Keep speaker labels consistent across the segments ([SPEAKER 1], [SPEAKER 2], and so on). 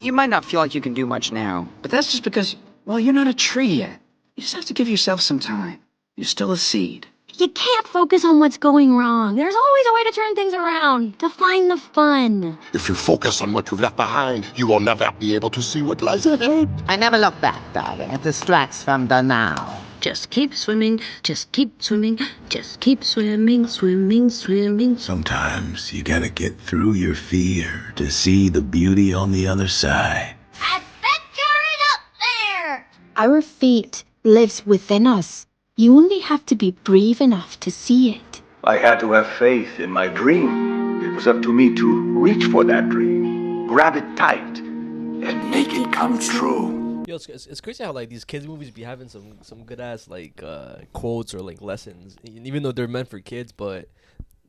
[SPEAKER 1] You might not feel like you can do much now, but that's just because, well, you're not a tree yet. You just have to give yourself some time. You're still a seed.
[SPEAKER 2] You can't focus on what's going wrong. There's always a way to turn things around, to find the fun.
[SPEAKER 3] If you focus on what you've left behind, you will never be able to see what lies ahead.
[SPEAKER 4] I never look back, darling. It distracts from the now.
[SPEAKER 2] Just keep swimming, just keep swimming, just keep swimming, swimming, swimming.
[SPEAKER 5] Sometimes you gotta get through your fear to see the beauty on the other side.
[SPEAKER 2] Adventure is up there!
[SPEAKER 6] Our fate lives within us. You only have to be brave enough to see it.
[SPEAKER 7] I had to have faith in my dream. It was up to me to reach for that dream, grab it tight, and make it come true.
[SPEAKER 8] Yo, it's crazy how like these kids movies be having some good ass like quotes or like lessons, even though they're meant for kids. But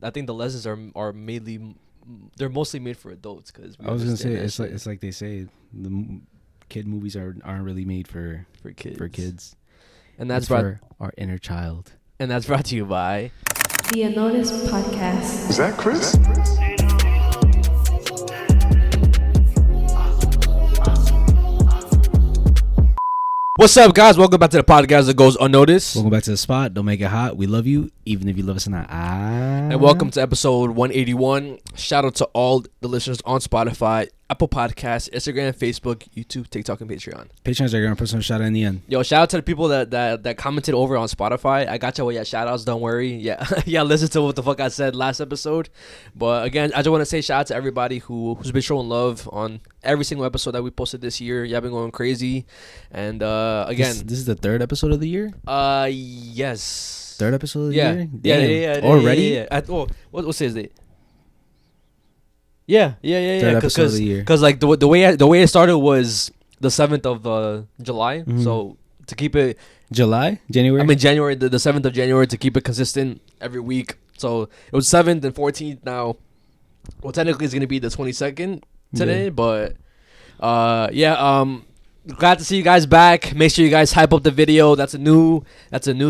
[SPEAKER 8] I think the lessons are mainly they're mostly made for adults. Cause
[SPEAKER 9] I was gonna say it's like they say the kid movies aren't really made for kids.
[SPEAKER 8] And that's
[SPEAKER 9] for our inner child.
[SPEAKER 8] And that's brought to you by
[SPEAKER 10] the Unnoticed podcast.
[SPEAKER 3] Is that Chris?
[SPEAKER 8] What's up, guys? Welcome back to the podcast that goes unnoticed.
[SPEAKER 9] Welcome back to the spot. Don't make it hot. We love you, even if you love us or not.
[SPEAKER 8] And welcome to episode 181. Shout out to all the listeners on Spotify, Apple Podcasts, Instagram, Facebook, YouTube, TikTok, and Patreon.
[SPEAKER 9] Patreons are gonna put some shout out in the end.
[SPEAKER 8] Yo, shout out to the people that commented over on Spotify. I got you with your shout outs, don't worry. Yeah, yeah, listen to what the fuck I said last episode. But again, I just want to say shout out to everybody who's been showing love on every single episode that we posted this year. Y'all been going crazy. And again,
[SPEAKER 9] this is the third episode of the year?
[SPEAKER 8] Yes.
[SPEAKER 9] Third episode of the year?
[SPEAKER 8] Yeah.
[SPEAKER 9] Already?
[SPEAKER 8] Yeah. What's his date? Yeah.
[SPEAKER 9] Third episode of the year.
[SPEAKER 8] Because like the way it started was the 7th of July. Mm-hmm. So to keep it
[SPEAKER 9] January.
[SPEAKER 8] January, the 7th of January, to keep it consistent every week. So it was 7th and 14th now. Well, technically it's gonna be the 22nd today, but glad to see you guys back. Make sure you guys hype up the video. That's a new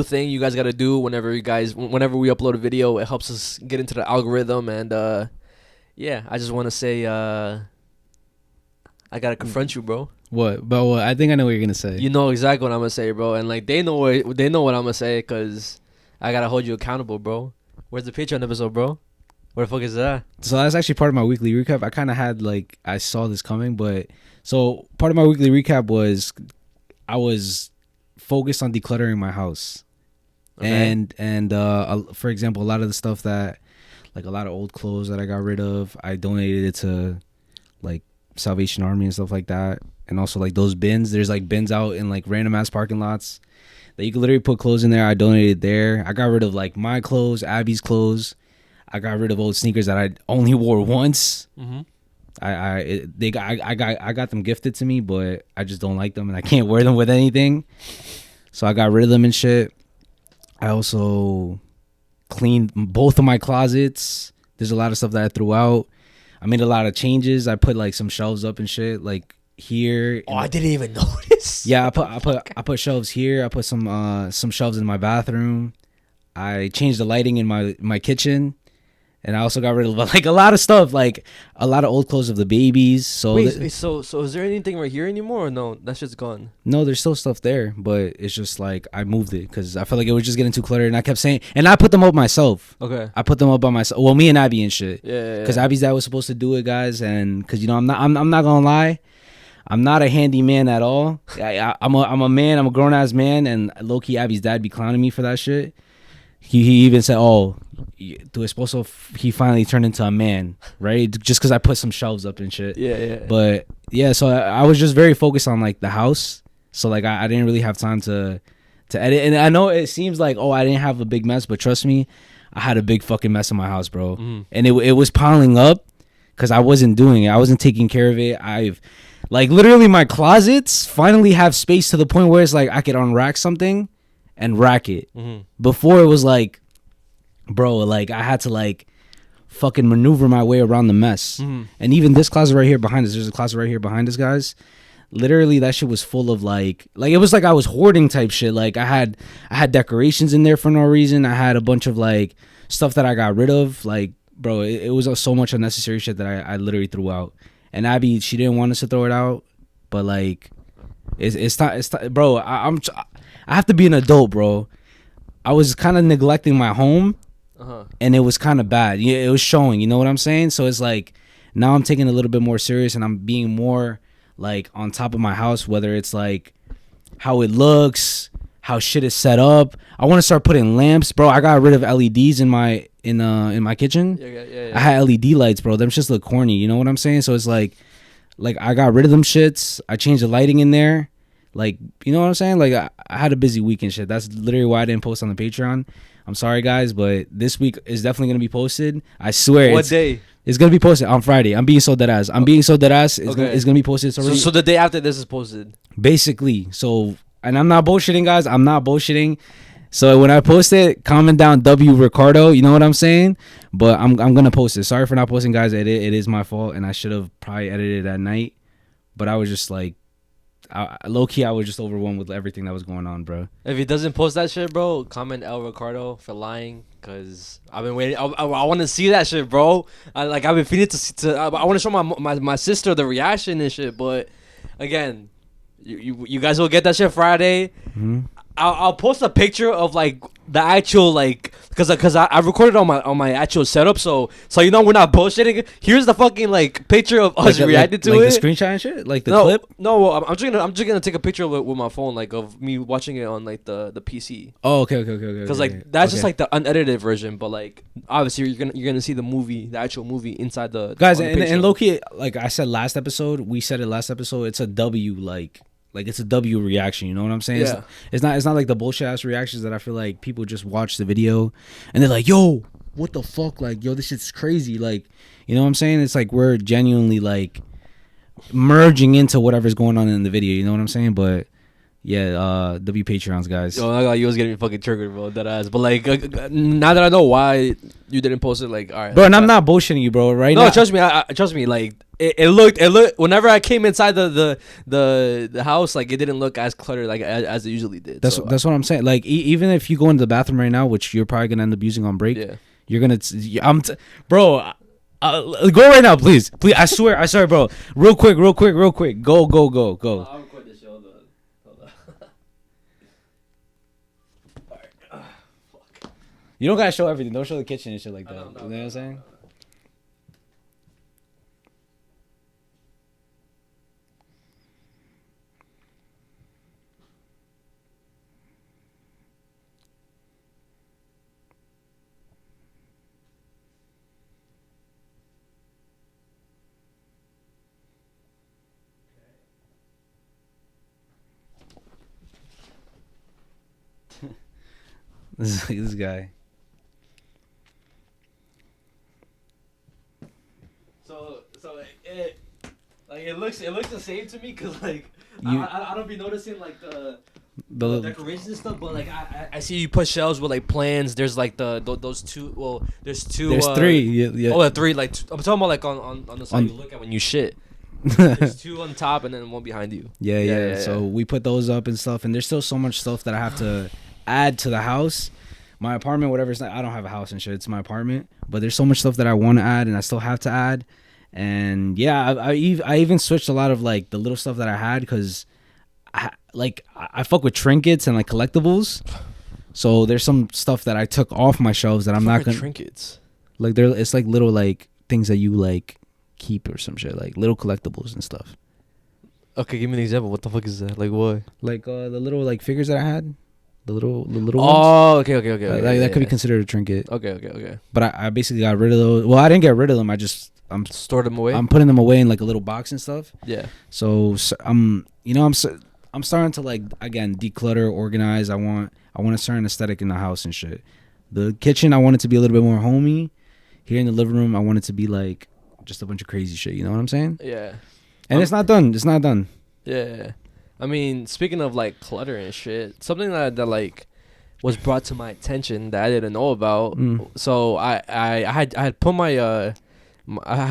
[SPEAKER 8] thing you guys gotta do whenever we upload a video. It helps us get into the algorithm. And yeah, I just want to say I gotta confront you, bro.
[SPEAKER 9] What? But what? I think I know what you're gonna say.
[SPEAKER 8] You know exactly what I'm gonna say, bro. And like they know what I'm gonna say, cause I gotta hold you accountable, bro. Where's the Patreon episode, bro? Where the fuck is that?
[SPEAKER 9] So that's actually part of my weekly recap. I kind of had like I saw this coming, but so part of my weekly recap was I was focused on decluttering my house, okay. and for example, a lot of the stuff that like a lot of old clothes that I got rid of, I donated it to like Salvation Army and stuff like that, and also like those bins. There's like bins out in like random ass parking lots that you can literally put clothes in there. I donated there. I got rid of like my clothes, Abby's clothes. I got rid of old sneakers that I only wore once. Mm-hmm. I got them gifted to me, but I just don't like them and I can't wear them with anything. So I got rid of them and shit. I also cleaned both of my closets. There's a lot of stuff that I threw out. I made a lot of changes. I put like some shelves up and shit, like here.
[SPEAKER 8] Oh, I didn't even notice.
[SPEAKER 9] Yeah, I put shelves here. I put some shelves in my bathroom. I changed the lighting in my kitchen. And I also got rid of like a lot of stuff, like a lot of old clothes of the babies. So
[SPEAKER 8] wait, so is there anything right here anymore or no? That shit's gone.
[SPEAKER 9] No, there's still stuff there, but it's just like I moved it because I felt like it was just getting too cluttered. And I kept saying, and I put them up myself.
[SPEAKER 8] Okay.
[SPEAKER 9] I put them up by myself. Well, me and Abby and shit.
[SPEAKER 8] Yeah.
[SPEAKER 9] Because Abby's dad was supposed to do it, guys, and because I'm not gonna lie, I'm not a handy man at all. I'm a man. I'm a grown ass man, and low key Abby's dad be clowning me for that shit. He even said, "Oh, tu esposo," he finally turned into a man, right? Just because I put some shelves up and shit.
[SPEAKER 8] Yeah.
[SPEAKER 9] But yeah, so I was just very focused on like the house. So like I didn't really have time to edit. And I know it seems like I didn't have a big mess, but trust me, I had a big fucking mess in my house, bro. Mm-hmm. And it was piling up because I wasn't doing it. I wasn't taking care of it. I've like literally my closets finally have space to the point where it's like I could unrack something and rack it. Mm-hmm. Before it was like, bro, like I had to like fucking maneuver my way around the mess. Mm-hmm. And even this closet right here behind us, there's a closet right here behind us, guys. Literally that shit was full of like it was like I was hoarding type shit. Like I had decorations in there for no reason. I had a bunch of like stuff that I got rid of. Like, bro, it was so much unnecessary shit that I literally threw out. and Abby, she didn't want us to throw it out, but like, it's time, bro. I have to be an adult, bro. I was kind of neglecting my home, and it was kind of bad. Yeah, it was showing. You know what I'm saying? So it's like now I'm taking it a little bit more serious, and I'm being more like on top of my house, whether it's like how it looks, how shit is set up. I want to start putting lamps, bro. I got rid of LEDs in my kitchen. Yeah. I had LED lights, bro. Them just look corny. You know what I'm saying? So it's like I got rid of them shits. I changed the lighting in there. Like, you know what I'm saying? Like, I had a busy week and shit. That's literally why I didn't post on the Patreon. I'm sorry, guys, but this week is definitely going to be posted. I swear.
[SPEAKER 8] What day?
[SPEAKER 9] It's going to be posted on Friday. I'm being so dead ass. It's going to be posted.
[SPEAKER 8] So the day after this is posted?
[SPEAKER 9] Basically. So, and I'm not bullshitting, guys. I'm not bullshitting. So when I post it, comment down W Ricardo. You know what I'm saying? But I'm going to post it. Sorry for not posting, guys. It is my fault, and I should have probably edited it at night. But I was just like, low key, I was just overwhelmed with everything that was going on, bro.
[SPEAKER 8] If he doesn't post that shit, bro, comment El Ricardo for lying, cause I've been waiting. I want to see that shit, bro. I've been feeling to. I want to show my sister the reaction and shit. But again, you guys will get that shit Friday. Mm-hmm. I'll post a picture of like the actual like because I recorded on my actual setup, so you know we're not bullshitting. Here's the fucking like picture of us reacting to it,
[SPEAKER 9] like the screenshot and shit, like the clip.
[SPEAKER 8] No, I'm just gonna take a picture of it with my phone, like of me watching it on like the PC.
[SPEAKER 9] Oh, okay.
[SPEAKER 8] Because like that's just like the unedited version, but like obviously you're gonna see the actual movie inside the
[SPEAKER 9] guys and low key, like I said last episode, it's a W like it's a W reaction, you know what I'm saying?
[SPEAKER 8] Yeah.
[SPEAKER 9] It's not like the bullshit ass reactions that I feel like people just watch the video and they're like, yo, what the fuck? Like, yo, this shit's crazy. Like, you know what I'm saying? It's like we're genuinely like merging into whatever's going on in the video, you know what I'm saying? But yeah, W Patreons, guys.
[SPEAKER 8] Yo, I got you was getting me fucking triggered, bro. That ass. But like, now that I know why you didn't post it, like, all right,
[SPEAKER 9] bro. And I'm not bullshitting you, bro. Right?
[SPEAKER 8] No,
[SPEAKER 9] now,
[SPEAKER 8] trust me. Trust me. Like, it looked. Whenever I came inside the house, like, it didn't look as cluttered like as it usually did.
[SPEAKER 9] That's what I'm saying. Like, even if you go into the bathroom right now, which you're probably gonna end up using on break, you're gonna. Bro. Go right now, please. I swear, bro. Real quick. Go.
[SPEAKER 8] I'll record this show. Hold on.
[SPEAKER 9] Fuck. You don't gotta show everything. Don't show the kitchen and shit like that. You know what I'm saying? This guy.
[SPEAKER 8] So it looks the same to me because like I don't be noticing like the decorations and stuff, but like I see you put shelves with like plans. There's like those two. Well, there's two.
[SPEAKER 9] There's three. Yeah.
[SPEAKER 8] Oh, three. Like I'm talking about like on the side you look at when you shit. There's two on top and then one behind you.
[SPEAKER 9] Yeah. So we put those up and stuff, and there's still so much stuff that I have to add to the house. My apartment, whatever. It's not, I don't have a house and shit. It's my apartment, but there's so much stuff that I want to add, and I still have to add. And yeah, I even switched a lot of like the little stuff that I had because I fuck with trinkets and like collectibles. So there's some stuff that I took off my shelves that I'm not gonna
[SPEAKER 8] trinkets.
[SPEAKER 9] Like it's like little like things that you like keep or some shit, like little collectibles and stuff.
[SPEAKER 8] Okay, give me an example. What the fuck is that? Like what?
[SPEAKER 9] Like the little like figures that I had. The little ones.
[SPEAKER 8] Oh, okay.
[SPEAKER 9] That could be considered a trinket.
[SPEAKER 8] Okay.
[SPEAKER 9] But I basically got rid of those. Well, I didn't get rid of them. I'm
[SPEAKER 8] stored them away.
[SPEAKER 9] I'm putting them away in like a little box and stuff.
[SPEAKER 8] Yeah.
[SPEAKER 9] So I'm starting to like again declutter, organize. I want a certain aesthetic in the house and shit. The kitchen, I want it to be a little bit more homey. Here in the living room, I want it to be like just a bunch of crazy shit. You know what I'm saying?
[SPEAKER 8] Yeah.
[SPEAKER 9] And it's not done. It's not done.
[SPEAKER 8] Yeah. I mean, speaking of like clutter and shit, something that like was brought to my attention that I didn't know about. So I had put I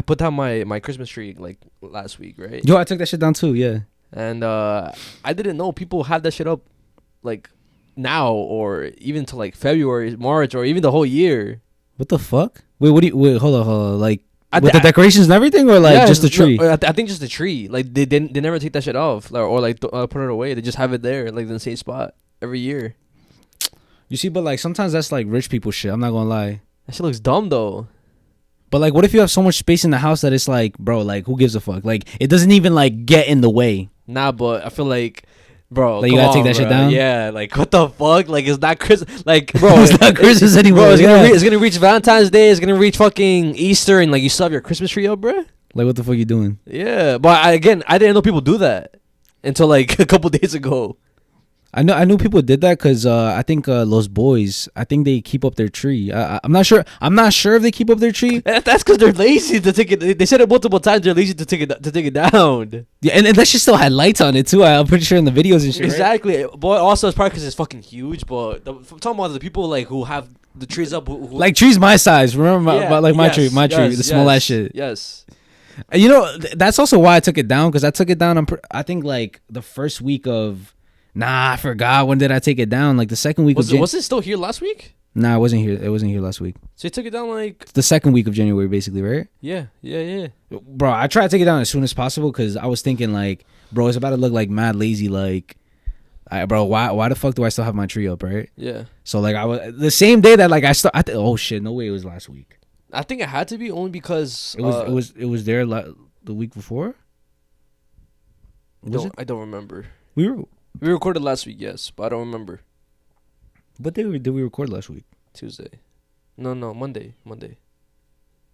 [SPEAKER 8] put down my Christmas tree like last week, right?
[SPEAKER 9] Yo, I took that shit down too. Yeah.
[SPEAKER 8] And I didn't know people had that shit up like now or even to like February, March, or even the whole year.
[SPEAKER 9] What the fuck? Wait, hold on. Like With the decorations and everything, or like just the tree?
[SPEAKER 8] No, I think just the tree. Like they never take that shit off, or like put it away. They just have it there, like in the same spot every year.
[SPEAKER 9] You see, but like sometimes that's like rich people shit. I'm not gonna lie.
[SPEAKER 8] That shit looks dumb though.
[SPEAKER 9] But like, what if you have so much space in the house that it's like, bro, like who gives a fuck? Like it doesn't even like get in the way.
[SPEAKER 8] Nah, but I feel like, bro,
[SPEAKER 9] like you gotta take that shit down.
[SPEAKER 8] Yeah, like what the fuck? Like it's not Christmas. Like bro,
[SPEAKER 9] it's not Christmas anymore.
[SPEAKER 8] Bro, it's gonna reach Valentine's Day. It's gonna reach fucking Easter, and like you still have your Christmas tree up, bro.
[SPEAKER 9] Like what the fuck you doing?
[SPEAKER 8] Yeah, but I didn't know people do that until like a couple days ago.
[SPEAKER 9] I knew people did that because I think Los Boys, I think they keep up their tree. I'm not sure. I'm not sure if they keep up their tree.
[SPEAKER 8] That's because they're lazy to take it. They said it multiple times. They're lazy to take it down.
[SPEAKER 9] Yeah, and that shit still had lights on it too. I'm pretty sure in the videos and shit.
[SPEAKER 8] Exactly. Right? But also it's probably because it's fucking huge. But I'm talking about the people like who have the trees up. Who
[SPEAKER 9] like trees my size. Remember my tree, the small ass shit.
[SPEAKER 8] Yes.
[SPEAKER 9] You know that's also why I took it down, because I took it down. I think like the first week of. Nah, I forgot. When did I take it down? Like the second week
[SPEAKER 8] was it still here last week?
[SPEAKER 9] Nah, it wasn't here. It wasn't here last week.
[SPEAKER 8] So you took it down like
[SPEAKER 9] the second week of January, basically, right?
[SPEAKER 8] Yeah.
[SPEAKER 9] Bro, I tried to take it down as soon as possible because I was thinking like, bro, it's about to look like mad lazy. Like, bro, why the fuck do I still have my tree up, right?
[SPEAKER 8] Yeah.
[SPEAKER 9] So like I was the same day that like oh shit, no way, it was last week.
[SPEAKER 8] I think it had to be only because
[SPEAKER 9] it was there the week before.
[SPEAKER 8] I don't remember.
[SPEAKER 9] We
[SPEAKER 8] recorded last week, yes, but I don't remember.
[SPEAKER 9] What day did we record last week?
[SPEAKER 8] Tuesday. No, Monday.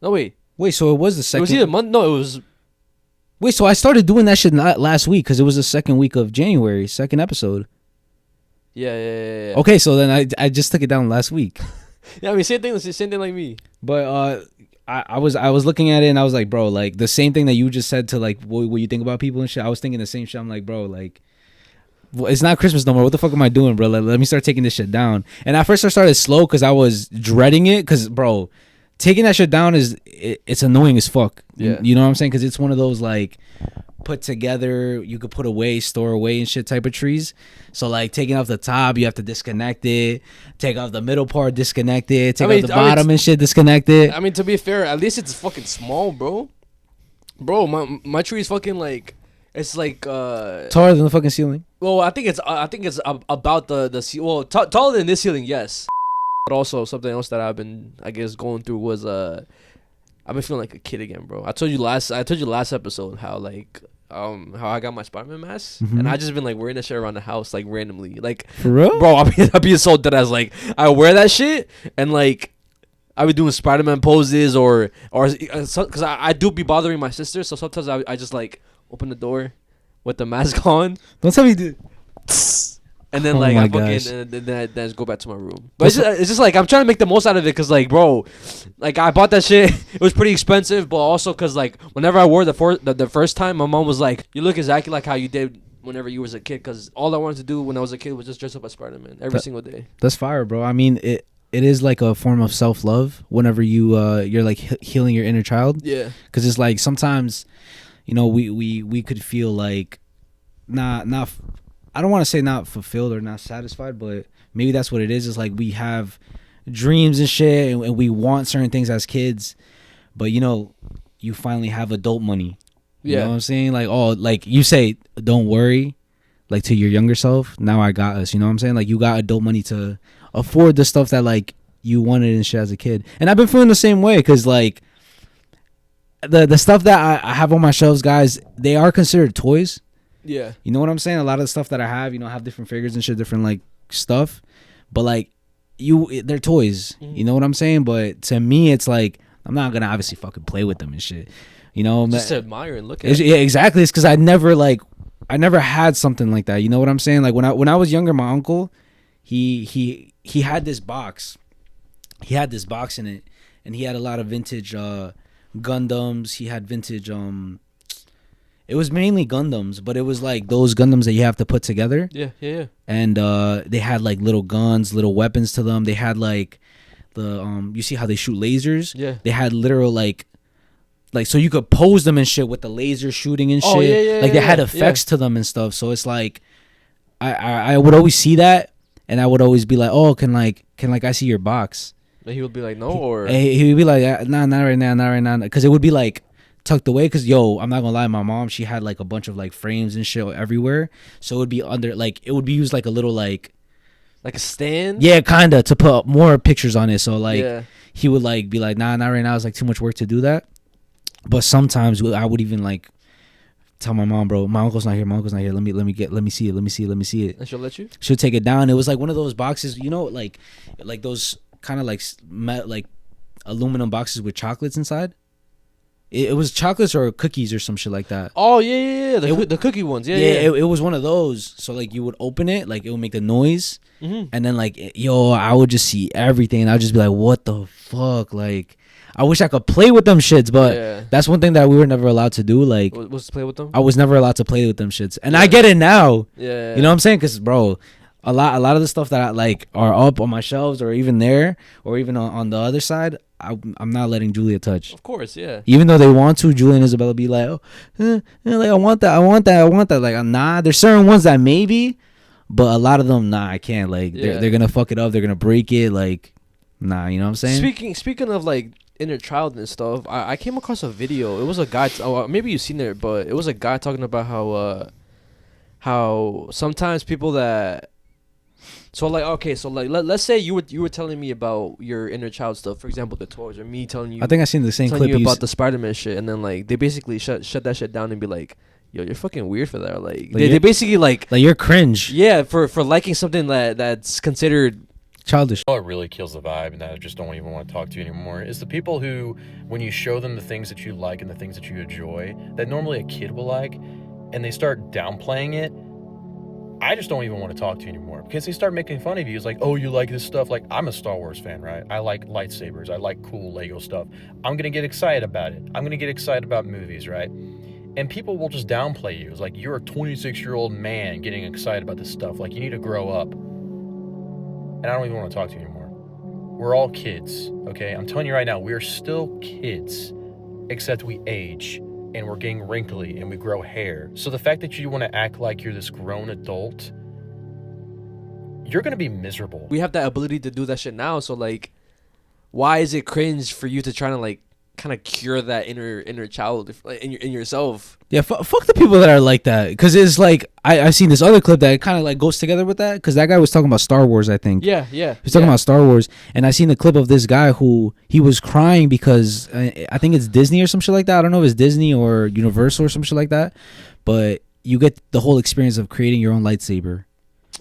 [SPEAKER 8] No, wait.
[SPEAKER 9] So it was the second.
[SPEAKER 8] It was either Monday. No, it was.
[SPEAKER 9] Wait, so I started doing that shit last week because it was the second week of January, second episode.
[SPEAKER 8] Yeah.
[SPEAKER 9] Okay, so then I just took it down last week.
[SPEAKER 8] Yeah, I mean same thing like me.
[SPEAKER 9] But I was looking at it and I was like, bro, like the same thing that you just said to like what you think about people and shit. I was thinking the same shit. I'm like, bro, like. It's not Christmas no more. What the fuck am I doing, bro? Let me start taking this shit down. And at first I started slow because I was dreading it. Because, bro, taking that shit down it's annoying as fuck.
[SPEAKER 8] Yeah.
[SPEAKER 9] You know what I'm saying? Because it's one of those like put together, you could put away, store away and shit type of trees. So like taking off the top, you have to disconnect it. Take off the middle part, disconnect it. Take off the bottom and shit, disconnect it.
[SPEAKER 8] I mean, to be fair, at least it's fucking small, bro. Bro, my tree is fucking like. It's like
[SPEAKER 9] taller than the fucking ceiling.
[SPEAKER 8] Well, I think it's about the well taller than this ceiling, yes. But also something else that I've been going through was I've been feeling like a kid again, bro. I told you last episode how like how I got my Spider-Man mask, and I just been like wearing that shit around the house like randomly, like
[SPEAKER 9] for real,
[SPEAKER 8] bro. I'll be so dead as like I wear that shit and like. I be doing Spider-Man poses or because I do be bothering my sister, so sometimes I just like open the door with the mask on.
[SPEAKER 9] Don't tell me, dude.
[SPEAKER 8] And then like I fucking and then I just go back to my room. But it's just like I'm trying to make the most out of it because like bro, like I bought that shit. It was pretty expensive, but also because like whenever I wore the first time, my mom was like, "You look exactly like how you did whenever you was a kid." Because all I wanted to do when I was a kid was just dress up as Spider-Man every single day.
[SPEAKER 9] That's fire, bro. I mean it is like a form of self-love whenever you're like healing your inner child.
[SPEAKER 8] Yeah.
[SPEAKER 9] Because it's like sometimes, you know, we could feel like not I don't want to say not fulfilled or not satisfied, but maybe that's what it is. It's like we have dreams and shit and we want certain things as kids, but you know, you finally have adult money. You know what I'm saying? Like, oh, like you say, don't worry, like to your younger self, now I got us. You know what I'm saying? Like you got adult money to afford the stuff that like you wanted and shit as a kid. And I've been feeling the same way because like the stuff that I have on my shelves, guys, they are considered toys.
[SPEAKER 8] Yeah.
[SPEAKER 9] You know what I'm saying? A lot of the stuff that I have, you know, I have different figures and shit, different like stuff, but like they're toys. Mm-hmm. You know what I'm saying? But to me, it's like I'm not gonna obviously fucking play with them and shit. You know,
[SPEAKER 8] just to admire and look at it.
[SPEAKER 9] Yeah, exactly. It's because I never had something like that. You know what I'm saying? Like when I was younger, my uncle, he had this box. He had this box in it, and he had a lot of vintage Gundams. He had vintage it was mainly Gundams, but it was like those Gundams that you have to put together.
[SPEAKER 8] Yeah.
[SPEAKER 9] And they had like little guns, little weapons to them. They had like the you see how they shoot lasers?
[SPEAKER 8] Yeah.
[SPEAKER 9] They had literal like so you could pose them and shit with the laser shooting and shit.
[SPEAKER 8] Oh, yeah,
[SPEAKER 9] like they had effects to them and stuff. So it's like I would always see that and I would always be like, "Oh, can I see your box?"
[SPEAKER 8] And he would be like, no, or
[SPEAKER 9] he would be like, nah, not right now, not right now, because it would be like tucked away. Because I'm not gonna lie, my mom, she had like a bunch of like frames and shit everywhere, so it would be under, like, it would be used like a little like
[SPEAKER 8] a stand.
[SPEAKER 9] Yeah, kinda, to put more pictures on it. So like
[SPEAKER 8] Yeah.
[SPEAKER 9] he would like be like, nah, not right now. It's like too much work to do that. But sometimes I would even like tell my mom, bro, my uncle's not here. Let me see it.
[SPEAKER 8] And she'll let you.
[SPEAKER 9] She'll take it down. It was like one of those boxes, like those kind of like like aluminum boxes with chocolates inside. It was chocolates or cookies or some shit like that.
[SPEAKER 8] Oh yeah. The cookie ones. Yeah.
[SPEAKER 9] It was one of those. So like you would open it, like it would make the noise, and then like I would just see everything, and I'd just be like, what the fuck? Like, I wish I could play with them shits, but that's one thing that we were never allowed to do. Like,
[SPEAKER 8] was to play with them.
[SPEAKER 9] I was never allowed to play with them shits, and I get it now.
[SPEAKER 8] Yeah.
[SPEAKER 9] You know what I'm saying? Because bro, a lot of the stuff that I like are up on my shelves, or even there, or even on the other side. I'm not letting Julia touch.
[SPEAKER 8] Of course, yeah.
[SPEAKER 9] Even though they want to, Julia and Isabella be like, like I want that. Like, nah, there's certain ones that maybe, but a lot of them, nah, I can't. Like, they're gonna fuck it up. They're gonna break it. Like, nah, you know what I'm saying?
[SPEAKER 8] Speaking of like inner child and stuff, I came across a video. It was a guy. Maybe you've seen it, but it was a guy talking about how sometimes people that. So like, okay, so like let's say you were telling me about your inner child stuff, for example, the toys, or me telling you.
[SPEAKER 9] I think I seen the same clip
[SPEAKER 8] about the Spider-Man shit, and then like they basically shut that shit down and be like, yo, you're fucking weird for that. Like they basically like
[SPEAKER 9] you're cringe.
[SPEAKER 8] Yeah, for liking something that's considered
[SPEAKER 9] childish.
[SPEAKER 11] What really kills the vibe and that I just don't even want to talk to you anymore is the people who, when you show them the things that you like and the things that you enjoy that normally a kid will like, and they start downplaying it. I just don't even want to talk to you anymore because they start making fun of you. It's like, oh, you like this stuff? Like, I'm a Star Wars fan, right? I like lightsabers. I like cool Lego stuff. I'm going to get excited about it. I'm going to get excited about movies, right? And people will just downplay you. It's like, you're a 26-year-old man getting excited about this stuff. Like, you need to grow up. And I don't even want to talk to you anymore. We're all kids, okay? I'm telling you right now, we're still kids, except we age. And we're getting wrinkly and we grow hair. So the fact that you want to act like you're this grown adult, you're going to be miserable.
[SPEAKER 8] We have that ability to do that shit now. So like, why is it cringe for you to try to like kind of cure that inner child in yourself?
[SPEAKER 9] Yeah, fuck the people that are like that. Because it's like, I've seen this other clip that kind of like goes together with that. Because that guy was talking about Star Wars, I think.
[SPEAKER 8] Yeah.
[SPEAKER 9] He was talking about Star Wars. And I seen the clip of this guy who, he was crying because I think it's Disney or some shit like that. I don't know if it's Disney or Universal or some shit like that. But you get the whole experience of creating your own lightsaber.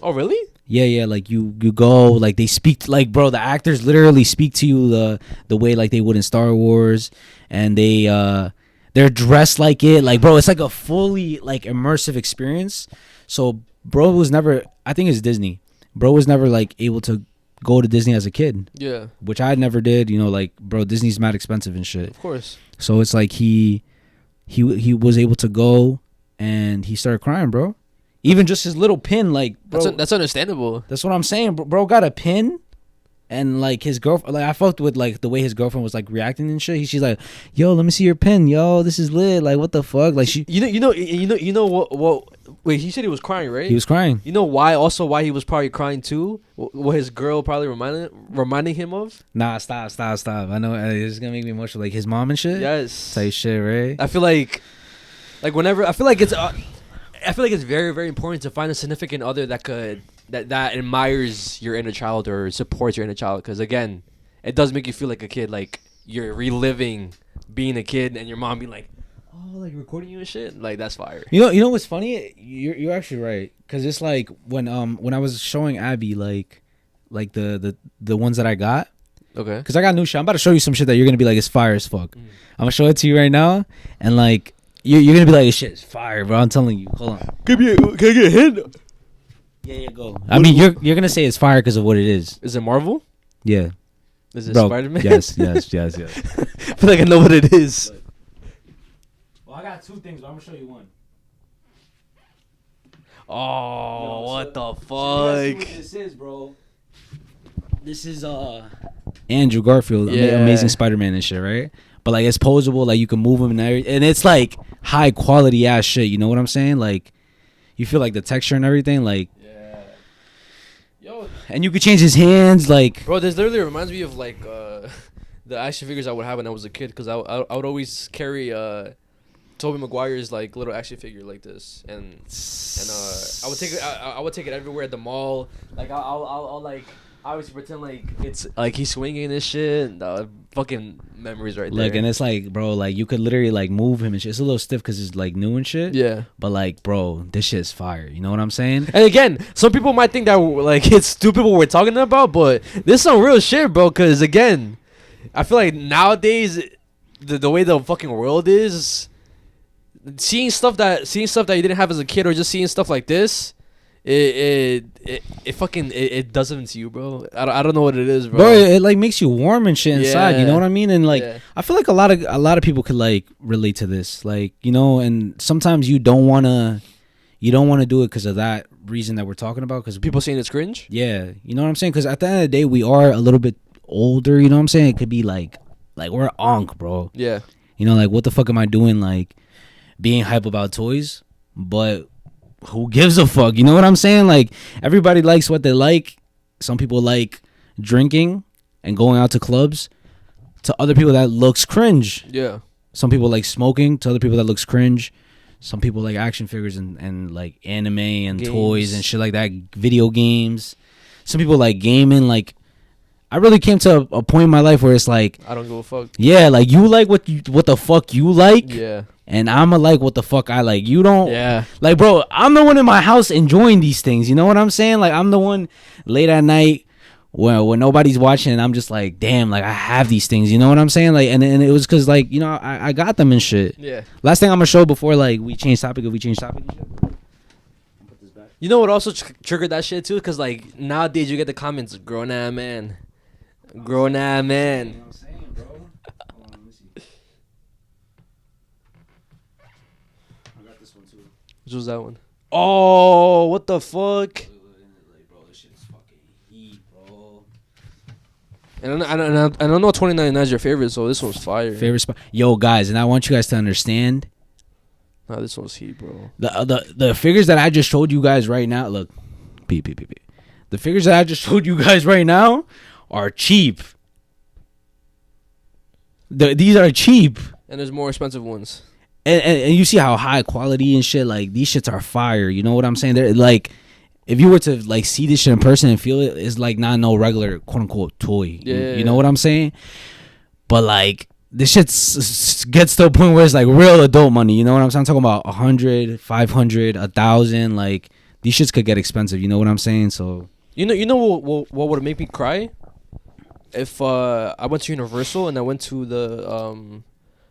[SPEAKER 8] Oh, really?
[SPEAKER 9] Yeah, like you go, like they speak, like, bro, the actors literally speak to you the way like they would in Star Wars, and they're dressed like it, like, bro, it's like a fully like immersive experience. So bro was never, I think it's Disney, bro was never like able to go to Disney as a kid.
[SPEAKER 8] Yeah,
[SPEAKER 9] which I never did, you know, like, bro, Disney's mad expensive and shit.
[SPEAKER 8] Of course.
[SPEAKER 9] So it's like he was able to go, and he started crying, bro. Even just his little pin, like, bro,
[SPEAKER 8] that's understandable.
[SPEAKER 9] That's what I'm saying. Bro got a pin, and like his girlfriend, like I fucked with like the way his girlfriend was like reacting and shit. She's like, "Yo, let me see your pin. Yo, this is lit. Like, what the fuck?" Like she,
[SPEAKER 8] you know what? Wait, he said he was crying, right?
[SPEAKER 9] He was crying.
[SPEAKER 8] You know why? Also, why he was probably crying too? What his girl probably reminding him of?
[SPEAKER 9] Nah, stop. I know it's gonna make me emotional. Like his mom and shit.
[SPEAKER 8] Yes.
[SPEAKER 9] Type shit, right?
[SPEAKER 8] I feel like whenever I feel like it's very, very important to find a significant other that admires your inner child or supports your inner child. Because again, it does make you feel like a kid, like you're reliving being a kid, and your mom being like, "Oh, like recording you and shit." Like that's fire.
[SPEAKER 9] You know what's funny? You're actually right. Because it's like when I was showing Abby like the ones that I got.
[SPEAKER 8] Okay.
[SPEAKER 9] Because I got new shit. I'm about to show you some shit that you're gonna be like, it's fire as fuck. I'm gonna show it to you right now, and like. You're gonna be like, this shit is fire, bro. I'm telling you. Hold on.
[SPEAKER 8] Can I get a hint?
[SPEAKER 9] Yeah, go. I mean, you're gonna say it's fire because of what it is.
[SPEAKER 8] Is it Marvel?
[SPEAKER 9] Yeah.
[SPEAKER 8] Is it Spider-Man?
[SPEAKER 9] Yes. I
[SPEAKER 8] feel like I know what it is.
[SPEAKER 9] Well, I got two things, but I'm gonna show you one.
[SPEAKER 8] Oh, what the fuck?
[SPEAKER 9] So you guys see what this is, bro. This is Andrew Garfield, Amazing Spider-Man and shit, right? But like it's posable, like you can move them and everything, and it's like high quality ass shit. You know what I'm saying? Like you feel like the texture and everything. Like And you could change his hands, like.
[SPEAKER 8] Bro, this literally reminds me of like the action figures I would have when I was a kid, because I would always carry Tobey Maguire's like little action figure like this, and I would take it everywhere at the mall. Like I'll like obviously pretend like it's like he's swinging this shit. Fucking memories right there.
[SPEAKER 9] Like, and it's like, bro, like you could literally like move him and shit. It's a little stiff because it's like new and shit.
[SPEAKER 8] Yeah.
[SPEAKER 9] But like, bro, this shit's fire. You know what I'm saying?
[SPEAKER 8] And again, some people might think that like it's stupid what we're talking about, but this is some real shit, bro. Because again, I feel like nowadays, the way the fucking world is, seeing stuff that you didn't have as a kid, or just seeing stuff like this, it does something to you, bro. I don't know what it is, bro.
[SPEAKER 9] Bro, it like makes you warm and shit inside. You know what I mean? And like,
[SPEAKER 8] Yeah.
[SPEAKER 9] I feel like a lot of people could like relate to this, like, you know. And sometimes you don't wanna do it because of that reason that we're talking about. Because
[SPEAKER 8] people saying it's cringe.
[SPEAKER 9] Yeah, you know what I'm saying? Because at the end of the day, we are a little bit older. You know what I'm saying? It could be like we're onk, bro.
[SPEAKER 8] Yeah.
[SPEAKER 9] You know, like, what the fuck am I doing? Like, being hype about toys, but who gives a fuck? You know what I'm saying? Like, everybody likes what they like. Some people like drinking and going out to clubs. To other people, that looks cringe.
[SPEAKER 8] Yeah.
[SPEAKER 9] Some people like smoking. To other people, that looks cringe. Some people like action figures and like anime and
[SPEAKER 8] Games.
[SPEAKER 9] toys and shit like that. Video games. Some people like gaming. Like, I really came to a point in my life where it's like,
[SPEAKER 8] I don't give a fuck.
[SPEAKER 9] yeah, like, you like what the fuck you like.
[SPEAKER 8] Yeah.
[SPEAKER 9] And I'ma like what the fuck I like. You don't.
[SPEAKER 8] Yeah.
[SPEAKER 9] Like, bro, I'm the one in my house enjoying these things. You know what I'm saying? Like, I'm the one late at night when nobody's watching, and I'm just like, damn, like, I have these things. You know what I'm saying? Like, and it was because, like, you know, I got them and shit.
[SPEAKER 8] Yeah.
[SPEAKER 9] Last thing I'm gonna show before, like, we change topic. If we change topic and shit.
[SPEAKER 8] You know what also triggered that shit too? Because like nowadays you get the comments, grown ass man, grown ass man. Which was that one? Oh, what the fuck? And I don't know 2099 is your favorite, so this one's fire.
[SPEAKER 9] Favorite spot. Yo, guys, and I want you guys to understand.
[SPEAKER 8] Nah, this one's heat, bro.
[SPEAKER 9] The figures that I just showed you guys right now, look. Beep. The figures that I just showed you guys right now are cheap. These are cheap.
[SPEAKER 8] And there's more expensive ones.
[SPEAKER 9] And you see how high quality and shit, like, these shits are fire. You know what I'm saying? They're like, if you were to like see this shit in person and feel it, it's like not no regular quote unquote toy.
[SPEAKER 8] Yeah.
[SPEAKER 9] You know what I'm saying? But like, this shit gets to a point where it's like real adult money. You know what I'm saying? I'm talking about 100, 500, 1,000. Like, these shits could get expensive. You know what I'm saying? So
[SPEAKER 8] You know what would make me cry? If I went to Universal and I went to the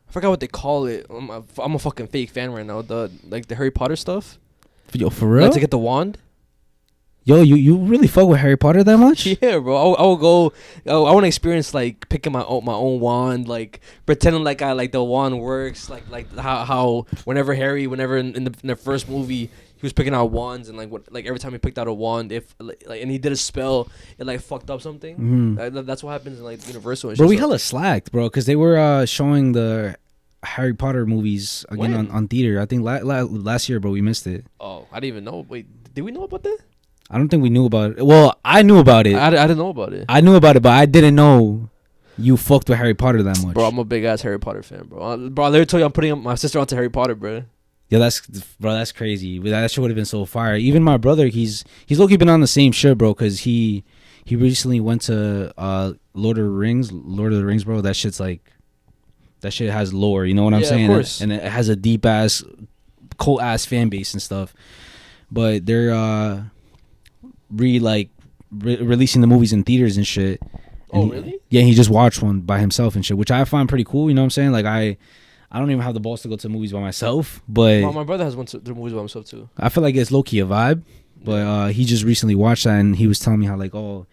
[SPEAKER 8] I forgot what they call it. I'm a fucking fake fan right now. The Harry Potter stuff.
[SPEAKER 9] Yo, for real?
[SPEAKER 8] Like to get the wand.
[SPEAKER 9] Yo, you really fuck with Harry Potter that much?
[SPEAKER 8] Yeah, bro. I will go. I want to experience like picking my own wand, like pretending like the wand works, like how whenever in the first movie he was picking out wands, and like every time he picked out a wand, if like and he did a spell, it like fucked up something. That's what happens in like Universal. And
[SPEAKER 9] Bro,
[SPEAKER 8] shit,
[SPEAKER 9] we
[SPEAKER 8] so.
[SPEAKER 9] hella slacked, bro, because they were showing the Harry Potter movies again on theater. I think last year, bro, we missed it.
[SPEAKER 8] Oh, I didn't even know. Wait, did we know about that?
[SPEAKER 9] I don't think we knew about it. Well, I knew about it.
[SPEAKER 8] I didn't know about it.
[SPEAKER 9] I knew about it, but I didn't know you fucked with Harry Potter that much.
[SPEAKER 8] Bro, I'm a big ass Harry Potter fan, bro. I literally told you I'm putting my sister onto Harry Potter, bro.
[SPEAKER 9] Yeah, that's crazy. That shit would have been so fire. Even my brother, he's low-key been on the same shit, bro, because he recently went to Lord of the Rings, bro. That shit's like, that shit has lore. You know what I'm saying?
[SPEAKER 8] Of course.
[SPEAKER 9] And it has a deep ass, cult ass fan base and stuff. But they're releasing the movies in theaters and shit. And
[SPEAKER 8] really?
[SPEAKER 9] Yeah, he just watched one by himself and shit, which I find pretty cool. You know what I'm saying? Like, I don't even have the balls to go to movies by myself, but
[SPEAKER 8] my brother has went to the movies by himself too.
[SPEAKER 9] I feel like it's low key a vibe. But he just recently watched that, and he was telling me how like, oh,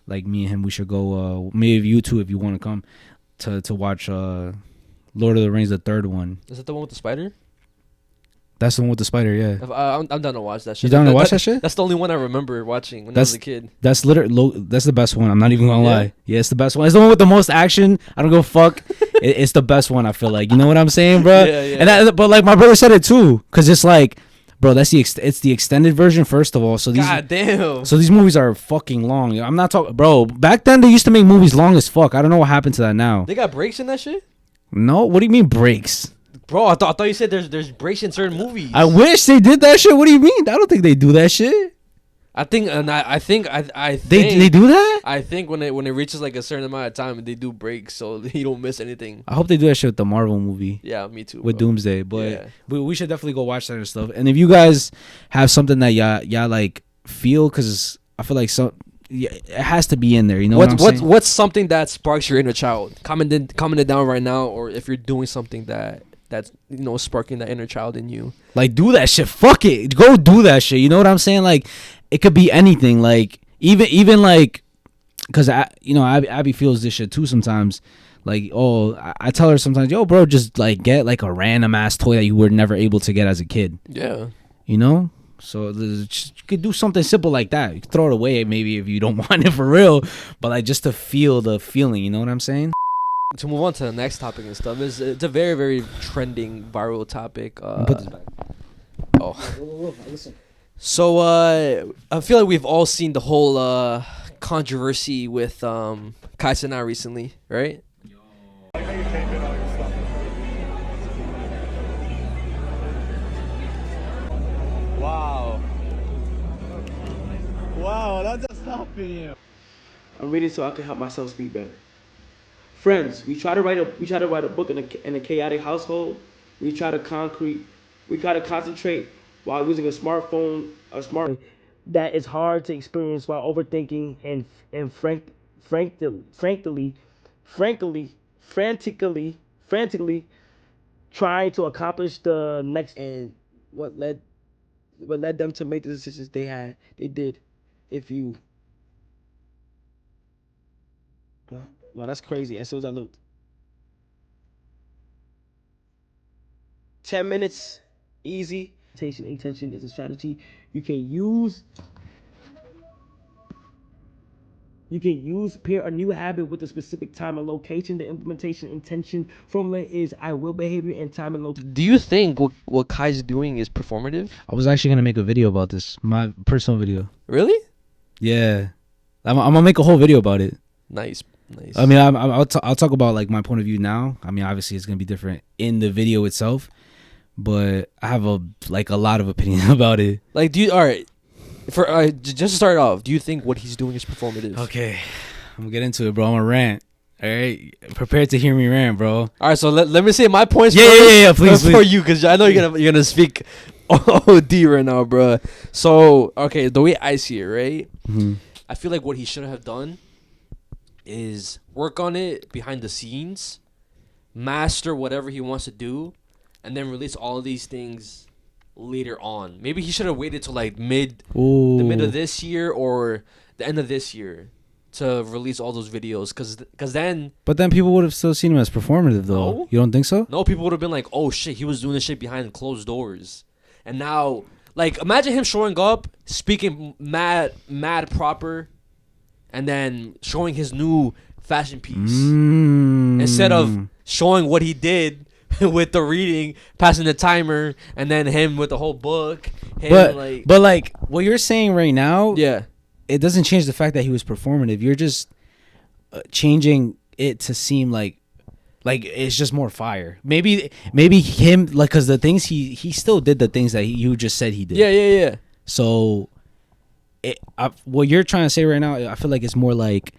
[SPEAKER 9] like me and him, we should go. Maybe you too, if you want to come to watch Lord of the Rings, the third one.
[SPEAKER 8] Is that the one with the spider?
[SPEAKER 9] That's the one with the spider, yeah.
[SPEAKER 8] I'm down to watch that shit.
[SPEAKER 9] You down to watch that shit?
[SPEAKER 8] That's the only one I remember watching when I was a kid.
[SPEAKER 9] That's that's the best one. I'm not even gonna lie. Yeah, it's the best one. It's the one with the most action. I don't go fuck. It's the best one. I feel like, you know what I'm saying, bro.
[SPEAKER 8] Yeah.
[SPEAKER 9] And but like my brother said it too, cause it's like, Bro, that's it's the extended version first of all. So these
[SPEAKER 8] God damn.
[SPEAKER 9] So these movies are fucking long. I'm not talking, bro. Back then they used to make movies long as fuck. I don't know what happened to that now.
[SPEAKER 8] They got breaks in that shit?
[SPEAKER 9] No, what do you mean breaks?
[SPEAKER 8] Bro, I thought you said there's breaks in certain movies.
[SPEAKER 9] I wish they did that shit. What do you mean? I don't think they do that shit.
[SPEAKER 8] I think, and I think
[SPEAKER 9] they do that.
[SPEAKER 8] I think when it reaches like a certain amount of time, they do breaks so you don't miss anything.
[SPEAKER 9] I hope they do that shit with the Marvel movie.
[SPEAKER 8] Yeah, me too.
[SPEAKER 9] With
[SPEAKER 8] bro.
[SPEAKER 9] Doomsday, but we should definitely go watch that and stuff. And if you guys have something that y'all like feel, because I feel like it has to be in there. You know what I'm saying?
[SPEAKER 8] What's something that sparks your inner child? Comment it down right now, or if you're doing something that's sparking that inner child in you.
[SPEAKER 9] Like, do that shit. Fuck it. Go do that shit. You know what I'm saying? Like, it could be anything. Like, even like, because Abby feels this shit too sometimes. Like, I tell her sometimes, yo, bro, just like get like a random ass toy that you were never able to get as a kid.
[SPEAKER 8] Yeah.
[SPEAKER 9] You know? So you could do something simple like that. You could throw it away maybe if you don't want it for real, but like just to feel the feeling. You know what I'm saying?
[SPEAKER 8] To move on to the next topic and stuff, it's a very, very trending viral topic.
[SPEAKER 9] Put this back.
[SPEAKER 8] Oh. So I feel like we've all seen the whole controversy with Kai Cenat recently, right?
[SPEAKER 12] Wow, that just happened you.
[SPEAKER 13] I'm reading so I can help myself speak better. Friends, we try to write a book in a chaotic household. We try to concentrate while using a smartphone that is hard to experience while overthinking and frantically trying to accomplish the next. And what led them to make the decisions they did. Well, that's crazy. As soon as I looked. 10 minutes, easy. Intention is a strategy you can use. You can pair a new habit with a specific time and location. The implementation intention formula is I will behavior and time and location.
[SPEAKER 8] Do you think what Kai's doing is performative?
[SPEAKER 9] I was actually gonna make a video about this, my personal video.
[SPEAKER 8] Really?
[SPEAKER 9] Yeah, I'm gonna make a whole video about it.
[SPEAKER 8] Nice.
[SPEAKER 9] I mean, I'll talk about like my point of view now. I mean, obviously it's gonna be different in the video itself, but I have a lot of opinion about it.
[SPEAKER 8] Like, just to start off, do you think what he's doing is performative?
[SPEAKER 9] Okay, I'm gonna get into it, bro. I'm gonna rant. All right, prepared to hear me rant, bro. All
[SPEAKER 8] right, so let me say my points.
[SPEAKER 9] Yeah, please.
[SPEAKER 8] For you, because I know you're gonna speak OD right now, bro. So okay, the way I see it, right?
[SPEAKER 9] Mm-hmm.
[SPEAKER 8] I feel like what he should have done is work on it behind the scenes, master whatever he wants to do, and then release all of these things later on. Maybe he should have waited till like the mid of this year or the end of this year to release all those videos, cause then.
[SPEAKER 9] But then people would have still seen him as performative, though.
[SPEAKER 8] No?
[SPEAKER 9] You don't think so?
[SPEAKER 8] No, people would have been like, "Oh shit, he was doing this shit behind closed doors," and now, like, imagine him showing up, speaking mad proper, and then showing his new fashion piece instead of showing what he did with the reading, passing the timer, and then him with the whole book.
[SPEAKER 9] But like what you're saying right now,
[SPEAKER 8] yeah,
[SPEAKER 9] it doesn't change the fact that he was performative. You're just changing it to seem like it's just more fire. Maybe him, like, because the things he still did the things that you just said he did.
[SPEAKER 8] Yeah.
[SPEAKER 9] So what you're trying to say right now, I feel like it's more like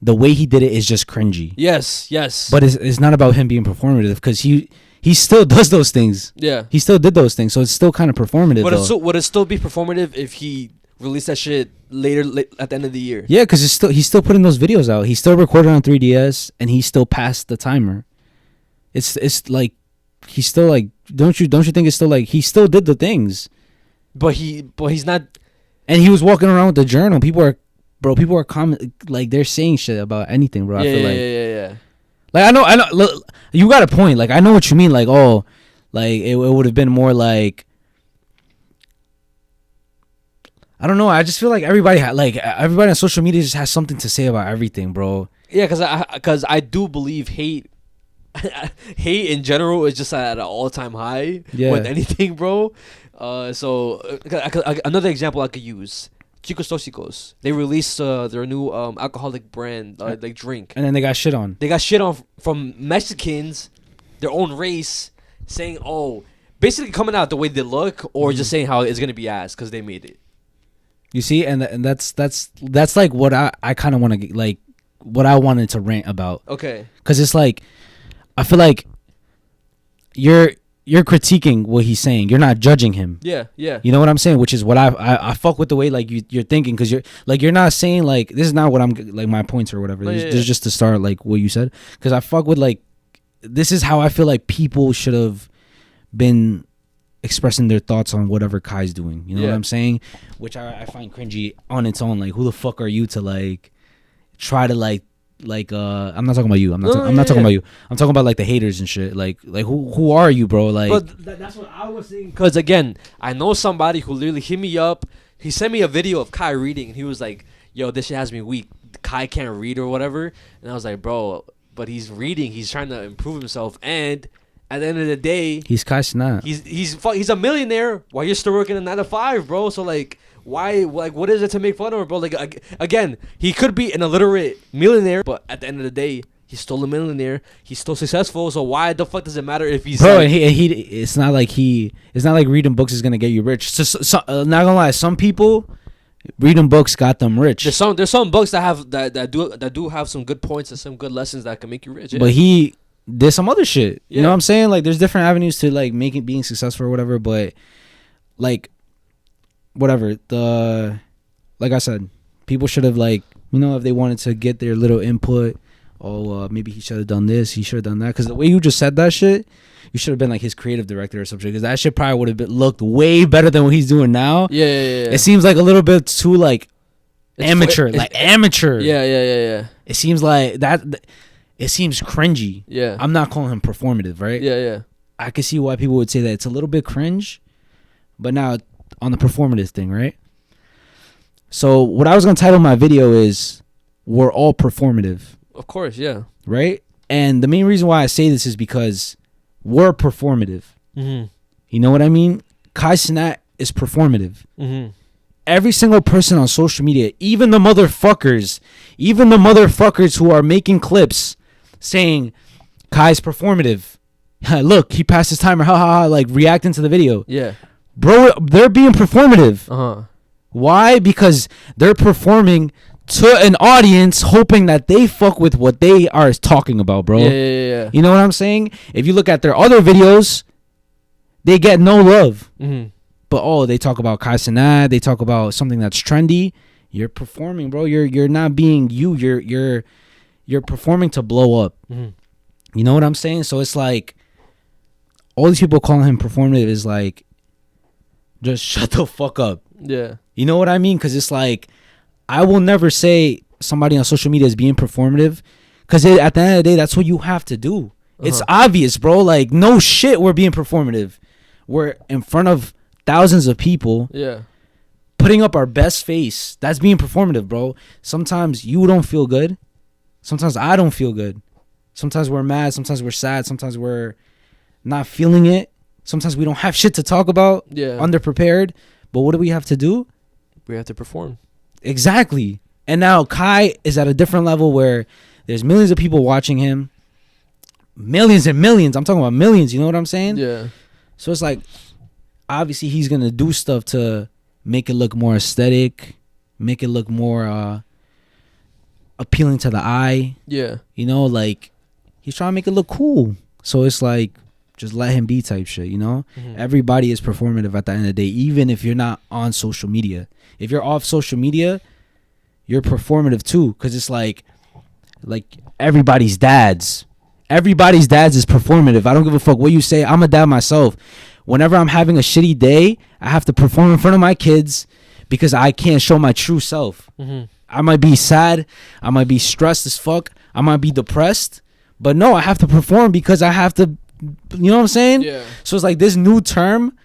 [SPEAKER 9] the way he did it is just cringy.
[SPEAKER 8] Yes.
[SPEAKER 9] But it's not about him being performative, because he still does those things.
[SPEAKER 8] Yeah.
[SPEAKER 9] He still did those things, so it's still kind of performative.
[SPEAKER 8] But would it still be performative if he released that shit later at the end of the year?
[SPEAKER 9] Yeah, because he's still putting those videos out. He still recorded on 3DS, and he still passed the timer. It's like he's still like, don't you think it's still like he still did the things?
[SPEAKER 8] But he's not.
[SPEAKER 9] And he was walking around with the journal. People are comment, like, they're saying shit about anything, bro. I feel like
[SPEAKER 8] Yeah.
[SPEAKER 9] Like, I know. Look, you got a point. Like, I know what you mean. Like, like it would have been more like, I don't know. I just feel like everybody on social media just has something to say about everything, bro.
[SPEAKER 8] Yeah, because I do believe hate hate in general is just at an all-time high with anything, bro. Another example I could use. Chicos Tóxicos. They released their new alcoholic brand, like drink.
[SPEAKER 9] And then they got shit on.
[SPEAKER 8] They got shit on from Mexicans, their own race, saying, basically coming out the way they look, or just saying how it's gonna be ass because they made it.
[SPEAKER 9] You see, and that's like what I kind of want to like, what I wanted to rant about.
[SPEAKER 8] Okay.
[SPEAKER 9] Because it's like, I feel like you're critiquing what he's saying. You're not judging him.
[SPEAKER 8] Yeah.
[SPEAKER 9] You know what I'm saying? Which is what I fuck with the way like you're thinking, because you're not saying like, this is not what I'm like my points or whatever. This is just to start like what you said, because I fuck with like, this is how I feel like people should have been expressing their thoughts on whatever Kai's doing. You know what I'm saying? Which I find cringy on its own. Like, who the fuck are you to like try to like I'm not talking about you. I'm not talking about you. I'm talking about like the haters and shit. Like who are you, bro? Like,
[SPEAKER 8] but that's what I was saying. Because again, I know somebody who literally hit me up. He sent me a video of Kai reading, and he was like, "Yo, this shit has me weak. Kai can't read or whatever." And I was like, "Bro, but he's reading. He's trying to improve himself. And at the end of the day,
[SPEAKER 9] he's Kai Cenat.
[SPEAKER 8] He's a millionaire while you're still working a 9 to 5, bro. So like, why? Like, what is it to make fun of him, bro? Like, again, he could be an illiterate millionaire, but at the end of the day, he's still a millionaire. He's still successful. So why the fuck does it matter if he's
[SPEAKER 9] bro? Like, it's not like reading books is gonna get you rich. So, not gonna lie, some people reading books got them rich.
[SPEAKER 8] There's some books that do have some good points and some good lessons that can make you rich. Yeah.
[SPEAKER 9] But he did some other shit. You know what I'm saying? Like, there's different avenues to like being successful or whatever. But like, whatever. Like I said, people should have like, you know, if they wanted to get their little input. Maybe he should have done this. He should have done that. Because the way you just said that shit, you should have been like his creative director or something. Because that shit probably would have looked way better than what he's doing now.
[SPEAKER 8] Yeah.
[SPEAKER 9] It seems like a little bit too like amateur. Amateur.
[SPEAKER 8] Yeah.
[SPEAKER 9] It seems like that. It seems cringy.
[SPEAKER 8] Yeah.
[SPEAKER 9] I'm not calling him performative, right?
[SPEAKER 8] Yeah.
[SPEAKER 9] I can see why people would say that it's a little bit cringe. But now on the performative thing, right? So what I was going to title my video is, we're all performative.
[SPEAKER 8] Of course, yeah.
[SPEAKER 9] Right? And the main reason why I say this is because we're performative.
[SPEAKER 8] Mm-hmm.
[SPEAKER 9] You know what I mean? Kai Cenat is performative.
[SPEAKER 8] Mm-hmm.
[SPEAKER 9] Every single person on social media, even the motherfuckers who are making clips saying Kai's performative. Look, he passed his timer, ha ha ha, like reacting to the video.
[SPEAKER 8] Yeah.
[SPEAKER 9] Bro, they're being performative.
[SPEAKER 8] Uh-huh.
[SPEAKER 9] Why? Because they're performing to an audience hoping that they fuck with what they are talking about, bro.
[SPEAKER 8] Yeah.
[SPEAKER 9] You know what I'm saying? If you look at their other videos, they get no love.
[SPEAKER 8] Mm-hmm.
[SPEAKER 9] But they talk about Kai Cenat, they talk about something that's trendy. You're performing, bro. You're not being you. You're performing to blow up.
[SPEAKER 8] Mm-hmm.
[SPEAKER 9] You know what I'm saying? So it's like, all these people calling him performative is like, just shut the fuck up.
[SPEAKER 8] Yeah.
[SPEAKER 9] You know what I mean? Because it's like, I will never say somebody on social media is being performative, because at the end of the day, that's what you have to do. Uh-huh. It's obvious, bro. Like, no shit, we're being performative. We're in front of thousands of people.
[SPEAKER 8] Yeah.
[SPEAKER 9] Putting up our best face. That's being performative, bro. Sometimes you don't feel good. Sometimes I don't feel good. Sometimes we're mad. Sometimes we're sad. Sometimes we're not feeling it. Sometimes we don't have shit to talk about.
[SPEAKER 8] Yeah.
[SPEAKER 9] Underprepared. But what do we have to do?
[SPEAKER 8] We have to perform.
[SPEAKER 9] Exactly. And now Kai is at a different level where there's millions of people watching him. Millions and millions. I'm talking about millions. You know what I'm saying?
[SPEAKER 8] Yeah.
[SPEAKER 9] So it's like, obviously he's going to do stuff to make it look more aesthetic, make it look more appealing to the eye.
[SPEAKER 8] Yeah.
[SPEAKER 9] You know, like, he's trying to make it look cool. So it's like, just let him be type shit, you know? Mm-hmm. Everybody is performative at the end of the day, even if you're not on social media. If you're off social media, you're performative too, because it's like everybody's dads. Everybody's dads is performative. I don't give a fuck what you say. I'm a dad myself. Whenever I'm having a shitty day, I have to perform in front of my kids because I can't show my true self.
[SPEAKER 8] Mm-hmm.
[SPEAKER 9] I might be sad. I might be stressed as fuck. I might be depressed. But no, I have to perform because I have to, you know what I'm saying?
[SPEAKER 8] Yeah.
[SPEAKER 9] So it's like this new term,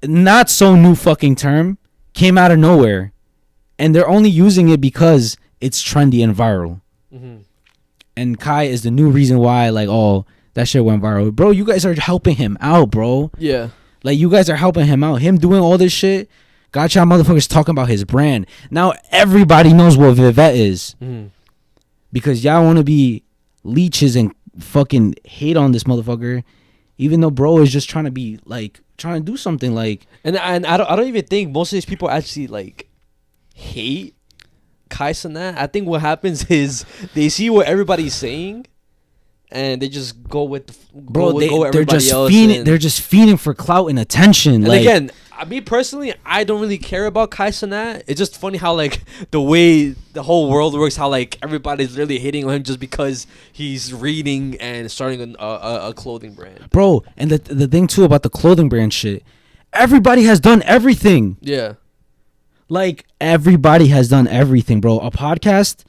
[SPEAKER 9] not so new fucking term, came out of nowhere. And they're only using it because it's trendy and viral.
[SPEAKER 8] Mm-hmm.
[SPEAKER 9] And Kai is the new reason why, like, That shit went viral. Bro, you guys are helping him out, bro.
[SPEAKER 8] Yeah.
[SPEAKER 9] Like, you guys are helping him out. Him doing all this shit. Gotcha motherfuckers talking about his brand. Now everybody knows what Vivette is. Because y'all want to be leeches and fucking hate on this motherfucker. Even though bro is just trying to be, like, trying to do something, like.
[SPEAKER 8] And I don't even think most of these people actually, like, hate Kai Cenat. I think what happens is they see what everybody's saying, and they just go with
[SPEAKER 9] They're just fiending. They're just fiending for clout and attention.
[SPEAKER 8] And
[SPEAKER 9] like,
[SPEAKER 8] again, me personally, I don't really care about Kai Cenat. It's just funny how, like, the way the whole world works, how, like, everybody's really hating on him just because he's reading and starting a clothing brand.
[SPEAKER 9] Bro, and the thing too about the clothing brand shit, everybody has done everything.
[SPEAKER 8] Yeah.
[SPEAKER 9] Like, everybody has done everything, bro. A podcast,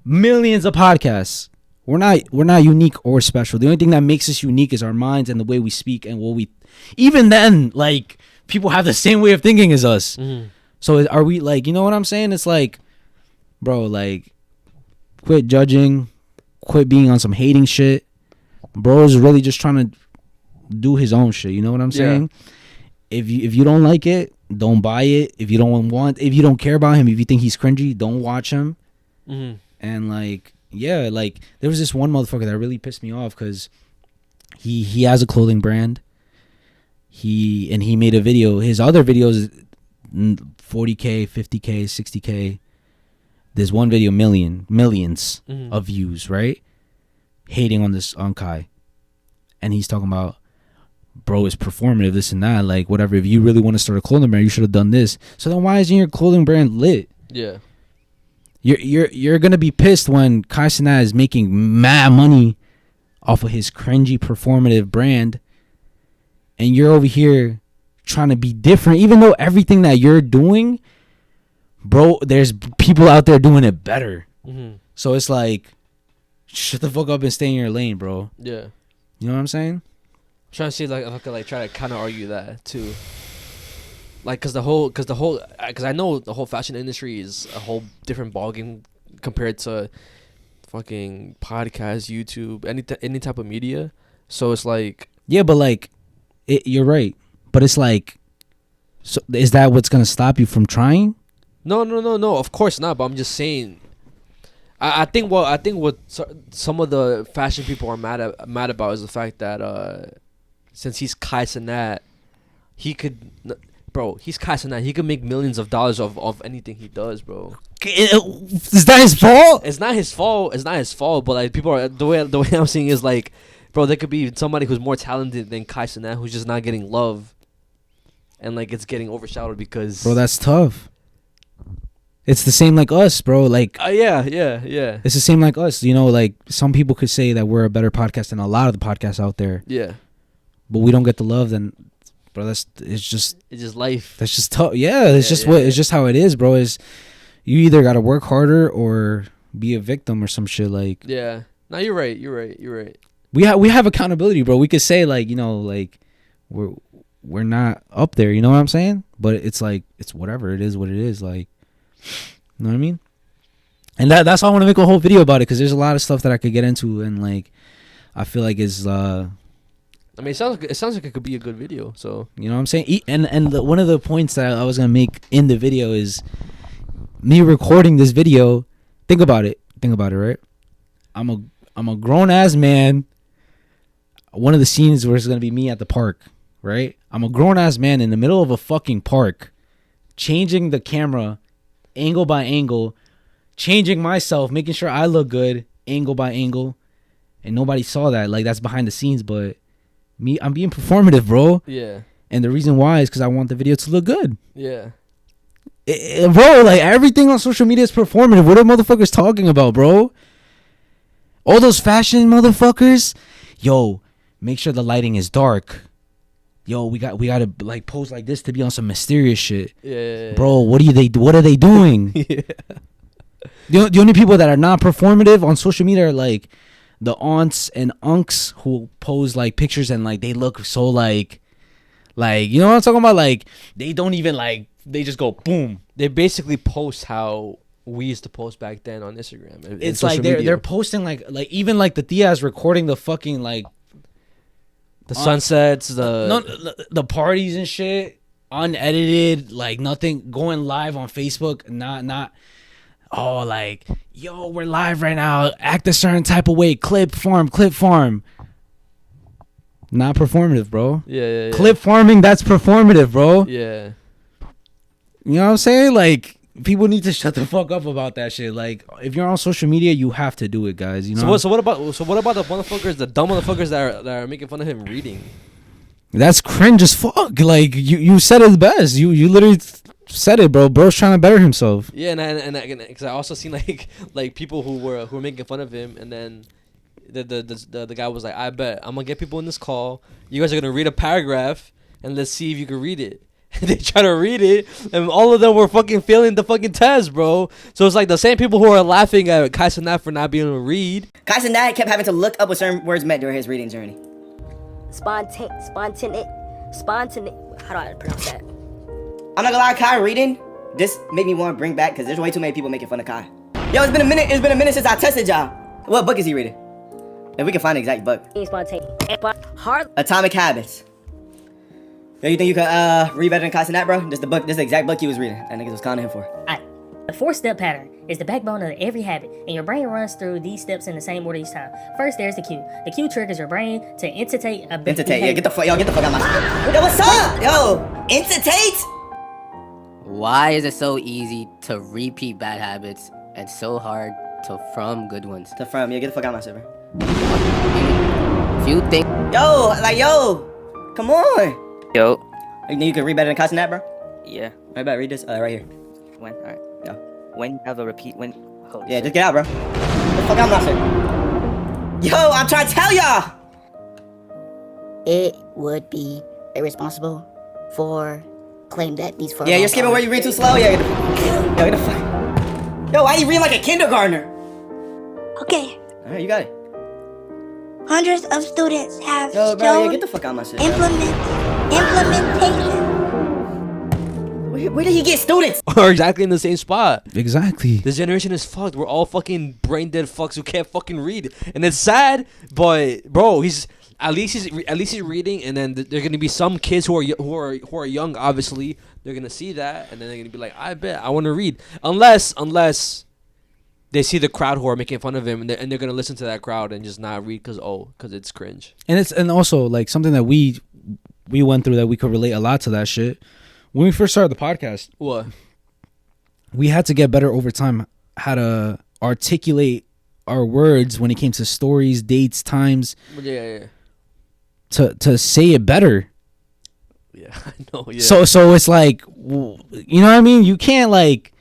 [SPEAKER 9] millions of podcasts. We're not unique or special. The only thing that makes us unique is our minds and the way we speak and what we. Even then, like, people have the same way of thinking as us. So are we, like, you know what I'm saying? It's like, bro, like, quit judging, quit being on some hating shit. Bro is really just trying to do his own shit. You know what I'm saying? If you don't like it, don't buy it. If you don't care about him, if you think he's cringy, don't watch him. And, like, yeah, like, there was this one motherfucker that really pissed me off because he has a clothing brand. He made a video. His other videos, 40K, 50K, 60K. There's one video, millions of views, right? Hating on Kai. And he's talking about, bro, it's performative, this and that, like, whatever. If you really want to start a clothing brand, you should have done this. So then why isn't your clothing brand lit?
[SPEAKER 8] Yeah.
[SPEAKER 9] You're gonna be pissed when Kai Cenat is making mad money off of his cringy performative brand, and you're over here trying to be different, even though everything that you're doing, bro, there's people out there doing it better. So it's like, shut the fuck up and stay in your lane, bro.
[SPEAKER 8] Yeah.
[SPEAKER 9] You know what I'm saying?
[SPEAKER 8] I'm trying to see, like, if I could, like, try to kind of argue that too. Like, because I know the whole fashion industry is a whole different ballgame compared to fucking podcast, YouTube, any type of media. So it's like,
[SPEAKER 9] yeah, but, like, you're right. But it's like, so is that what's gonna stop you from trying?
[SPEAKER 8] No. Of course not. But I'm just saying. I think what some of the fashion people are mad about is the fact that since he's Kai Cenat, he could. Bro, he's Kai Cenat. He can make millions of dollars of anything he does, bro.
[SPEAKER 9] Is that his fault?
[SPEAKER 8] It's not his fault. It's not his fault. But, like, people are the way I'm seeing is, like, bro, there could be somebody who's more talented than Kai Cenat who's just not getting love, and, like, it's getting overshadowed because.
[SPEAKER 9] Bro, that's tough. It's the same like us, bro. Like,
[SPEAKER 8] yeah.
[SPEAKER 9] It's the same like us. You know, like, some people could say that we're a better podcast than a lot of the podcasts out there.
[SPEAKER 8] Yeah.
[SPEAKER 9] But we don't get the love, then. Bro, it's just
[SPEAKER 8] life.
[SPEAKER 9] That's just tough. Yeah, it's just how it is, bro. Is you either gotta work harder or be a victim or some shit, like.
[SPEAKER 8] Yeah. No, you're right.
[SPEAKER 9] We have accountability, bro. We could say, like, you know, like, we're not up there. You know what I'm saying? But it's like, it's whatever. It is what it is. Like, you know what I mean? And that's why I want to make a whole video about it, because there's a lot of stuff that I could get into, and, like, I feel like it's
[SPEAKER 8] I mean, it sounds like it could be a good video. So,
[SPEAKER 9] you know what I'm saying? One of the points that I was gonna make in the video is me recording this video. Think about it, right? I'm a grown ass man. One of the scenes where it's gonna be me at the park, right? I'm a grown ass man in the middle of a fucking park, changing the camera angle by angle, changing myself, making sure I look good angle by angle, and nobody saw that. Like, that's behind the scenes, but. I'm being performative, bro.
[SPEAKER 8] Yeah.
[SPEAKER 9] And the reason why is because I want the video to look good.
[SPEAKER 8] Yeah.
[SPEAKER 9] Bro, like, everything on social media is performative. What are motherfuckers talking about, bro? All those fashion motherfuckers. Yo, make sure the lighting is dark. Yo, we gotta, like, pose like this to be on some mysterious shit.
[SPEAKER 8] Yeah.
[SPEAKER 9] Bro, what are they doing?
[SPEAKER 8] Yeah.
[SPEAKER 9] The only people that are not performative on social media are, like, the aunts and unks who pose, like, pictures and, like, they look so, like, you know what I'm talking about? Like, they don't even, like, they just go boom.
[SPEAKER 8] They basically post how we used to post back then on Instagram.
[SPEAKER 9] It's like they're posting like even like the Diaz recording the fucking, like,
[SPEAKER 8] The sunsets,
[SPEAKER 9] the parties and shit, unedited, like nothing, going live on Facebook, not oh, like, yo, we're live right now, act a certain type of way, clip farm. Not performative, bro.
[SPEAKER 8] Yeah.
[SPEAKER 9] Clip farming, that's performative, bro.
[SPEAKER 8] Yeah.
[SPEAKER 9] You know what I'm saying? Like, people need to shut the fuck up about that shit. Like, if you're on social media, you have to do it, guys. You know.
[SPEAKER 8] So what about the motherfuckers, the dumb motherfuckers that are making fun of him reading?
[SPEAKER 9] That's cringe as fuck. Like, you said it best. You literally said it, bro. Bro's trying to better himself.
[SPEAKER 8] Yeah, and because I also seen like people who were making fun of him, and then the guy was like, I bet I'm gonna get people in this call. You guys are gonna read a paragraph, and let's see if you can read it. They try to read it, and all of them were fucking failing the fucking test, bro. So it's like the same people who are laughing at Kai Cenat for not being able to read.
[SPEAKER 14] Kai Cenat kept having to look up what certain words meant during his reading journey.
[SPEAKER 15] Spontaneous. How do I pronounce that?
[SPEAKER 14] I'm not gonna lie, Kai reading, this made me want to bring back, because there's way too many people making fun of Kai. Yo, it's been a minute since I tested y'all. What book is he reading? If we can find the exact book. Atomic Habits. Yo, you think you could read better than Kai Cenat, bro? This is the exact book he was reading. That niggas was calling him for.
[SPEAKER 15] The 4-step pattern is the backbone of every habit, and your brain runs through these steps in the same order each time. First, there's the cue. The cue triggers your brain to entitate a behavior.
[SPEAKER 14] Yeah, get the fuck out of my shit. Yo, what's up? Yo, entitate?
[SPEAKER 16] Why is it so easy to repeat bad habits and so hard to from good ones?
[SPEAKER 14] Yeah, get the fuck out of my shit, bro.
[SPEAKER 16] If you think...
[SPEAKER 14] Yo, come on.
[SPEAKER 16] Yo.
[SPEAKER 14] You think you can read better than Kai Cenat, bro?
[SPEAKER 16] Yeah.
[SPEAKER 14] Right back, read this, right here.
[SPEAKER 16] When? Alright.
[SPEAKER 14] Go.
[SPEAKER 16] When you have a repeat,
[SPEAKER 14] Yeah, just get out, bro. Get the fuck out of my shit. Yo, I'm trying to tell y'all.
[SPEAKER 17] It would be irresponsible for claim that these
[SPEAKER 14] Yeah, you're skipping where you read too slow. Yeah, get the fuck. Yo, why you read like a kindergartner?
[SPEAKER 18] Okay.
[SPEAKER 14] Alright, you got it.
[SPEAKER 18] Hundreds of students have
[SPEAKER 14] Yo, bro,
[SPEAKER 18] shown
[SPEAKER 14] get the fuck out of my shit.
[SPEAKER 18] implementation.
[SPEAKER 14] Where did he get students?
[SPEAKER 8] Or exactly in the same spot.
[SPEAKER 9] Exactly.
[SPEAKER 8] This generation is fucked. We're all fucking brain dead fucks who can't fucking read, and it's sad. But bro, at least he's reading, and then there's gonna be some kids who are young. Obviously, they're gonna see that, and then they're gonna be like, I bet I want to read. Unless they see the crowd who are making fun of him, and they're gonna listen to that crowd and just not read because it's cringe.
[SPEAKER 9] And also like something that we went through that we could relate a lot to that shit. When we first started the podcast,
[SPEAKER 8] what?
[SPEAKER 9] We had to get better over time how to articulate our words when it came to stories, dates, times.
[SPEAKER 8] Yeah.
[SPEAKER 9] To say it better.
[SPEAKER 8] Yeah, I know. Yeah.
[SPEAKER 9] So it's like, you know what I mean? You can't like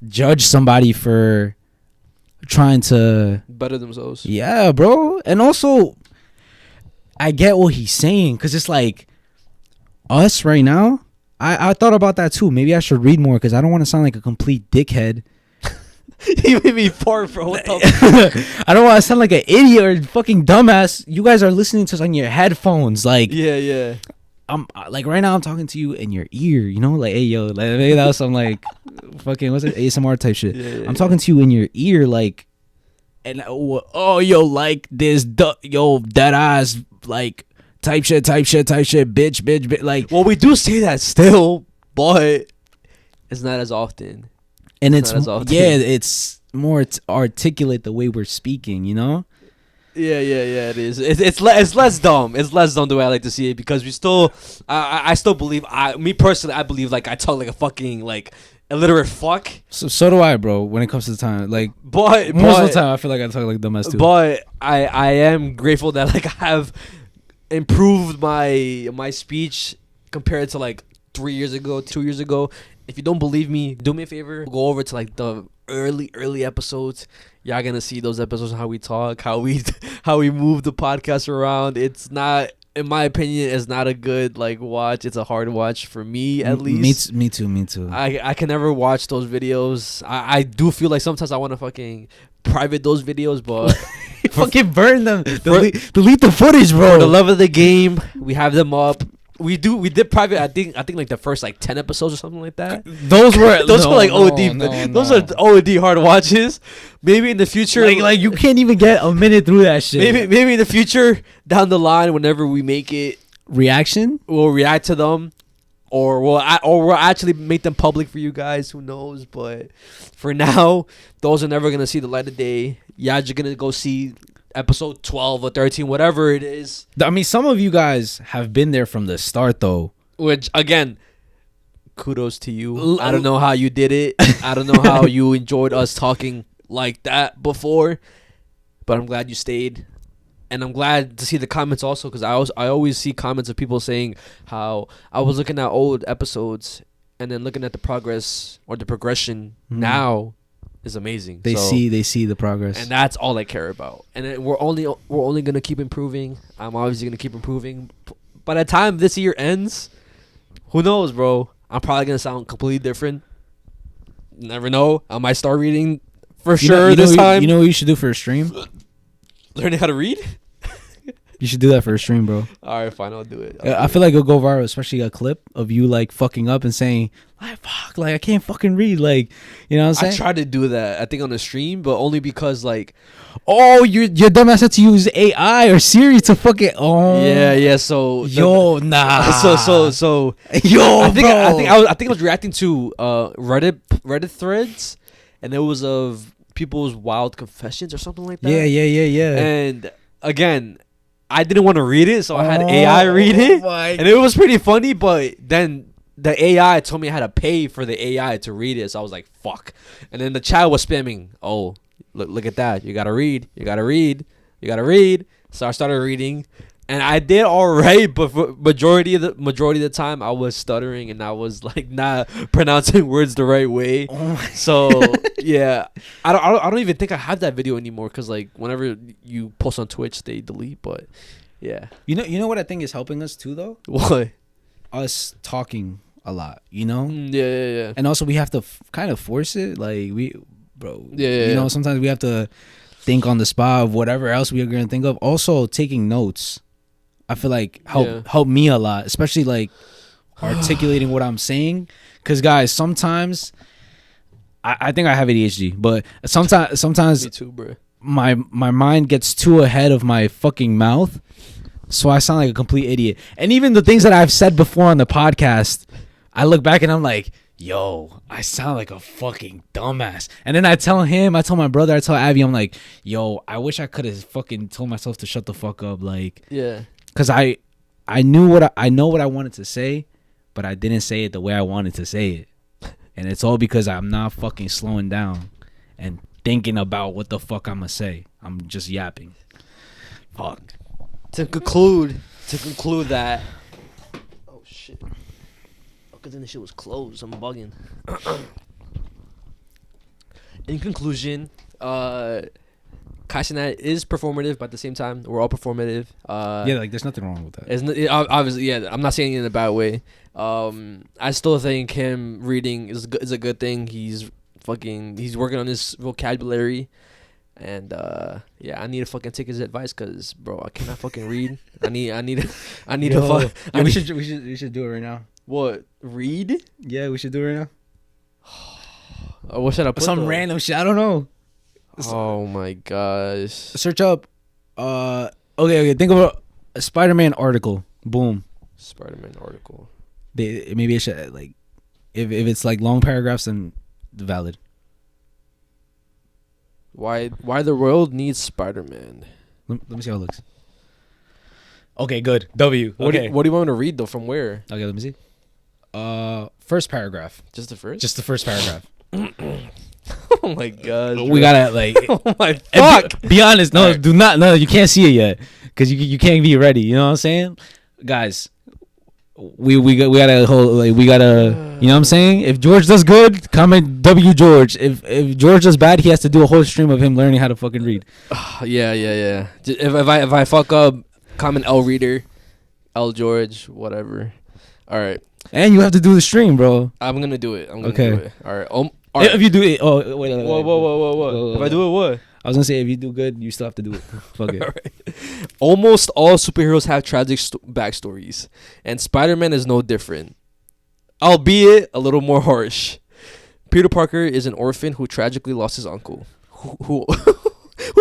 [SPEAKER 9] judge somebody for trying to
[SPEAKER 8] better themselves.
[SPEAKER 9] Yeah, bro. And also, I get what he's saying, because it's like us right now. I thought about that too. Maybe I should read more, because I don't want to sound like a complete dickhead.
[SPEAKER 8] You made me fart, bro. What the
[SPEAKER 9] I don't want to sound like an idiot or fucking dumbass. You guys are listening to us on your headphones, like
[SPEAKER 8] yeah.
[SPEAKER 9] I'm like right now I'm talking to you in your ear, you know, like hey yo, like maybe that was some like fucking what's it, ASMR type shit.
[SPEAKER 8] Yeah.
[SPEAKER 9] I'm talking to you in your ear, like, and oh yo, like this yo dead eyes like type shit, bitch, like.
[SPEAKER 8] Well, we do say that still, but it's not as often.
[SPEAKER 9] And it's it's more articulate the way we're speaking, you know.
[SPEAKER 8] Yeah, it is. It's less dumb. It's less dumb the way I like to see it, because we still, I still believe, me personally, I believe like I talk like a fucking like illiterate fuck.
[SPEAKER 9] So do I, bro. When it comes to the time, like,
[SPEAKER 8] but
[SPEAKER 9] most of the time I feel like I talk like dumbass too.
[SPEAKER 8] But I am grateful that like I have improved my speech compared to like 3 years ago, 2 years ago. If you don't believe me, do me a favor, go over to like the early episodes. Y'all gonna see those episodes, how we talk, how we move the podcast around. It's not, in my opinion, it's not a good like watch. It's a hard watch for me, at least.
[SPEAKER 9] Me too.
[SPEAKER 8] I can never watch those videos. I do feel like sometimes I want to fucking private those videos, but
[SPEAKER 9] fucking burn them. Delete the footage, bro.
[SPEAKER 8] For the love of the game, we have them up. We did private. I think like the first like 10 episodes or something like that.
[SPEAKER 9] Those were
[SPEAKER 8] those were like OD. Those are OD hard watches. Maybe in the future,
[SPEAKER 9] like you can't even get a minute through that shit.
[SPEAKER 8] Maybe in the future down the line, whenever we make it
[SPEAKER 9] reaction,
[SPEAKER 8] we'll react to them, or we'll actually make them public for you guys. Who knows? But for now, those are never gonna see the light of day. Yeah, you're gonna go see episode 12 or 13, whatever it is.
[SPEAKER 9] I mean, some of you guys have been there from the start, though.
[SPEAKER 8] Which, again, kudos to you. I don't know how you did it. I don't know how you enjoyed us talking like that before. But I'm glad you stayed. And I'm glad to see the comments also, because I always see comments of people saying how I was looking at old episodes and then looking at the progress or the progression now is amazing.
[SPEAKER 9] They see the progress,
[SPEAKER 8] and that's all I care about. And then we're only gonna keep improving. I'm obviously gonna keep improving. By the time this year ends, who knows, bro? I'm probably gonna sound completely different. Never know. I might start reading this time.
[SPEAKER 9] You know what you should do for a stream?
[SPEAKER 8] Learning how to read.
[SPEAKER 9] You should do that for a stream, bro.
[SPEAKER 8] All right, fine. I'll do it.
[SPEAKER 9] I feel like it'll go viral, especially a clip of you like fucking up and saying, like, fuck, like I can't fucking read, like, you know what I'm saying?
[SPEAKER 8] I tried to do that, I think, on the stream, but only because like,
[SPEAKER 9] oh, your dumbass had to use AI or Siri to fucking
[SPEAKER 8] yeah. So
[SPEAKER 9] yo, nah.
[SPEAKER 8] So
[SPEAKER 9] yo,
[SPEAKER 8] I think
[SPEAKER 9] bro.
[SPEAKER 8] I think I was reacting to Reddit threads, and it was of people's wild confessions or something like that.
[SPEAKER 9] Yeah.
[SPEAKER 8] And again, I didn't want to read it, so I had AI read it, and it was pretty funny. But then the AI told me I had to pay for the AI to read it, so I was like, "Fuck!" And then the chat was spamming, "Oh, look at that! You gotta read! You gotta read! You gotta read!" So I started reading, and I did all right. But for majority of the time, I was stuttering and I was like not pronouncing words the right way. So yeah, I don't even think I have that video anymore, because like whenever you post on Twitch, they delete. But yeah,
[SPEAKER 9] you know what I think is helping us too, though.
[SPEAKER 8] What?
[SPEAKER 9] Us talking a lot, you know.
[SPEAKER 8] Yeah.
[SPEAKER 9] And also we have to kind of force it, like you
[SPEAKER 8] Yeah.
[SPEAKER 9] know, sometimes we have to think on the spot of whatever else we are gonna think of. Also, taking notes, I feel like help me a lot, especially like articulating what I'm saying. Because guys, sometimes I think I have ADHD, but sometimes
[SPEAKER 8] me too, bro.
[SPEAKER 9] My mind gets too ahead of my fucking mouth, so I sound like a complete idiot. And even the things that I've said before on the podcast, I look back and I'm like, yo, I sound like a fucking dumbass. And then I tell my brother, I tell Abby, I'm like, yo, I wish I could have fucking told myself to shut the fuck up, like,
[SPEAKER 8] yeah.
[SPEAKER 9] Because I know what I wanted to say, but I didn't say it the way I wanted to say it. And it's all because I'm not fucking slowing down and thinking about what the fuck I'm gonna say. I'm just yapping. Fuck.
[SPEAKER 8] To conclude that. Oh shit. Because then the shit was closed. I'm bugging. In conclusion, Kai Cenat is performative, but at the same time, we're all performative.
[SPEAKER 9] Yeah, like there's nothing wrong with that.
[SPEAKER 8] Obviously, yeah, I'm not saying it in a bad way. I still think him reading is a good thing. He's working on his vocabulary, and yeah, I need to fucking take his advice, because bro, I cannot fucking read. I need to fuck.
[SPEAKER 9] We should do it right now.
[SPEAKER 8] What, read?
[SPEAKER 9] Yeah, we should do it right now.
[SPEAKER 8] What should I put?
[SPEAKER 9] Some random shit. I don't know.
[SPEAKER 8] Oh my gosh.
[SPEAKER 9] Search up. Okay. Think of a Spider-Man article. Boom.
[SPEAKER 8] Spider-Man article.
[SPEAKER 9] Maybe it should, like, if it's like long paragraphs, then valid.
[SPEAKER 8] Why the world needs Spider-Man?
[SPEAKER 9] Let me see how it looks. Okay, good. W. Okay.
[SPEAKER 8] What do you want me to read though? From where?
[SPEAKER 9] Okay, let me see. First paragraph.
[SPEAKER 8] Just the first?
[SPEAKER 9] Just the first paragraph.
[SPEAKER 8] Oh my god.
[SPEAKER 9] We gotta like.
[SPEAKER 8] Oh my fuck.
[SPEAKER 9] Be honest. No, right. Do not. No, you can't see it yet, because you can't be ready. You know what I'm saying, guys? We gotta hold. Like, we gotta. You know what I'm saying? If George does good, comment W George. If George does bad, he has to do a whole stream of him learning how to fucking read.
[SPEAKER 8] Yeah. If I fuck up, comment L Reader, L George, whatever. All right.
[SPEAKER 9] And you have to do the stream, bro.
[SPEAKER 8] I'm gonna do it. Do it. All right.
[SPEAKER 9] If you do it, wait.
[SPEAKER 8] Whoa. If I do it, what?
[SPEAKER 9] I was gonna say if you do good, you still have to do it. Fuck it.
[SPEAKER 8] Right. Almost all superheroes have tragic backstories, and Spider-Man is no different, albeit a little more harsh. Peter Parker is an orphan who tragically lost his uncle, who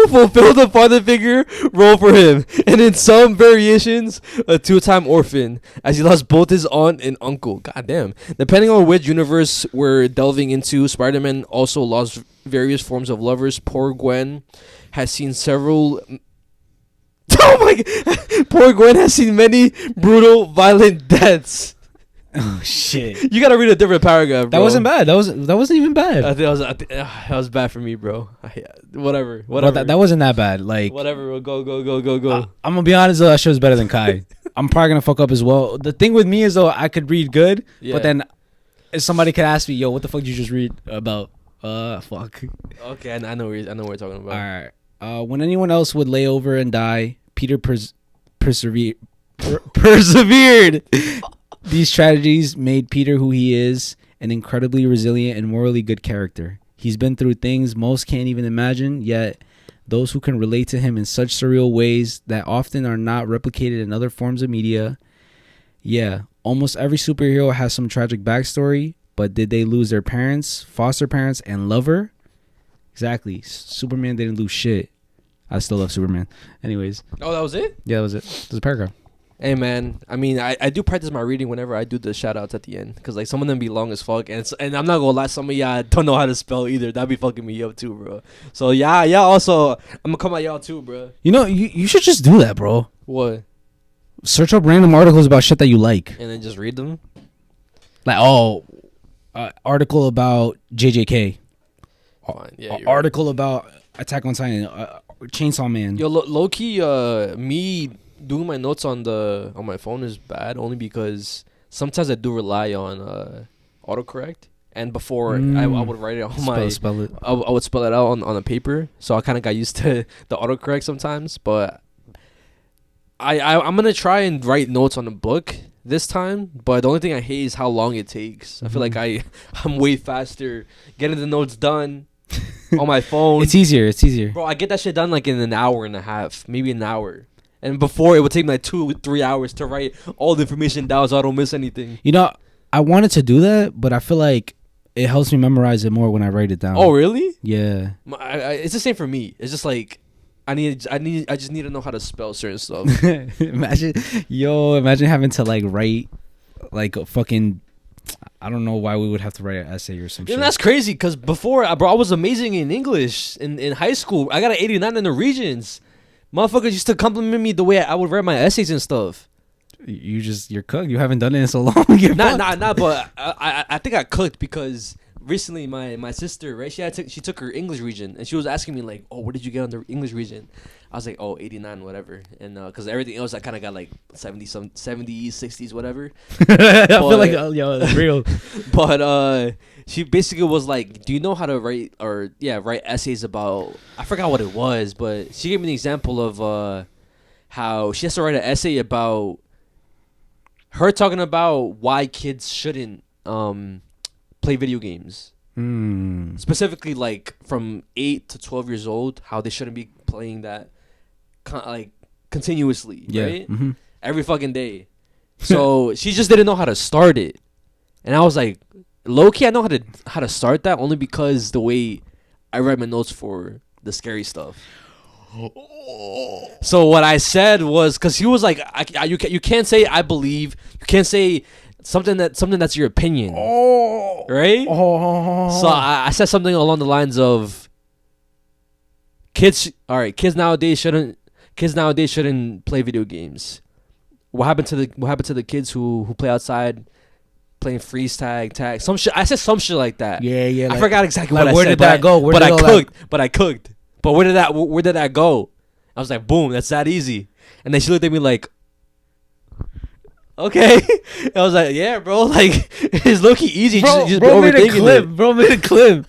[SPEAKER 8] fulfilled the father figure role for him, and in some variations, a 2-time orphan, as he lost both his aunt and uncle. Goddamn. Depending on which universe we're delving into, Spider-Man also lost various forms of lovers. Poor Gwen has seen several. Oh my God. Poor Gwen has seen many brutal, violent deaths.
[SPEAKER 9] Oh shit!
[SPEAKER 8] You gotta read a different paragraph, bro.
[SPEAKER 9] That wasn't bad. That wasn't even bad.
[SPEAKER 8] I think that was bad for me, bro. Whatever.
[SPEAKER 9] Bro, that wasn't that bad. Like
[SPEAKER 8] whatever. Go.
[SPEAKER 9] I'm gonna be honest though, that shit was better than Kai. I'm probably gonna fuck up as well. The thing with me is though, I could read good, but then if somebody could ask me, "Yo, what the fuck did you just read about?" Fuck.
[SPEAKER 8] Okay, I know what you're talking about.
[SPEAKER 9] All right. When anyone else would lay over and die, Peter persevered. These tragedies made Peter who he is, an incredibly resilient and morally good character. He's been through things most can't even imagine, yet those who can relate to him in such surreal ways that often are not replicated in other forms of media. Yeah, almost every superhero has some tragic backstory, but did they lose their parents, foster parents, and lover? Exactly. Superman didn't lose shit. I still love Superman. Anyways.
[SPEAKER 8] Oh, that was it?
[SPEAKER 9] Yeah, that was it. There's a paragraph.
[SPEAKER 8] Hey man, I mean, I do practice my reading whenever I do the shout outs at the end, because like some of them be long as fuck, and I'm not gonna lie, some of y'all don't know how to spell either. That'd be fucking me up too, bro. So yeah, also I'm gonna come at y'all too, bro.
[SPEAKER 9] You know, you should just do that, bro.
[SPEAKER 8] What?
[SPEAKER 9] Search up random articles about shit that you like,
[SPEAKER 8] and then just read them.
[SPEAKER 9] Like article about JJK.
[SPEAKER 8] Fine. Yeah.
[SPEAKER 9] Article about Attack on Titan. Chainsaw Man.
[SPEAKER 8] Yo, low key, me doing my notes on my phone is bad, only because sometimes I do rely on autocorrect, and before I would write it on
[SPEAKER 9] spell it.
[SPEAKER 8] I would spell it out on a paper, so I kind of got used to the autocorrect sometimes. But I'm gonna try and write notes on the book this time, but the only thing I hate is how long it takes. I feel like I'm way faster getting the notes done on my phone.
[SPEAKER 9] It's easier,
[SPEAKER 8] bro. I get that shit done like in an hour and a half, maybe an hour. And before, it would take me like 2-3 hours to write all the information down so I don't miss anything.
[SPEAKER 9] You know, I wanted to do that, but I feel like it helps me memorize it more when I write it down.
[SPEAKER 8] Oh, really?
[SPEAKER 9] Yeah.
[SPEAKER 8] It's the same for me. It's just like I just need to know how to spell certain stuff.
[SPEAKER 9] Imagine having to like write like a fucking. I don't know why we would have to write an essay or some shit.
[SPEAKER 8] And that's crazy, because before, bro, I was amazing in English in high school. I got an 89 in the Regents. Motherfuckers used to compliment me the way I would write my essays and stuff.
[SPEAKER 9] You're cooked. You haven't done it in so long.
[SPEAKER 8] Nah. But I think I cooked because recently my sister, right? She took her English region, and she was asking me like, "Oh, what did you get on the English region?" I was like, "Oh, 89, whatever." And because everything else I kind of got like 70s, 60s, whatever.
[SPEAKER 9] I feel like it's real.
[SPEAKER 8] But she basically was like, "Do you know how to write write essays about?" I forgot what it was, but she gave me an example of how she has to write an essay about her talking about why kids shouldn't play video games. Specifically, like from 8 to 12 years old, how they shouldn't be playing that like continuously, right?
[SPEAKER 9] Mm-hmm.
[SPEAKER 8] Every fucking day. So she just didn't know how to start it, and I was like, low key, I know how to start that only because the way I write my notes for the scary stuff. So what I said was, because he was like, you can't say I believe, you can't say something that's your opinion, right? So I said something along the lines of kids nowadays shouldn't play video games. What happened to the kids who play outside playing freeze tag, some shit? I said some shit like that.
[SPEAKER 9] Yeah.
[SPEAKER 8] I forgot exactly what I said.
[SPEAKER 9] Where did that go?
[SPEAKER 8] But I cooked. But where did that go? I was like, boom, that's that easy. And then she looked at me like, okay. I was like, yeah, bro, like it's low-key easy. Just
[SPEAKER 9] bro made a clip.
[SPEAKER 8] It.
[SPEAKER 9] Bro made a clip.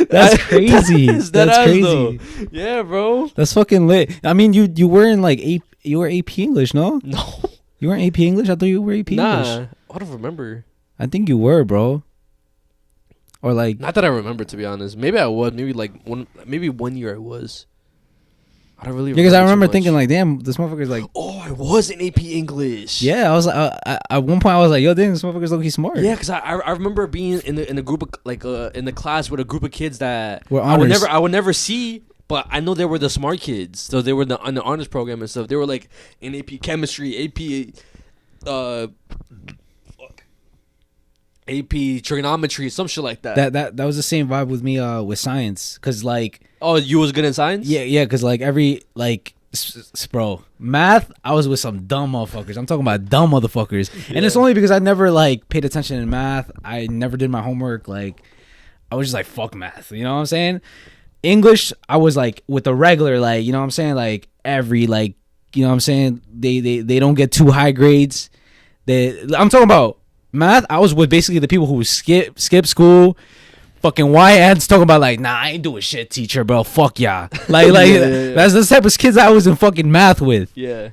[SPEAKER 9] That's crazy. That's crazy.
[SPEAKER 8] Though. Yeah, bro.
[SPEAKER 9] That's fucking lit. I mean, you were in like you were AP English, no?
[SPEAKER 8] No.
[SPEAKER 9] You weren't AP English? I thought you were AP English.
[SPEAKER 8] I don't remember.
[SPEAKER 9] I think you were, bro. Or like,
[SPEAKER 8] not that I remember, to be honest. Maybe I was. Maybe 1 year I was. I don't really.
[SPEAKER 9] Because I remember
[SPEAKER 8] too much.
[SPEAKER 9] thinking like, damn, this motherfucker's like.
[SPEAKER 8] Oh, I was in AP English.
[SPEAKER 9] Yeah, I was like, at one point I was like, yo, damn, this motherfucker's low-key smart.
[SPEAKER 8] Yeah, because I remember being in a group of in the class with a group of kids that
[SPEAKER 9] Were
[SPEAKER 8] I
[SPEAKER 9] honors.
[SPEAKER 8] would never see, but I know they were the smart kids. So they were on the honors program and stuff. They were like in AP Chemistry, AP Trigonometry, some shit like that.
[SPEAKER 9] That was the same vibe with me with science, cause like.
[SPEAKER 8] Oh, you was good in science?
[SPEAKER 9] Yeah, cause like bro, math, I was with some dumb motherfuckers. I'm talking about dumb motherfuckers, and it's only because I never like paid attention in math. I never did my homework. Like, I was just like, fuck math. You know what I'm saying? English, I was like with the regular, like, you know what I'm saying, like every like, you know what I'm saying. They don't get too high grades. I'm talking about math. I was with basically the people who skip school. Fucking YNs talking about like, nah, I ain't doing shit, teacher, bro. Fuck y'all. Like, that's the type of kids I was in fucking math with.
[SPEAKER 8] Yeah.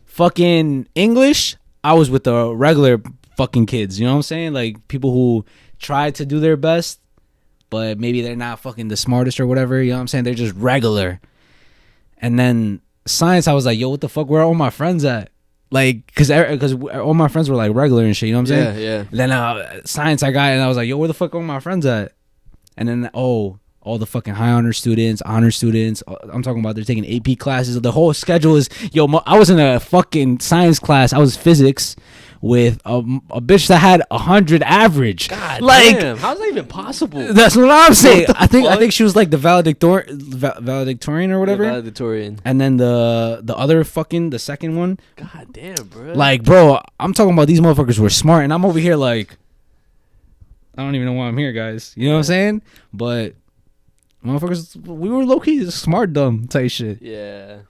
[SPEAKER 9] Fucking English, I was with the regular fucking kids. You know what I'm saying? Like people who try to do their best, but maybe they're not fucking the smartest or whatever. You know what I'm saying? They're just regular. And then science, I was like, yo, what the fuck? Where are all my friends at? Like, cause all my friends were like regular and shit. You know what I'm saying?
[SPEAKER 8] Yeah.
[SPEAKER 9] Then science, I got, and I was like, yo, where the fuck are all my friends at? And then, all the fucking high honor students. I'm talking about they're taking AP classes. The whole schedule is, I was in a fucking science class. I was physics with a bitch that had 100 average.
[SPEAKER 8] God
[SPEAKER 9] like,
[SPEAKER 8] damn, how's that even possible?
[SPEAKER 9] That's what I'm saying. I think she was like the valedictorian or whatever.
[SPEAKER 8] The valedictorian.
[SPEAKER 9] And then the other fucking, the second one.
[SPEAKER 8] God damn, bro.
[SPEAKER 9] Like, bro, I'm talking about these motherfuckers were smart, and I'm over here like, I don't even know why I'm here, guys. You know what I'm saying? But motherfuckers, we were low key smart, dumb type shit.
[SPEAKER 8] Yeah.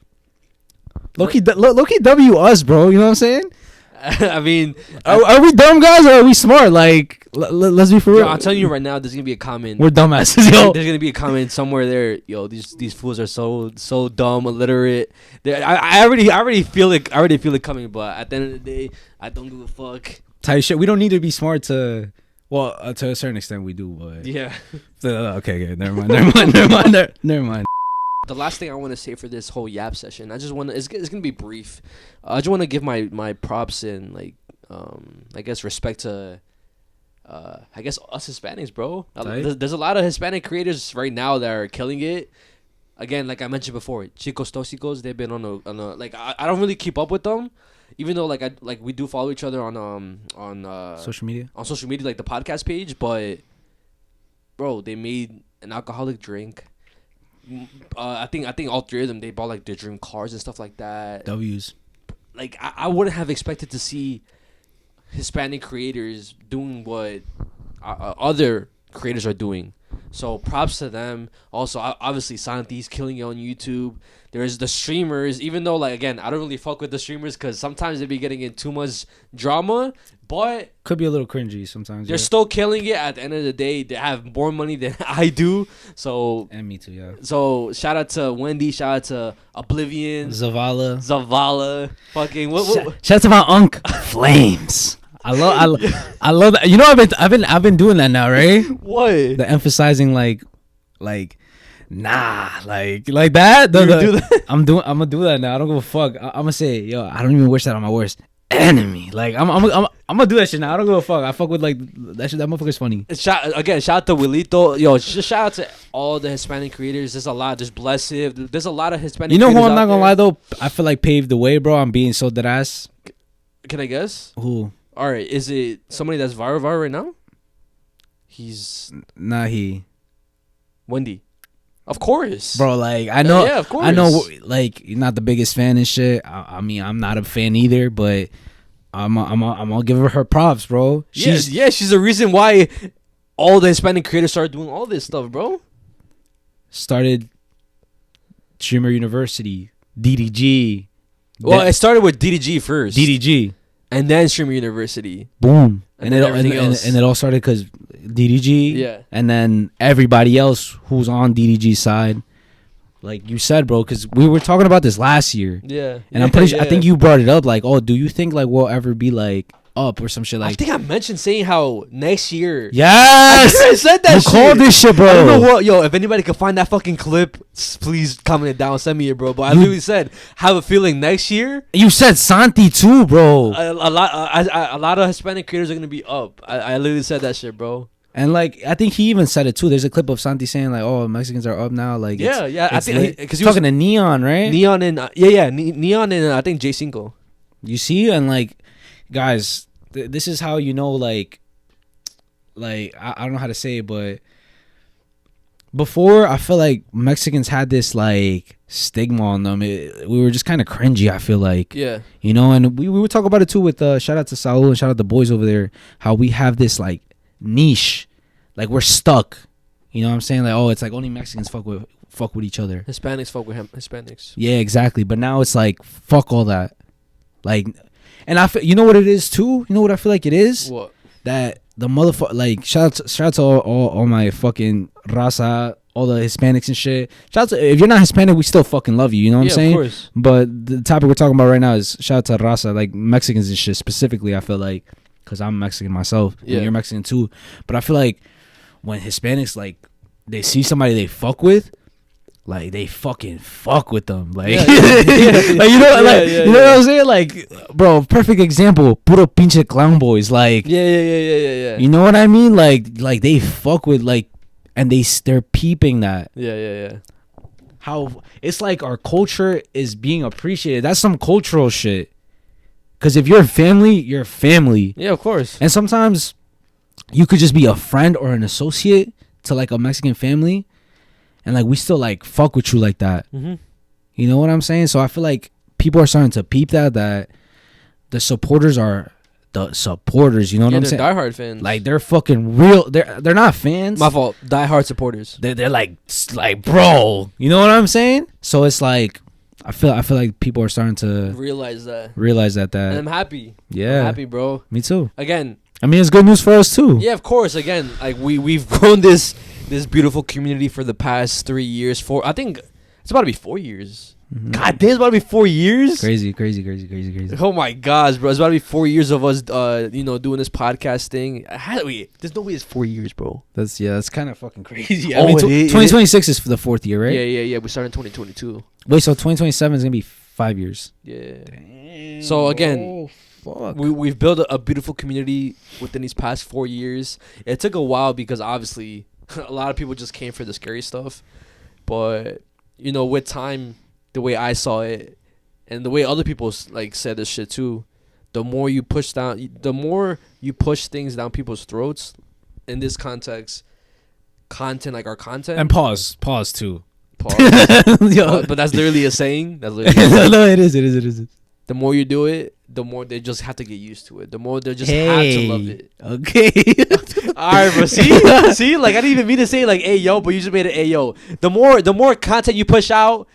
[SPEAKER 9] Low key W us, bro. You know what I'm saying?
[SPEAKER 8] I mean,
[SPEAKER 9] are we dumb guys or are we smart? Like, let's be for real.
[SPEAKER 8] Yo, I'm telling you right now, there's gonna be a comment.
[SPEAKER 9] We're dumbasses, yo.
[SPEAKER 8] There's gonna be a comment somewhere there. Yo, these fools are so dumb, illiterate. I already feel it. I already feel it coming. But at the end of the day, I don't give a fuck.
[SPEAKER 9] Type shit. We don't need to be smart to. Well, to a certain extent, we do, but
[SPEAKER 8] yeah.
[SPEAKER 9] Okay, never mind.
[SPEAKER 8] The last thing I want to say for this whole yap session, I just want to. It's gonna be brief. I just want to give my props and like, I guess respect to, I guess us Hispanics, bro. There's a lot of Hispanic creators right now that are killing it. Again, like I mentioned before, Chicos Tóxicos, they've been on a like I don't really keep up with them. Even though like we do follow each other on
[SPEAKER 9] social media,
[SPEAKER 8] like the podcast page, but bro, they made an alcoholic drink. I think all three of them, they bought like their dream cars and stuff like that.
[SPEAKER 9] W's.
[SPEAKER 8] Like I wouldn't have expected to see Hispanic creators doing what other creators are doing. So props to them. Also, obviously, Santi's killing it on YouTube. There's the streamers, even though, like, again, I don't really fuck with the streamers because sometimes they be getting in too much drama, but
[SPEAKER 9] could be a little cringy sometimes.
[SPEAKER 8] They're still killing it. At the end of the day, they have more money than I do. So
[SPEAKER 9] and me too, yeah.
[SPEAKER 8] So shout out to Wendy. Shout out to Oblivion.
[SPEAKER 9] Zavala.
[SPEAKER 8] Fucking what?
[SPEAKER 9] Shout out to my unc Flames. I love that. You know, I've been doing that now, right?
[SPEAKER 8] What?
[SPEAKER 9] The emphasizing like nah, like that.
[SPEAKER 8] Do that?
[SPEAKER 9] I'm gonna do that now. I don't give a fuck. I'm gonna say, yo, I don't even wish that on my worst enemy. Like I'm gonna do that shit now. I don't give a fuck. I fuck with like that shit. That motherfucker's funny.
[SPEAKER 8] Shout out to Wilito. Yo, just shout out to all the Hispanic creators. There's a lot. There's Blessed. There's a lot of Hispanic.
[SPEAKER 9] You know who I'm not
[SPEAKER 8] gonna
[SPEAKER 9] lie though? I feel like paved the way, bro. I'm being so dead ass.
[SPEAKER 8] Can I guess?
[SPEAKER 9] Who?
[SPEAKER 8] All right, is it somebody that's viral right now? He's Wendy, of course,
[SPEAKER 9] bro. Like I know,
[SPEAKER 8] yeah, of course.
[SPEAKER 9] I know. Like you're not the biggest fan and shit. I mean, I'm not a fan either, but I'm gonna give her props, bro.
[SPEAKER 8] She's the reason why all the Hispanic creators started doing all this stuff, bro.
[SPEAKER 9] Started Streamer University, DDG.
[SPEAKER 8] Well, it started with DDG first.
[SPEAKER 9] DDG.
[SPEAKER 8] And then Streamer University.
[SPEAKER 9] Boom.
[SPEAKER 8] And
[SPEAKER 9] it all started because DDG.
[SPEAKER 8] Yeah.
[SPEAKER 9] And then everybody else who's on DDG's side. Like you said, bro, because we were talking about this last year.
[SPEAKER 8] Yeah.
[SPEAKER 9] And I'm pretty sure, I think you brought it up. Like, oh, do you think like we'll ever be like up or some shit. Like
[SPEAKER 8] I think I mentioned saying how next year.
[SPEAKER 9] Yes,
[SPEAKER 8] I said that.
[SPEAKER 9] You
[SPEAKER 8] shit.
[SPEAKER 9] called this shit, bro.
[SPEAKER 8] I don't know what, yo. If anybody can find that fucking clip, please comment it down, send me it, bro. But I literally said, have a feeling next year.
[SPEAKER 9] You said Santi too, bro.
[SPEAKER 8] A lot of Hispanic creators are gonna be up. I literally said that shit, bro.
[SPEAKER 9] And like I think he even said it too. There's a clip of Santi saying like, "Oh, Mexicans are up now." Like
[SPEAKER 8] Yeah. I think
[SPEAKER 9] because he was talking to Neon, right?
[SPEAKER 8] Neon and Neon and I think J5.
[SPEAKER 9] You see, and like, guys, this is how you know, like I don't know how to say it, but before I feel like Mexicans had this like stigma on them. We were just kind of cringy. I feel like,
[SPEAKER 8] Yeah.
[SPEAKER 9] you know, and we would talk about it too with shout out to Saul and shout out the boys over there. How we have this like niche, like we're stuck. You know what I'm saying? Like, oh, it's like only Mexicans fuck with each other.
[SPEAKER 8] Hispanics fuck with Hispanics.
[SPEAKER 9] Yeah, exactly. But now it's like fuck all that. Like, and you know what it is too. You know what I feel like it is.
[SPEAKER 8] What?
[SPEAKER 9] That the motherfucker, like shout out to all my fucking raza, all the Hispanics and shit. Shout out to, if you're not Hispanic, we still fucking love you. You know what I'm saying?
[SPEAKER 8] Of course.
[SPEAKER 9] But the topic we're talking about right now is shout out to raza, like Mexicans and shit specifically. I feel like because I'm Mexican myself, and
[SPEAKER 8] Yeah.
[SPEAKER 9] you're Mexican too. But I feel like when Hispanics like they see somebody they fuck with. Like they fucking fuck with them, like,
[SPEAKER 8] Yeah.
[SPEAKER 9] like you know,
[SPEAKER 8] Yeah,
[SPEAKER 9] you know what I'm saying, like, bro, perfect example, puro pinche clown boys, like,
[SPEAKER 8] Yeah.
[SPEAKER 9] you know what I mean, like they fuck with like, and they're peeping that,
[SPEAKER 8] Yeah.
[SPEAKER 9] how it's like our culture is being appreciated. That's some cultural shit, because if you're family, you're family.
[SPEAKER 8] Yeah, of course.
[SPEAKER 9] And sometimes you could just be a friend or an associate to like a Mexican family. And like we still like fuck with you like that.
[SPEAKER 8] Mm-hmm.
[SPEAKER 9] You know what I'm saying? So I feel like people are starting to peep that the supporters are the supporters. You know what I'm saying?
[SPEAKER 8] Diehard fans.
[SPEAKER 9] Like they're fucking real. They're not fans.
[SPEAKER 8] My fault. Diehard supporters.
[SPEAKER 9] They're like bro. You know what I'm saying? So it's like I feel like people are starting to
[SPEAKER 8] realize that.
[SPEAKER 9] And
[SPEAKER 8] I'm happy.
[SPEAKER 9] Yeah,
[SPEAKER 8] I'm happy, bro.
[SPEAKER 9] Me too.
[SPEAKER 8] Again.
[SPEAKER 9] I mean, it's good news for us too.
[SPEAKER 8] Yeah, of course. Again, like we've grown this beautiful community for the past 3 years. I think it's about to be 4 years.
[SPEAKER 9] Mm-hmm.
[SPEAKER 8] God damn, it's about to be 4 years.
[SPEAKER 9] Crazy.
[SPEAKER 8] Oh my gosh, bro! It's about to be 4 years of us, doing this podcast thing. There's no way it's 4 years, bro.
[SPEAKER 9] That's kind of fucking crazy.
[SPEAKER 8] Oh,
[SPEAKER 9] I mean,
[SPEAKER 8] it is.
[SPEAKER 9] 2026 is for the 4th year, right?
[SPEAKER 8] Yeah. We started in 2022.
[SPEAKER 9] Wait, so 2027 is gonna be 5 years.
[SPEAKER 8] Yeah. Damn. So again, we've built a beautiful community within these past 4 years. It took a while because obviously a lot of people just came for the scary stuff, but with time, the way I saw it, and the way other people like said this shit too, the more you push things down people's throats. In this context, content like our content.
[SPEAKER 9] And pause too.
[SPEAKER 8] Pause. But that's literally a saying. No,
[SPEAKER 9] it is.
[SPEAKER 8] The more you do it, the more they just have to get used to it. The more they just have to love it.
[SPEAKER 9] Okay.
[SPEAKER 8] All right, bro. See, like I didn't even mean to say like, "Hey, yo," but you just made it, "Hey, yo." The more content you push out,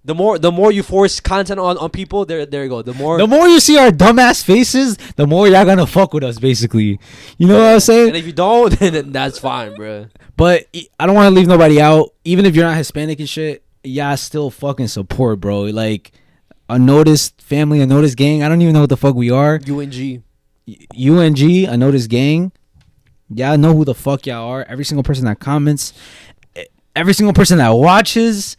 [SPEAKER 8] the more you force content on people. There you go. The more
[SPEAKER 9] you see our dumbass faces, the more y'all gonna fuck with us. Basically, you know what I'm saying.
[SPEAKER 8] And if you don't, then that's fine, bro.
[SPEAKER 9] But I don't want to leave nobody out. Even if you're not Hispanic and shit, y'all still fucking support, bro. Like. Unnoticed family, Unnoticed gang. I don't even know what the fuck we are.
[SPEAKER 8] UNG,
[SPEAKER 9] Unnoticed gang. Y'all know who the fuck y'all are. Every single person that comments, every single person that watches,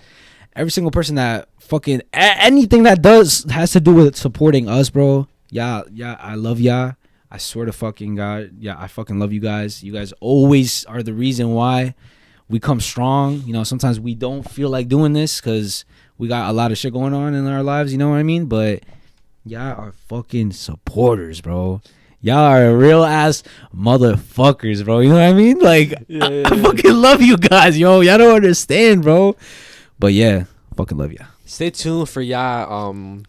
[SPEAKER 9] every single person that fucking anything that has to do with supporting us, bro. Yeah, I love y'all. I swear to fucking God, yeah, I fucking love you guys. You guys always are the reason why we come strong. Sometimes we don't feel like doing this because we got a lot of shit going on in our lives, you know what I mean? But y'all are fucking supporters, bro. Y'all are real ass motherfuckers, bro. You know what I mean? Like, I fucking love you guys, yo. Y'all don't understand, bro. But yeah, fucking love ya.
[SPEAKER 8] Stay tuned for y'all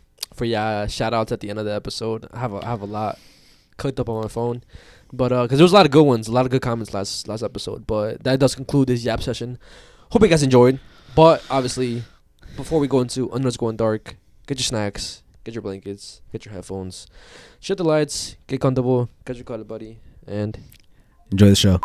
[SPEAKER 8] shout outs at the end of the episode. I have a lot clicked up on my phone. But because there was a lot of good ones, a lot of good comments last episode. But that does conclude this Yap session. Hope you guys enjoyed. But obviously, before we go into Unknown's Going Dark, get your snacks, get your blankets, get your headphones, shut the lights, get comfortable, get your cuddle buddy, and
[SPEAKER 9] enjoy the show.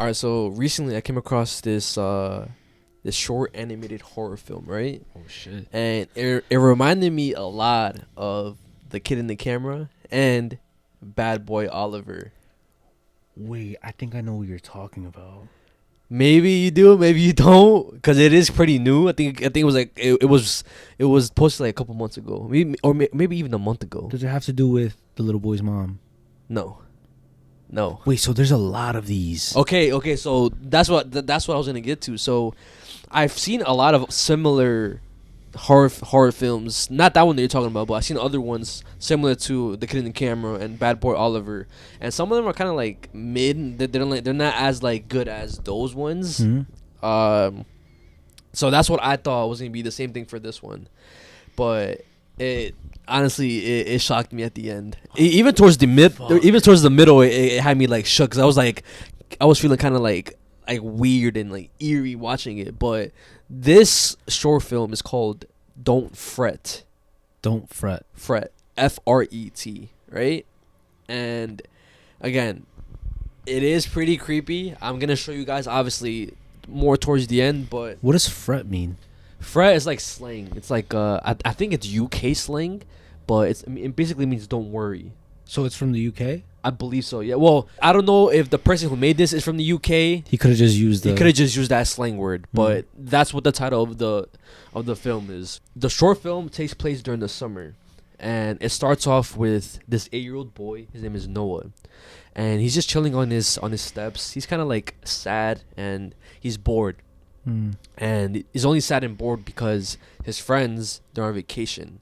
[SPEAKER 8] All right, so recently I came across this this short animated horror film, right?
[SPEAKER 9] Oh shit!
[SPEAKER 8] And it reminded me a lot of The Kid in the Camera and Bad Boy Oliver.
[SPEAKER 9] Wait, I think I know what you're talking about.
[SPEAKER 8] Maybe you do, maybe you don't, because it is pretty new. I think it was like it was posted like a couple months ago, maybe even a month ago.
[SPEAKER 9] Does it have to do with the little boy's mom?
[SPEAKER 8] No.
[SPEAKER 9] Wait, so there's a lot of these.
[SPEAKER 8] Okay. So that's what I was gonna get to. So I've seen a lot of similar horror films. Not that one that you're talking about, but I've seen other ones similar to The Kid in the Camera and Bad Boy Oliver. And some of them are kind of like mid. They're not as like good as those ones.
[SPEAKER 9] Mm-hmm.
[SPEAKER 8] So that's what I thought was gonna be the same thing for this one, but it honestly shocked me at the end. Even towards the middle, it had me like shook, because I was feeling kind of like weird and like eerie watching it. But this short film is called Don't Fret.
[SPEAKER 9] Fret,
[SPEAKER 8] F-R-E-T, right? And again, it is pretty creepy. I'm gonna show you guys obviously more towards the end, but
[SPEAKER 9] what does fret mean?
[SPEAKER 8] Fret is like slang. It's like I think it's UK slang, but it basically means don't worry.
[SPEAKER 9] So it's from the UK?
[SPEAKER 8] I believe so. Yeah. Well, I don't know if the person who made this is from the UK.
[SPEAKER 9] He could have just used
[SPEAKER 8] that slang word, but that's what the title of the film is. The short film takes place during the summer, and it starts off with this 8-year-old boy. His name is Noah, and he's just chilling on his steps. He's kind of like sad and he's bored. And he's only sad and bored because his friends, they're on vacation.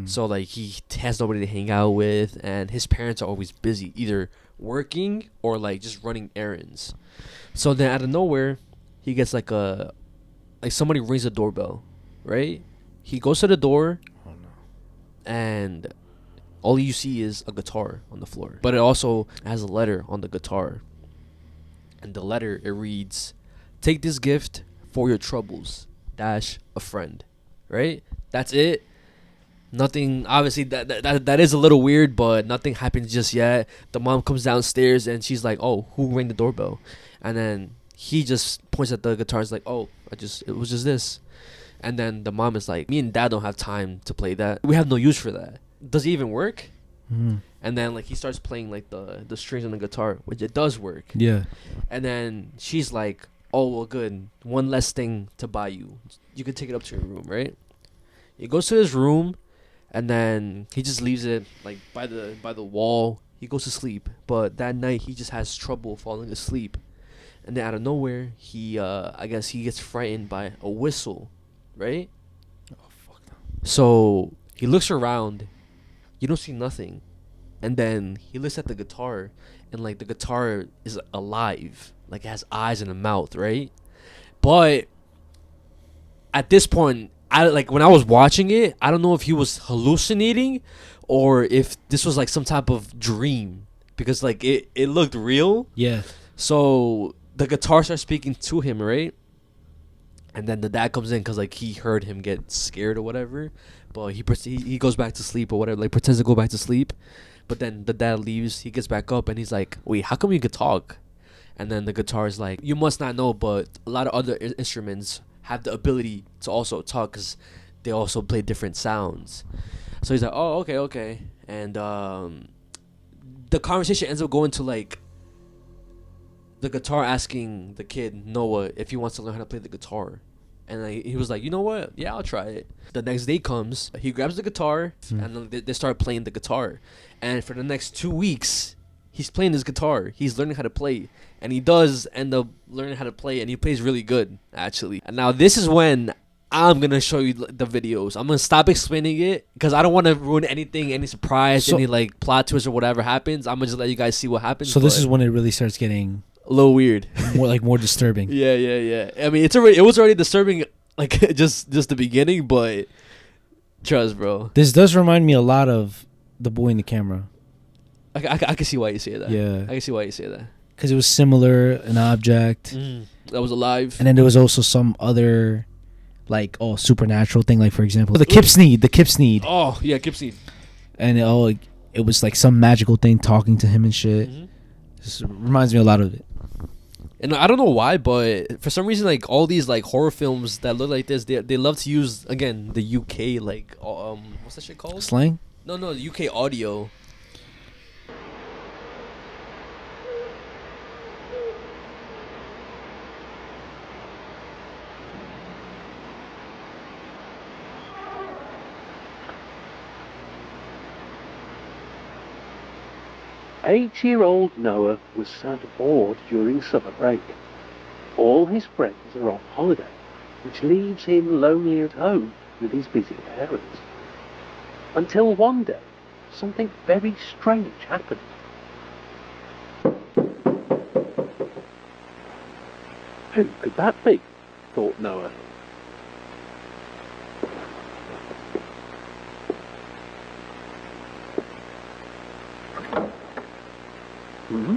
[SPEAKER 8] So like he has nobody to hang out with, and his parents are always busy, either working or like just running errands. So then out of nowhere, he gets like somebody rings the doorbell, right? He goes to the door, and all you see is a guitar on the floor, but it also has a letter on the guitar, and the letter, it reads, "Take this gift for your troubles, dash a friend," right? That's it. Nothing, obviously that is a little weird, but nothing happens just yet. The mom comes downstairs and she's like, "Oh, who rang the doorbell?" And then he just points at the guitar and is like, "Oh, it was just this." And then the mom is like, "Me and dad don't have time to play that. We have no use for that. Does it even work?" And then like he starts playing like the strings on the guitar, which it does work.
[SPEAKER 9] Yeah.
[SPEAKER 8] And then she's like, "Oh, well, good. One less thing to buy you. You can take it up to your room," right? He goes to his room, and then he just leaves it like by the wall. He goes to sleep, but that night he just has trouble falling asleep. And then out of nowhere, he I guess he gets frightened by a whistle, right?
[SPEAKER 9] Oh fuck no.
[SPEAKER 8] So he looks around. You don't see nothing. And then he looks at the guitar, and like the guitar is alive. Like it has eyes and a mouth, right? But at this point, when I was watching it, I don't know if he was hallucinating or if this was like some type of dream, because like it looked real.
[SPEAKER 9] Yeah.
[SPEAKER 8] So the guitar starts speaking to him, right? And then the dad comes in because like he heard him get scared or whatever. But he goes back to sleep or whatever, like pretends to go back to sleep. But then the dad leaves. He gets back up and he's like, "Wait, how come you could talk?" And then the guitar is like, "You must not know, but a lot of other instruments have the ability to also talk because they also play different sounds." So he's like, "Oh, okay." And the conversation ends up going to like the guitar asking the kid Noah if he wants to learn how to play the guitar. And he was like, "You know what? Yeah, I'll try it." The next day comes, he grabs the guitar, and then they start playing the guitar. And for the next 2 weeks, he's playing his guitar. He's learning how to play. And he does end up learning how to play, and he plays really good, actually. And now this is when I'm going to show you the videos. I'm going to stop explaining it because I don't want to ruin anything, any surprise, any like plot twist or whatever happens. I'm going to just let you guys see what happens.
[SPEAKER 9] So this is when it really starts getting
[SPEAKER 8] a little weird.
[SPEAKER 9] more disturbing.
[SPEAKER 8] Yeah. I mean, it was already disturbing, like just the beginning, but trust, bro.
[SPEAKER 9] This does remind me a lot of The Boy in the Camera.
[SPEAKER 8] I can see why you say that.
[SPEAKER 9] Yeah.
[SPEAKER 8] I can see why you say that.
[SPEAKER 9] Because it was similar, an object
[SPEAKER 8] that was alive.
[SPEAKER 9] And then there was also some other, like, supernatural thing. Like, for example, the Kipsneed.
[SPEAKER 8] Oh, yeah, Kipsneed.
[SPEAKER 9] And it was like some magical thing talking to him and shit. This reminds me a lot of it.
[SPEAKER 8] And I don't know why, but for some reason, like all these like horror films that look like this, they love to use again the UK like what's that shit called?
[SPEAKER 9] Slang?
[SPEAKER 8] No, the UK audio.
[SPEAKER 19] Eight-year-old Noah was sat bored during summer break. All his friends are off holiday, which leaves him lonely at home with his busy parents. Until one day, something very strange happened. Who could that be? Thought Noah. Hmm?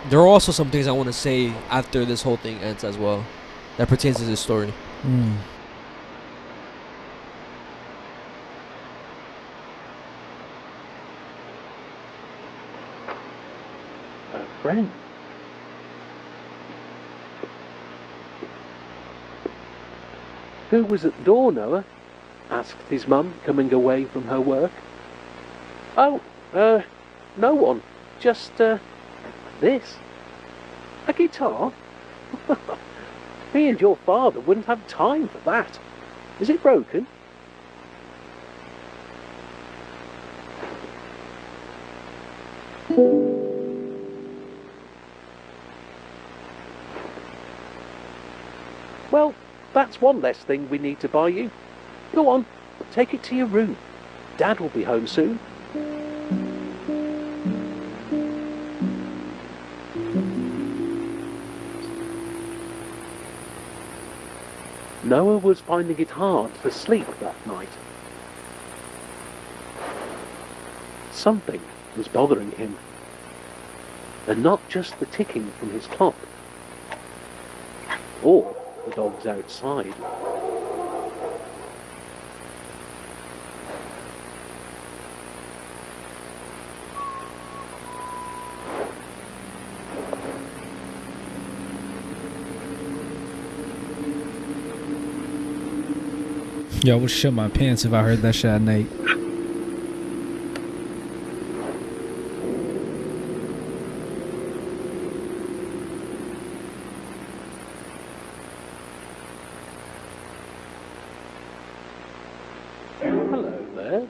[SPEAKER 8] There are also some things I want to say after this whole thing ends as well, that pertains to this story.
[SPEAKER 19] A friend. Who was at the door, Noah? Asked his mum, coming away from her work. Oh, no one. Just, this. A guitar? Me and your father wouldn't have time for that. Is it broken? Well, that's one less thing we need to buy you. Go on, take it to your room. Dad will be home soon. Noah was finding it hard to sleep that night. Something was bothering him. And not just the ticking from his clock. Or the dogs outside.
[SPEAKER 9] Yo, I would shit my pants if I heard that shit at night.
[SPEAKER 19] Hello there.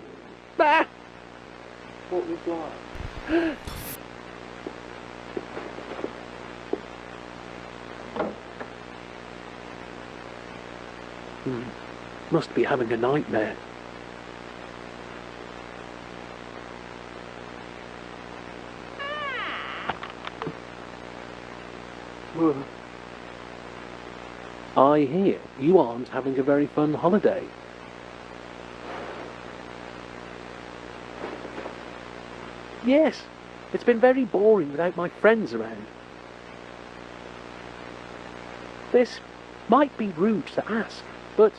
[SPEAKER 19] Bah! What was that? Must be having a nightmare. I hear you aren't having a very fun holiday. Yes, it's been very boring without my friends around. This might be rude to ask, but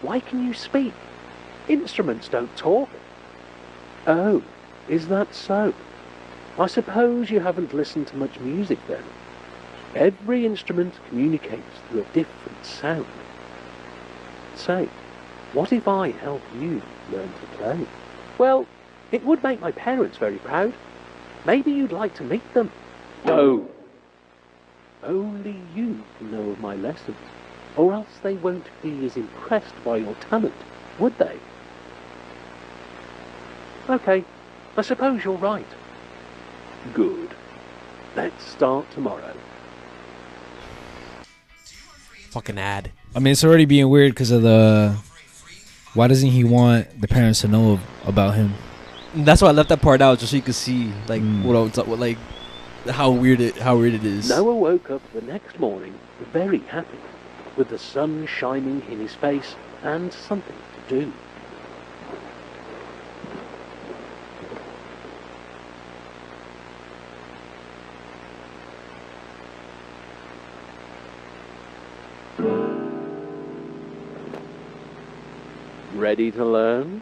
[SPEAKER 19] why can you speak? Instruments don't talk. Oh, is that so? I suppose you haven't listened to much music then. Every instrument communicates through a different sound. Say, what if I help you learn to play? Well, it would make my parents very proud. Maybe you'd like to meet them. No. Only you can know of my lessons, or else they won't be as impressed by your talent, would they? Okay, I suppose you're right. Good. Let's start tomorrow.
[SPEAKER 8] Fucking ad.
[SPEAKER 9] I mean, it's already being weird because of the... Why doesn't he want the parents to know about him?
[SPEAKER 8] That's why I left that part out, just so you could see like what how weird it is.
[SPEAKER 19] Noah woke up the next morning very happy, with the sun shining in his face and something to do. Ready to learn?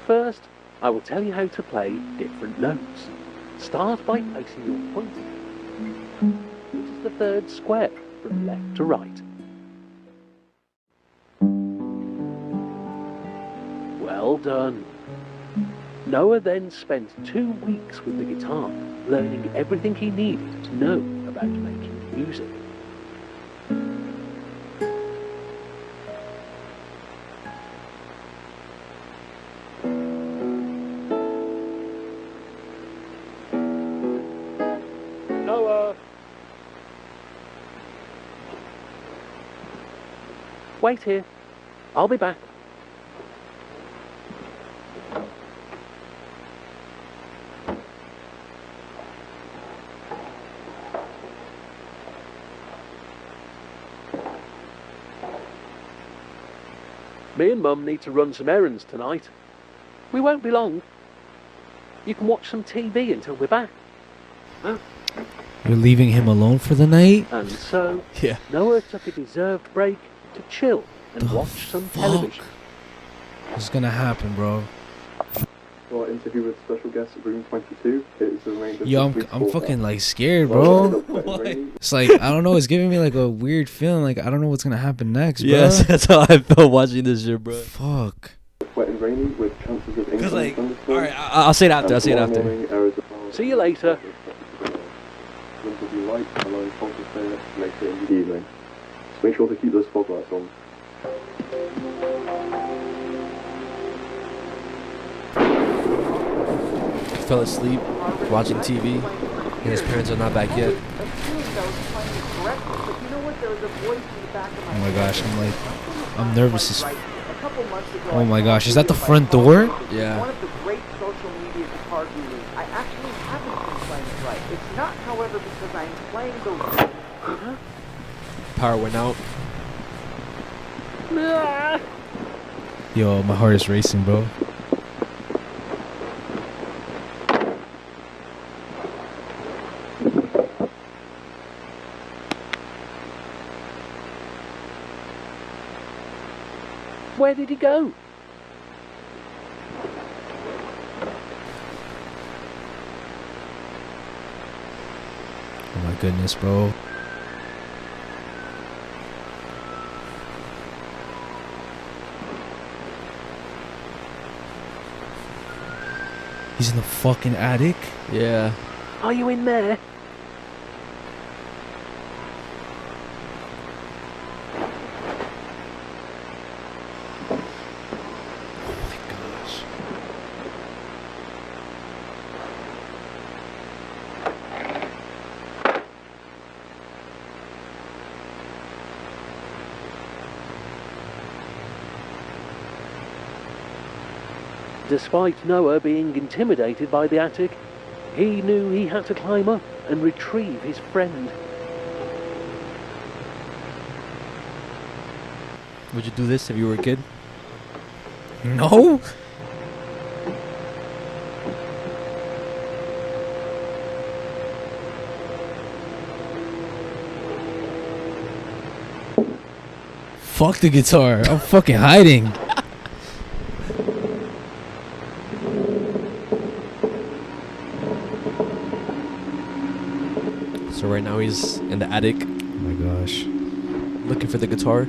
[SPEAKER 19] First, I will tell you how to play different notes. Start by placing your pointer, which is the third square from left to right. Well done. Noah then spent 2 weeks with the guitar, learning everything he needed to know about making music. Noah! Wait here. I'll be back. Me and Mum need to run some errands tonight. We won't be long. You can watch some TV until we're back. Huh?
[SPEAKER 9] You're leaving him alone for the night?
[SPEAKER 19] And so,
[SPEAKER 8] yeah.
[SPEAKER 19] Noah took a deserved break to chill and watch some television.
[SPEAKER 9] What's gonna happen, bro?
[SPEAKER 20] For interview with special guest room 22, it is arranged.
[SPEAKER 9] Yo, I'm fucking like scared, bro. It's like, I don't know, it's giving me like a weird feeling, like I don't know what's gonna happen next, bro.
[SPEAKER 8] Yes, that's how I felt watching this shit, bro.
[SPEAKER 9] Fuck.
[SPEAKER 20] Wet and rainy with chances of
[SPEAKER 8] Cause like, alright, I'll say it after,
[SPEAKER 19] See you later.
[SPEAKER 20] Winds will be light, allowing cold to clear later in the evening. Just make sure to keep those fog lights on.
[SPEAKER 8] Fell asleep watching TV, and his parents are not back yet.
[SPEAKER 9] Oh my gosh, I'm nervous as Oh my gosh, is that the front door?
[SPEAKER 8] Yeah.
[SPEAKER 21] One of the great social media guitar gurus. I actually haven't been playing it right. It's not, however, because I'm playing the... Huh?
[SPEAKER 8] Power went out.
[SPEAKER 9] Yo, my heart is racing, bro.
[SPEAKER 19] Where did he go?
[SPEAKER 9] Oh my goodness, bro. He's in the fucking attic?
[SPEAKER 8] Yeah.
[SPEAKER 19] Are you in there? Despite Noah being intimidated by the attic, he knew he had to climb up and retrieve his friend.
[SPEAKER 8] Would you do this if you were a kid?
[SPEAKER 9] No. Fuck the guitar. I'm fucking hiding.
[SPEAKER 8] So right now he's in the attic. Oh
[SPEAKER 9] my gosh.
[SPEAKER 8] Looking for the guitar.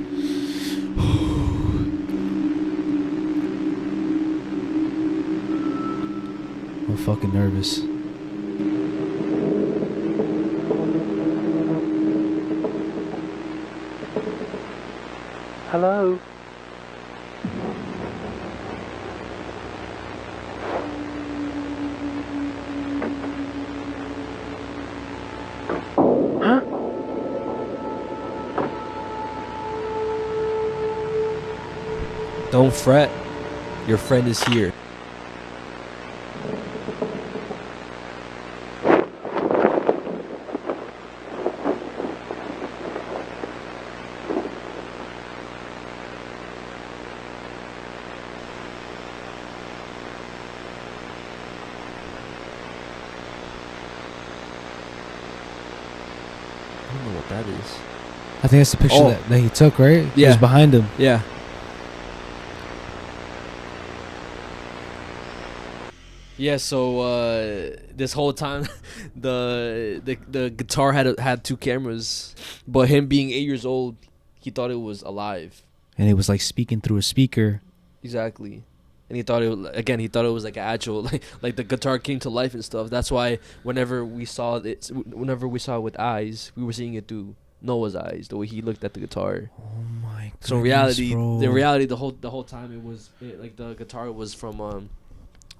[SPEAKER 9] I'm fucking nervous.
[SPEAKER 19] Hello? Huh?
[SPEAKER 8] Don't fret. Your friend is here. I don't know what that is.
[SPEAKER 9] I think that's the picture that he took, right? It
[SPEAKER 8] Yeah.
[SPEAKER 9] was behind him.
[SPEAKER 8] Yeah. Yeah, so this whole time, the guitar had 2 cameras, but him being 8 years old, he thought it was alive.
[SPEAKER 9] And it was like speaking through a speaker.
[SPEAKER 8] Exactly, and he thought it was like an actual like the guitar came to life and stuff. That's why whenever we saw it with eyes, we were seeing it through Noah's eyes, the way he looked at the guitar.
[SPEAKER 9] Oh my!
[SPEAKER 8] So in reality, the whole time like the guitar was from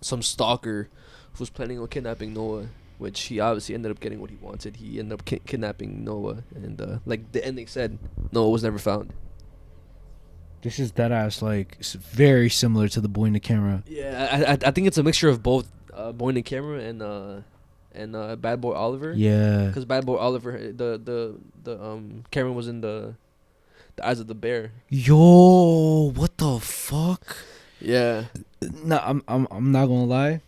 [SPEAKER 8] some stalker who was planning on kidnapping Noah, which he obviously ended up getting what he wanted. He ended up kidnapping Noah, and like the ending said, Noah was never found.
[SPEAKER 9] This is dead ass like very similar to the boy in the camera.
[SPEAKER 8] Yeah, I think it's a mixture of both Boy in the Camera and Bad Boy Oliver.
[SPEAKER 9] Yeah,
[SPEAKER 8] because Bad Boy Oliver, the camera was in the eyes of the bear.
[SPEAKER 9] Yo, what the fuck?
[SPEAKER 8] Yeah.
[SPEAKER 9] No, I'm not gonna lie.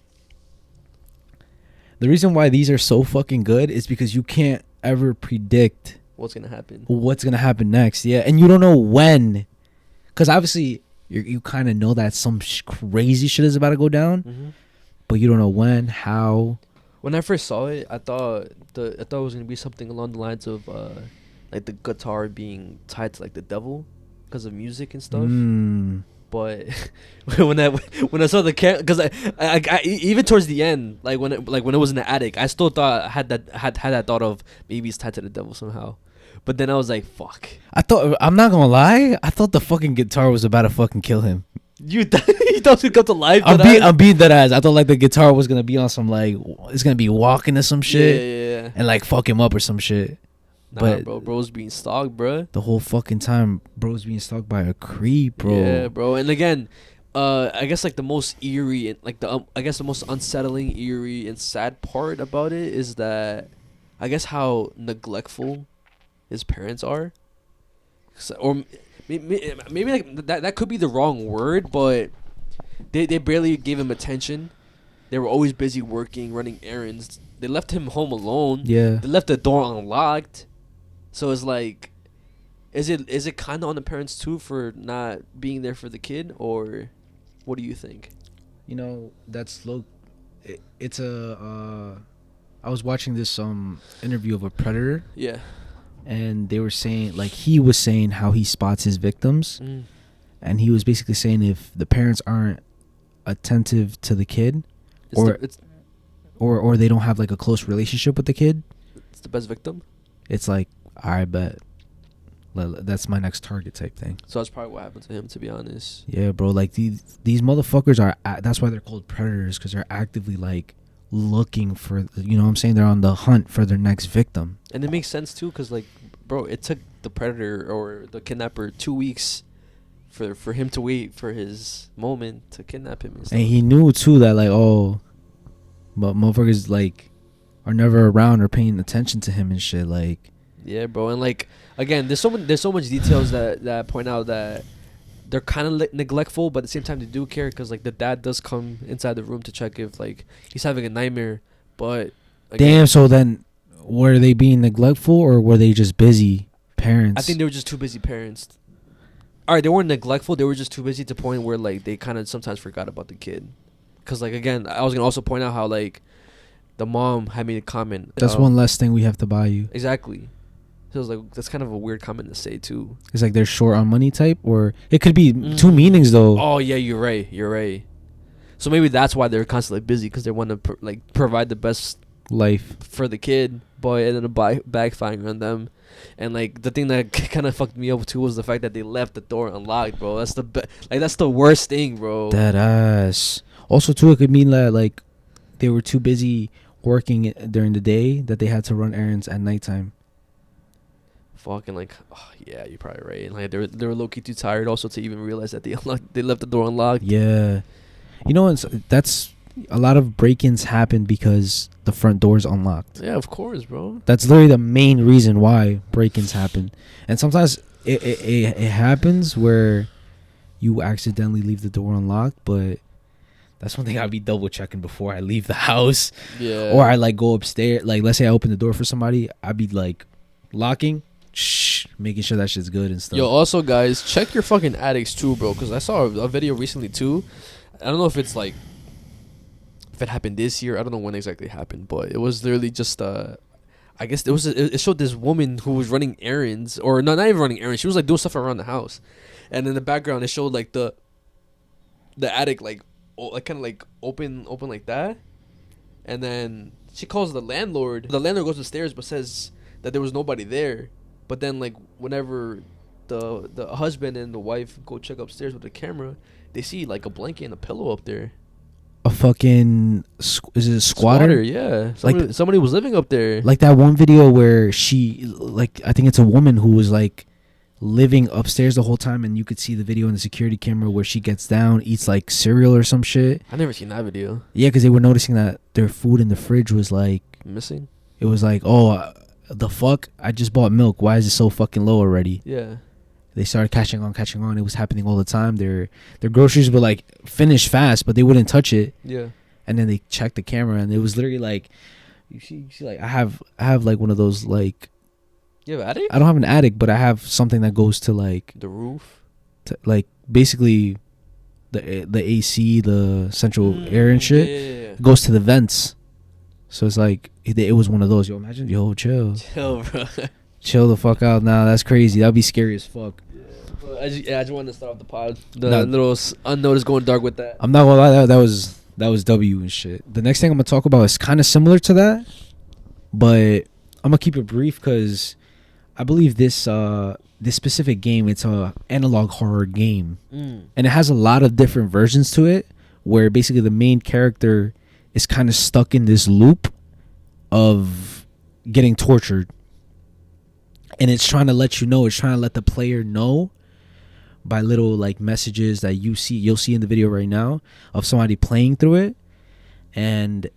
[SPEAKER 9] The reason why these are so fucking good is because you can't ever predict
[SPEAKER 8] what's gonna happen
[SPEAKER 9] next. Yeah, and you don't know when, because obviously you kind of know that some crazy shit is about to go down, but you don't know when, how.
[SPEAKER 8] When I first saw it, I thought it was gonna be something along the lines of like the guitar being tied to like the devil because of music and stuff. But when I saw the camera, because I even towards the end, like when it was in the attic, I still thought I had that thought of maybe it's tied to the devil somehow. But then I was like, fuck.
[SPEAKER 9] I'm not gonna lie, I thought the fucking guitar was about to fucking kill him.
[SPEAKER 8] You thought it would come to life?
[SPEAKER 9] I'm being that ass. I thought like the guitar was gonna be on some like it's gonna be walking to some shit,
[SPEAKER 8] yeah.
[SPEAKER 9] and like fuck him up or some shit.
[SPEAKER 8] Nah,
[SPEAKER 9] but
[SPEAKER 8] bro's being stalked, bro.
[SPEAKER 9] The whole fucking time, bro's being stalked by a creep, bro.
[SPEAKER 8] Yeah, bro. And again, I guess like the most eerie and like I guess the most unsettling, eerie, and sad part about it is that I guess how neglectful his parents are, or maybe like that could be the wrong word, but they barely gave him attention. They were always busy working, running errands. They left him home alone.
[SPEAKER 9] Yeah.
[SPEAKER 8] They left the door unlocked. So it's like, is it kind of on the parents too for not being there for the kid, or what do you think?
[SPEAKER 9] You know, that's low. It's a. I was watching this interview of a predator.
[SPEAKER 8] Yeah. And
[SPEAKER 9] they were saying, like, he was saying how he spots his victims, and he was basically saying if the parents aren't attentive to the kid, or they don't have like a close relationship with the kid,
[SPEAKER 8] it's the best victim.
[SPEAKER 9] It's like, I bet that's my next target type thing.
[SPEAKER 8] So that's probably what happened to him, to be honest.
[SPEAKER 9] Yeah, bro. Like these motherfuckers are. That's why they're called predators, because they're actively like looking for. You know what I'm saying? They're on the hunt for their next victim.
[SPEAKER 8] And it makes sense too, because like, bro, it took the predator or the kidnapper 2 weeks for him to wait for his moment to kidnap him.
[SPEAKER 9] And he knew too that like, oh, but motherfuckers like are never around or paying attention to him and shit. Like,
[SPEAKER 8] yeah, bro. And like, again, there's so much details that point out that they're kind of neglectful, but at the same time they do care, because like the dad does come inside the room to check if like he's having a nightmare. But again,
[SPEAKER 9] damn. So then, were they being neglectful, or were they just busy parents?
[SPEAKER 8] I think they were just too busy parents. All right, they weren't neglectful. They were just too busy to the point where like they kind of sometimes forgot about the kid. Because like, again, I was gonna also point out how like the mom had made a comment.
[SPEAKER 9] That's one less thing we have to buy you.
[SPEAKER 8] Exactly. So it was like, that's kind of a weird comment to say too.
[SPEAKER 9] It's like they're short on money type, or it could be two meanings though.
[SPEAKER 8] Oh yeah, you're right. So maybe that's why they're constantly busy, because they want to provide the best life for the kid, but it ended up backfiring on them. And like the thing that kind of fucked me up too was the fact that they left the door unlocked, bro. That's that's the worst thing, bro.
[SPEAKER 9] That ass. Also too, it could mean that like they were too busy working during the day that they had to run errands at nighttime.
[SPEAKER 8] Fucking like, oh, yeah, you're probably right. Like they were low key too tired also to even realize that they left the door unlocked.
[SPEAKER 9] Yeah, you know, that's a lot of break-ins happen because the front door's unlocked.
[SPEAKER 8] Yeah, of course, bro.
[SPEAKER 9] That's literally the main reason why break-ins happen. And sometimes it happens where you accidentally leave the door unlocked, but that's one thing I'd be double checking before I leave the house.
[SPEAKER 8] Yeah.
[SPEAKER 9] Or I like go upstairs. Like, let's say I open the door for somebody, I'd be like locking, making sure that shit's good and stuff.
[SPEAKER 8] Yo, also guys, check your fucking attics too, bro. Because I saw a video recently too. I don't know if it's like if it happened this year. I don't know when exactly it happened, but it was literally just I guess it showed this woman who was running errands, or no, not even running errands. She was like doing stuff around the house, and in the background it showed like the attic like kind of like open like that, and then she calls the landlord. The landlord goes upstairs but says that there was nobody there. But then like whenever the husband and the wife go check upstairs with the camera, they see like a blanket and a pillow up there.
[SPEAKER 9] A fucking is it a squatter?
[SPEAKER 8] Yeah,
[SPEAKER 9] Like
[SPEAKER 8] somebody was living up there.
[SPEAKER 9] like that one video where she, like, I think it's a woman who was like living upstairs the whole time, and you could see the video in the security camera where she gets down, eats like cereal or some shit.
[SPEAKER 8] I never seen that video.
[SPEAKER 9] Yeah, because they were noticing that their food in the fridge was like
[SPEAKER 8] Missing.
[SPEAKER 9] It was like, oh, the fuck, I just bought milk, why is it so fucking low already?
[SPEAKER 8] Yeah.
[SPEAKER 9] They started catching on. It was happening all the time. Their groceries were like finished fast, but they wouldn't touch it.
[SPEAKER 8] Yeah.
[SPEAKER 9] And then they checked the camera, and it was literally like, you see like I have like one of those, like,
[SPEAKER 8] You have an attic?
[SPEAKER 9] I don't have an attic, but I have something that goes to like
[SPEAKER 8] the roof,
[SPEAKER 9] to, like basically the AC, the central air and shit.
[SPEAKER 8] yeah.
[SPEAKER 9] Goes to the vents. So it's like it was one of those. Yo, imagine, chill,
[SPEAKER 8] bro.
[SPEAKER 9] Chill the fuck out. Nah, that's crazy. That'd be scary as fuck.
[SPEAKER 8] I just wanted to start off the pod. The little unnoticed going dark with that.
[SPEAKER 9] I'm not gonna lie, that was W and shit. The next thing I'm gonna talk about is kind of similar to that, but I'm gonna keep it brief because I believe this specific game, it's a analog horror game, and it has a lot of different versions to it, where basically the main character is kind of stuck in this loop of getting tortured, and it's trying to let the player know by little like messages that you'll see in the video right now of somebody playing through it. And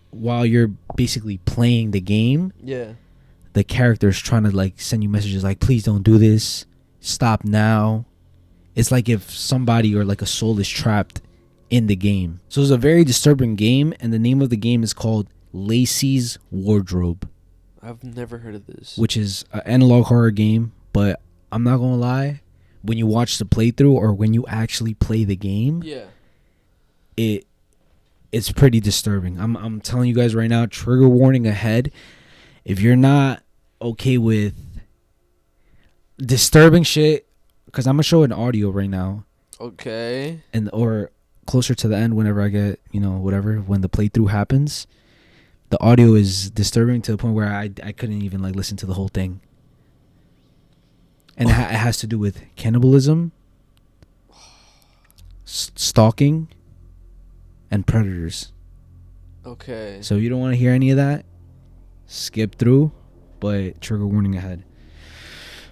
[SPEAKER 9] while you're basically playing the game, the character's trying to like send you messages like, please don't do this, stop now. It's like if somebody or like a soul is trapped in the game. So it's a very disturbing game, and the name of the game is called Lacey's Wardrobe.
[SPEAKER 8] I've never heard of this.
[SPEAKER 9] Which is an analog horror game, but I'm not gonna lie, when you watch the playthrough or when you actually play the game, it's pretty disturbing. I'm telling you guys right now, trigger warning ahead. If you're not okay with disturbing shit, because I'm gonna show an audio right now.
[SPEAKER 8] Okay.
[SPEAKER 9] And or closer to the end, whenever I get, whatever, when the playthrough happens, the audio is disturbing to the point where I couldn't even like listen to the whole thing. And it has to do with cannibalism, stalking, and predators.
[SPEAKER 8] Okay.
[SPEAKER 9] So you don't want to hear any of that, skip through, but trigger warning ahead.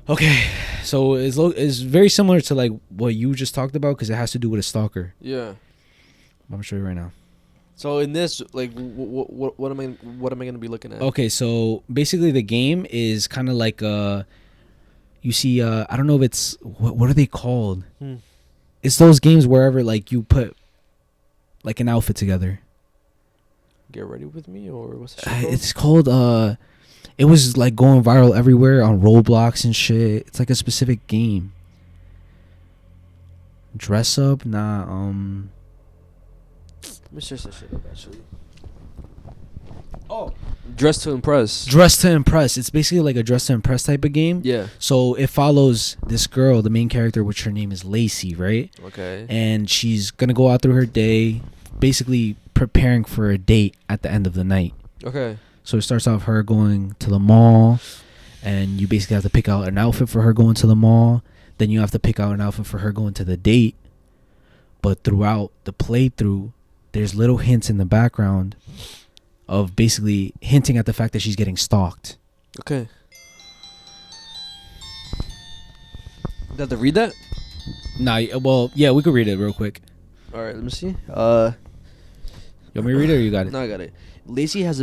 [SPEAKER 9] Okay, so it's very similar to like what you just talked about, because it has to do with a stalker.
[SPEAKER 8] Yeah.
[SPEAKER 9] I'm gonna show you right now.
[SPEAKER 8] So in this, like, what am I gonna be looking at?
[SPEAKER 9] Okay, so basically the game is kind of like you see, I don't know if it's what are they called? It's those games wherever like you put like an outfit together.
[SPEAKER 8] Get Ready With Me, or what's it
[SPEAKER 9] called? It's called it was like going viral everywhere on Roblox and shit. It's like a specific game. Dress Up? Nah,
[SPEAKER 8] Let me search that shit up actually. Oh, Dress to Impress.
[SPEAKER 9] Dress to Impress. It's basically like a Dress to Impress type of game.
[SPEAKER 8] Yeah.
[SPEAKER 9] So it follows this girl, the main character, which her name is Lacey, right?
[SPEAKER 8] Okay.
[SPEAKER 9] And she's gonna go out through her day, basically preparing for a date at the end of the night.
[SPEAKER 8] Okay.
[SPEAKER 9] So it starts off her going to the mall, and you basically have to pick out an outfit for her going to the mall. Then you have to pick out an outfit for her going to the date. But throughout the playthrough, there's little hints in the background of basically hinting at the fact that she's getting stalked.
[SPEAKER 8] Okay. You have to read that?
[SPEAKER 9] Nah, well, yeah, we could read it real quick.
[SPEAKER 8] All right, let me see.
[SPEAKER 9] You want me to read it or you got it?
[SPEAKER 8] No, I got it. Lacey has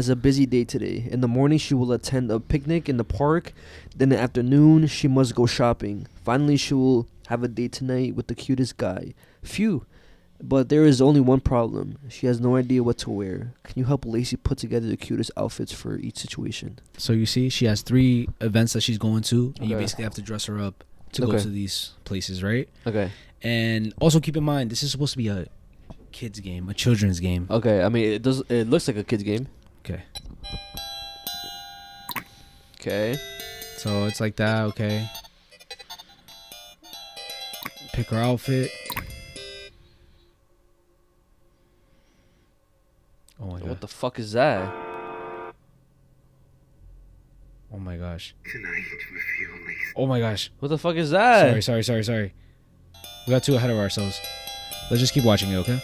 [SPEAKER 8] a busy day today. In the morning, she will attend a picnic in the park. Then in the afternoon, she must go shopping. Finally, she will have a date tonight with the cutest guy. Phew. But there is only one problem. She has no idea what to wear. Can you help Lacey put together the cutest outfits for each situation?
[SPEAKER 9] So you see, she has 3 events that she's going to, and you
[SPEAKER 8] Okay.
[SPEAKER 9] basically have to dress her up to go
[SPEAKER 8] Okay.
[SPEAKER 9] to these places, right?
[SPEAKER 8] Okay.
[SPEAKER 9] And also keep in mind, this is supposed to be a kids game, a children's game.
[SPEAKER 8] Okay, I mean, it looks like a kid's game.
[SPEAKER 9] Okay.
[SPEAKER 8] Okay.
[SPEAKER 9] So it's like that, okay. Pick her outfit. Oh my god.
[SPEAKER 8] What the fuck is that?
[SPEAKER 9] Oh my gosh.
[SPEAKER 1] Tonight we feel lazy.
[SPEAKER 9] Oh my gosh.
[SPEAKER 8] What the fuck is that?
[SPEAKER 9] Sorry. We got too ahead of ourselves. Let's just keep watching it, okay?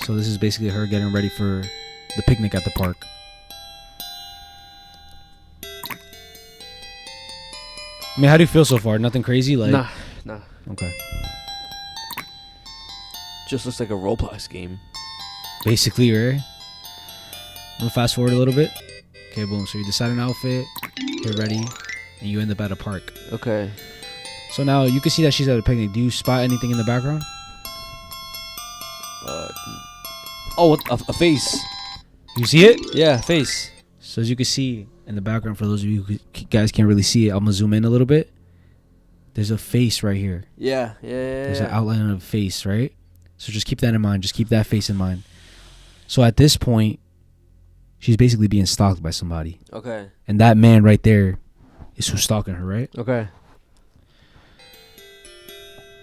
[SPEAKER 9] So this is basically her getting ready for the picnic at the park. I mean, how do you feel so far? Nothing crazy? Like,
[SPEAKER 8] Nah.
[SPEAKER 9] Okay.
[SPEAKER 8] Just looks like a Roblox game.
[SPEAKER 9] Basically, right? I'm gonna fast forward a little bit. Okay, boom. So you decide an outfit, get ready, and you end up at a park.
[SPEAKER 8] Okay.
[SPEAKER 9] So now you can see that she's at a picnic. Do you spot anything in the background?
[SPEAKER 8] Oh, a face.
[SPEAKER 9] You see it?
[SPEAKER 8] Yeah, face.
[SPEAKER 9] So as you can see in the background, for those of you who guys can't really see it, I'm gonna zoom in a little bit. There's a face right here.
[SPEAKER 8] Yeah.
[SPEAKER 9] There's an outline of a face, right? So just keep that in mind. Just keep that face in mind. So at this point, she's basically being stalked by somebody.
[SPEAKER 8] Okay.
[SPEAKER 9] And that man right there is who's stalking her, right?
[SPEAKER 8] Okay.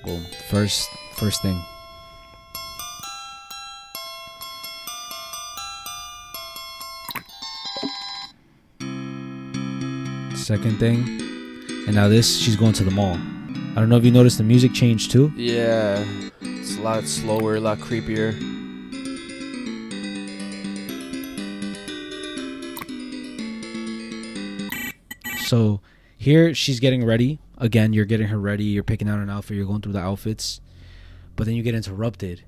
[SPEAKER 9] Boom. First thing. Second thing. And now this, she's going to the mall. I don't know if you noticed the music changed too.
[SPEAKER 8] Yeah. It's a lot slower, a lot creepier.
[SPEAKER 9] So here she's getting ready. Again, you're getting her ready. You're picking out an outfit. You're going through the outfits. But then you get interrupted.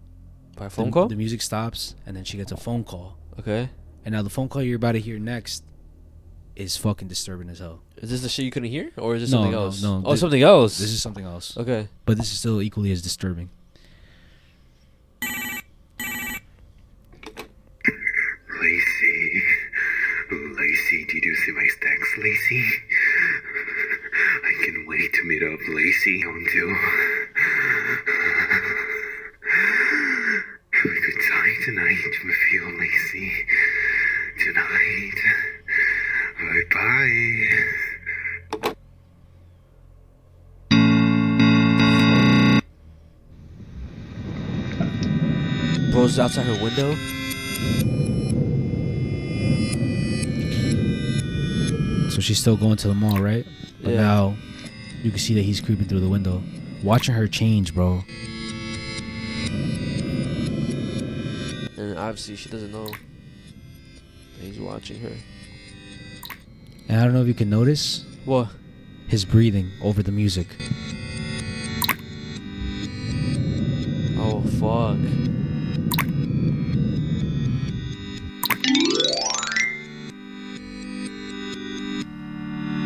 [SPEAKER 8] By a phone call?
[SPEAKER 9] The music stops and then she gets a phone call.
[SPEAKER 8] Okay.
[SPEAKER 9] And now the phone call you're about to hear next is fucking disturbing as hell.
[SPEAKER 8] Is this the shit you couldn't hear? Or is this something else?
[SPEAKER 9] No.
[SPEAKER 8] Oh, something else.
[SPEAKER 9] This is something else.
[SPEAKER 8] Okay.
[SPEAKER 9] But this is still equally as disturbing.
[SPEAKER 1] Lacey, did you see my stacks, Lacey? I can't wait to meet up, Lacey, until... Have a good time tonight, we feel Lacey. Tonight. Bye-bye.
[SPEAKER 8] Bro's outside her window.
[SPEAKER 9] So she's still going to the mall, right? But
[SPEAKER 8] Yeah.
[SPEAKER 9] now you can see that he's creeping through the window. Watching her change, bro.
[SPEAKER 8] And obviously she doesn't know that he's watching her.
[SPEAKER 9] And I don't know if you can notice.
[SPEAKER 8] What?
[SPEAKER 9] His breathing over the music.
[SPEAKER 8] Oh, fuck.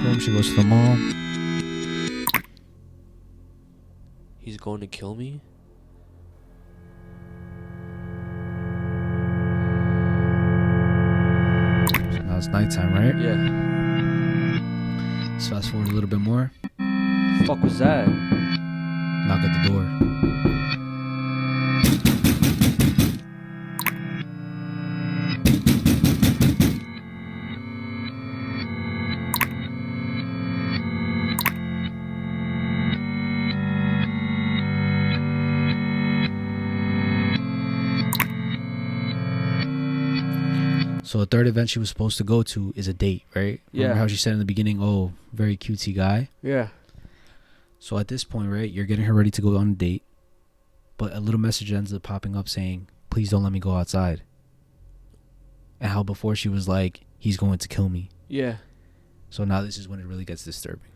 [SPEAKER 9] Boom, she goes to the mall.
[SPEAKER 8] He's going to kill me?
[SPEAKER 9] So now it's nighttime, right?
[SPEAKER 8] Yeah.
[SPEAKER 9] Let's fast forward a little bit more.
[SPEAKER 8] The fuck was that?
[SPEAKER 9] Knock at the door. So a third event she was supposed to go to is a date, right? Remember
[SPEAKER 8] Yeah.
[SPEAKER 9] how she said in the beginning, oh, very cutesy guy?
[SPEAKER 8] Yeah.
[SPEAKER 9] So at this point, right, you're getting her ready to go on a date, but a little message ends up popping up saying, please don't let me go outside. And how before she was like, he's going to kill me.
[SPEAKER 8] Yeah.
[SPEAKER 9] So now this is when it really gets disturbing.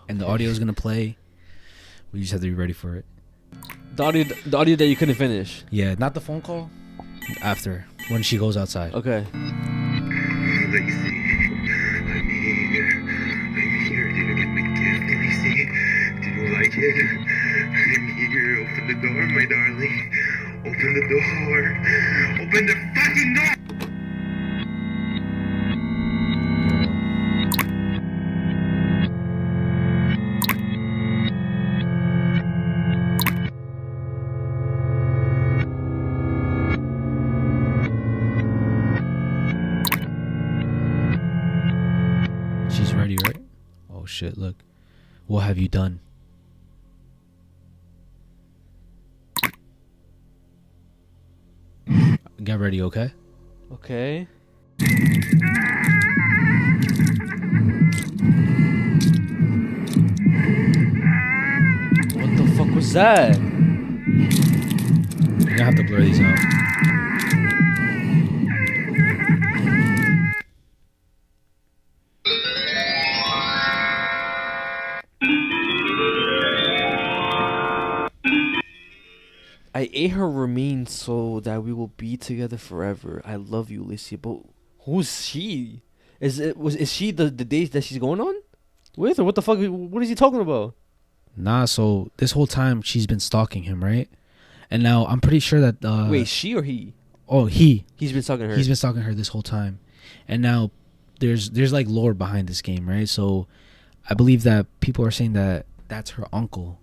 [SPEAKER 9] And the audio is going to play. We just have to be ready for it.
[SPEAKER 8] The audio that you couldn't finish.
[SPEAKER 9] Yeah, not the phone call. After, when she goes outside.
[SPEAKER 8] Okay.
[SPEAKER 1] Lacey, I'm here. I'm here. Did you get my gift, Lacey? Did you like it? I'm here. Open the door, my darling. Open the door. Open the fucking door.
[SPEAKER 9] She's ready, right? Oh shit, look. What have you done? Get ready, okay?
[SPEAKER 8] Okay. What the fuck was that?
[SPEAKER 9] You're gonna have to blur these out.
[SPEAKER 8] I ate her remains so that we will be together forever. I love you, Lacey. But who's she? Is she the date that she's going on with, or what the fuck? What is he talking about?
[SPEAKER 9] Nah, so this whole time she's been stalking him, right? And now I'm pretty sure that
[SPEAKER 8] Wait, she or he?
[SPEAKER 9] Oh, he.
[SPEAKER 8] He's been stalking her.
[SPEAKER 9] He's been stalking her this whole time. And now there's like lore behind this game, right? So I believe that people are saying that that's her uncle.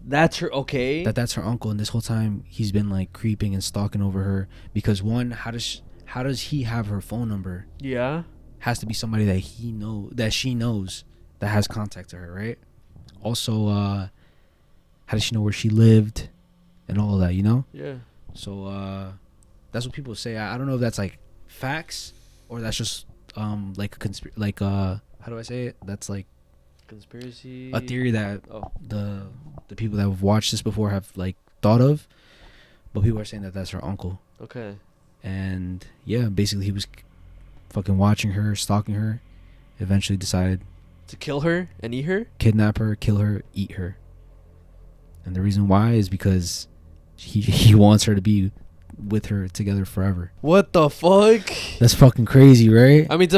[SPEAKER 8] That's her, okay.
[SPEAKER 9] That's her uncle, and this whole time he's been like creeping and stalking over her because one, how does he have her phone number?
[SPEAKER 8] Yeah.
[SPEAKER 9] Has to be somebody that she knows that has contact to her, right? Also, how does she know where she lived and all of that, you know?
[SPEAKER 8] Yeah.
[SPEAKER 9] So that's what people say. I don't know if that's like facts or that's just like a how do I say it? That's like
[SPEAKER 8] conspiracy,
[SPEAKER 9] a theory that the people that have watched this before have like thought of, but people are saying that that's her uncle.
[SPEAKER 8] Okay.
[SPEAKER 9] And yeah, basically he was fucking watching her, stalking her, eventually decided
[SPEAKER 8] to kill her and eat her,
[SPEAKER 9] kidnap her, kill her, eat her. And the reason why is because he wants her to be with her together forever.
[SPEAKER 8] What the fuck?
[SPEAKER 9] That's fucking crazy, right?
[SPEAKER 8] I mean,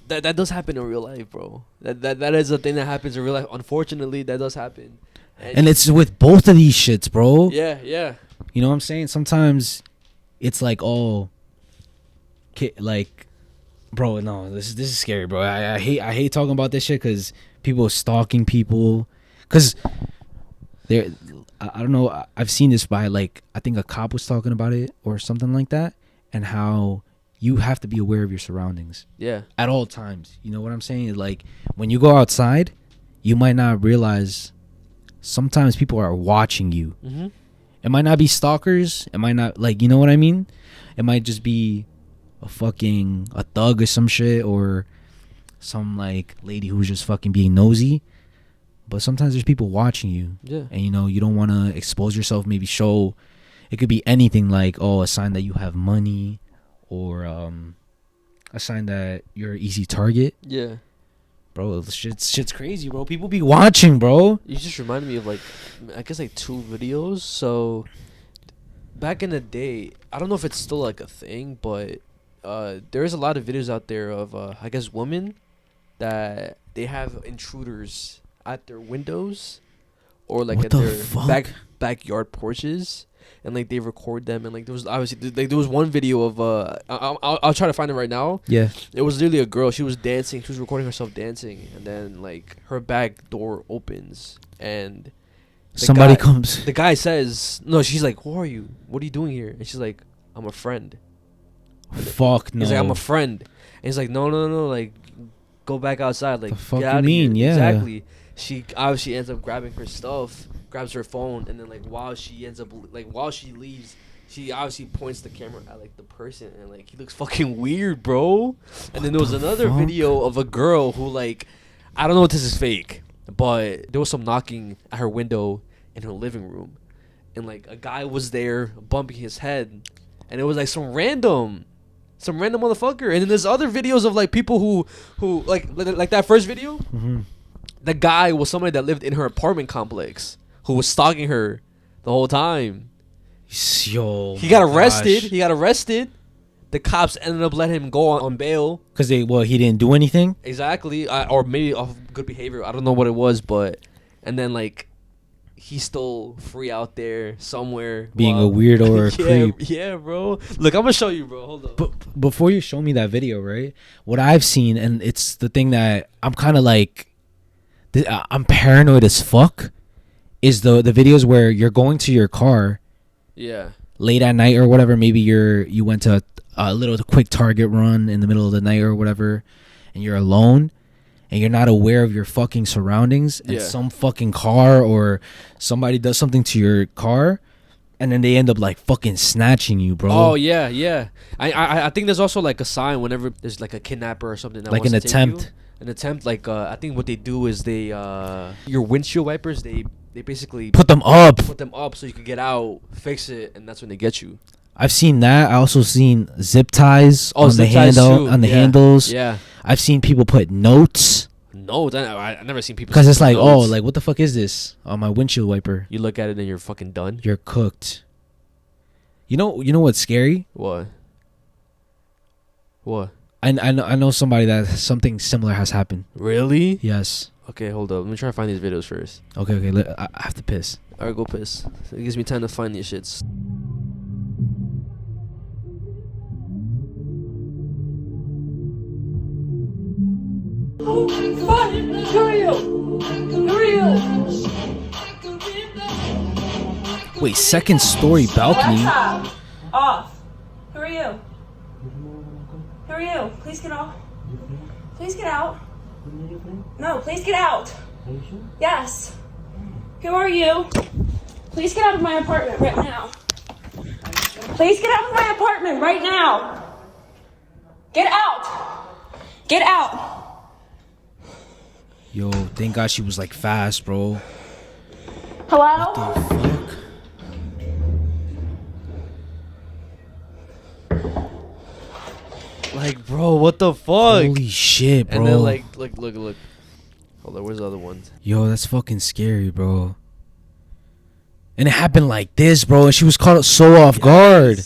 [SPEAKER 8] that does happen in real life, bro. That is a thing that happens in real life. Unfortunately, that does happen.
[SPEAKER 9] And it's with both of these shits, bro.
[SPEAKER 8] Yeah, yeah.
[SPEAKER 9] You know what I'm saying? Sometimes it's like, oh, like, bro, no, this is scary, bro. I hate talking about this shit because people are stalking people. Because I don't know. I've seen this by like, I think a cop was talking about it or something like that, and how you have to be aware of your surroundings.
[SPEAKER 8] Yeah.
[SPEAKER 9] At all times. You know what I'm saying? Like when you go outside, you might not realize sometimes people are watching you.
[SPEAKER 8] Mm-hmm.
[SPEAKER 9] It might not be stalkers. It might not, like, you know what I mean? It might just be a thug or some shit, or some like lady who's just fucking being nosy. But sometimes there's people watching you.
[SPEAKER 8] Yeah.
[SPEAKER 9] And you know, you don't want to expose yourself, maybe show, it could be anything like, oh, a sign that you have money, or a sign that you're an easy target.
[SPEAKER 8] Yeah.
[SPEAKER 9] Bro, shit's crazy, bro. People be watching, bro.
[SPEAKER 8] You just reminded me of like, I guess like 2 videos. So back in the day, I don't know if it's still like a thing, but there's a lot of videos out there of I guess women that they have intruders at their windows or like at their backyard porches, and like they record them, and like there was obviously like there was one video of I'll try to find it right now.
[SPEAKER 9] Yeah.
[SPEAKER 8] It was literally a girl. She was dancing. She was recording herself dancing, and then like her back door opens and
[SPEAKER 9] somebody comes.
[SPEAKER 8] The guy says, "No." She's like, "Who are you? What are you doing here?" And she's like, "I'm a friend."
[SPEAKER 9] Fuck no.
[SPEAKER 8] He's like, "I'm a friend," and he's like, "No, like go back outside. Like
[SPEAKER 9] the fuck
[SPEAKER 8] get
[SPEAKER 9] you
[SPEAKER 8] out
[SPEAKER 9] mean?
[SPEAKER 8] of here."
[SPEAKER 9] Yeah.
[SPEAKER 8] Exactly. She obviously ends up grabbing her stuff, grabs her phone, and then like while she leaves, she obviously points the camera at like the person, and like he looks fucking weird, bro. And then there was another video of a girl who like, I don't know if this is fake, but there was some knocking at her window in her living room, and like a guy was there bumping his head, and it was like some random motherfucker. And then there's other videos of like people who like that first video.
[SPEAKER 9] Mm-hmm.
[SPEAKER 8] The guy was somebody that lived in her apartment complex who was stalking her the whole time.
[SPEAKER 9] Yo,
[SPEAKER 8] He got
[SPEAKER 9] my
[SPEAKER 8] arrested.
[SPEAKER 9] gosh.
[SPEAKER 8] He got arrested. The cops ended up letting him go on bail.
[SPEAKER 9] Because he didn't do anything?
[SPEAKER 8] Exactly. Or maybe off good behavior. I don't know what it was, but... And then, like, he's still free out there somewhere.
[SPEAKER 9] Being a weirdo or a creep.
[SPEAKER 8] Yeah, bro. Look, I'm going to show you, bro. Hold on.
[SPEAKER 9] But before you show me that video, right? What I've seen, and it's the thing that I'm kind of like... I'm paranoid as fuck, is the videos where you're going to your car...
[SPEAKER 8] Yeah.
[SPEAKER 9] Late at night or whatever, maybe you went to a little quick Target run in the middle of the night or whatever, and you're alone and you're not aware of your fucking surroundings, and some fucking car or somebody does something to your car, and then they end up like fucking snatching you, bro.
[SPEAKER 8] Oh yeah. I think there's also like a sign whenever there's like a kidnapper or something that
[SPEAKER 9] Like
[SPEAKER 8] wants
[SPEAKER 9] an
[SPEAKER 8] to take
[SPEAKER 9] attempt.
[SPEAKER 8] you. An attempt, like I think what they do is they your windshield wipers, they basically
[SPEAKER 9] Put them up
[SPEAKER 8] so you can get out, fix it, and that's when they get you.
[SPEAKER 9] I've seen that. I also seen zip ties on the
[SPEAKER 8] zip ties
[SPEAKER 9] handle
[SPEAKER 8] too.
[SPEAKER 9] on the
[SPEAKER 8] Yeah.
[SPEAKER 9] handles.
[SPEAKER 8] Yeah.
[SPEAKER 9] I've seen people put notes.
[SPEAKER 8] No, I never seen people.
[SPEAKER 9] Because it's like, oh,
[SPEAKER 8] notes.
[SPEAKER 9] like what the fuck is this on my windshield wiper?
[SPEAKER 8] You look at it and you're fucking done.
[SPEAKER 9] You're cooked. You know what's scary?
[SPEAKER 8] What?
[SPEAKER 9] I know somebody that something similar has happened.
[SPEAKER 8] Really?
[SPEAKER 9] Yes.
[SPEAKER 8] Okay, hold up. Let me try to find these videos first.
[SPEAKER 9] Okay. I have to piss.
[SPEAKER 8] All right, go piss. It gives me time to find these shits.
[SPEAKER 4] Come on, who are you? Who are you?
[SPEAKER 9] Wait, second story balcony.
[SPEAKER 4] Laptop. Off. Who are you? Who are you? Please get off. Please get out. No, please get out. Yes. Who are you? Please get out of my apartment right now. Please get out of my apartment right now. Get out. Get out.
[SPEAKER 9] Yo, thank God she was like fast, bro.
[SPEAKER 4] Hello?
[SPEAKER 9] What the fuck?
[SPEAKER 8] Like, bro, what the fuck?
[SPEAKER 9] Holy shit, bro.
[SPEAKER 8] And then like look. Hold on, where's the other ones?
[SPEAKER 9] Yo, that's fucking scary, bro. And it happened like this, bro. And she was caught so off guard.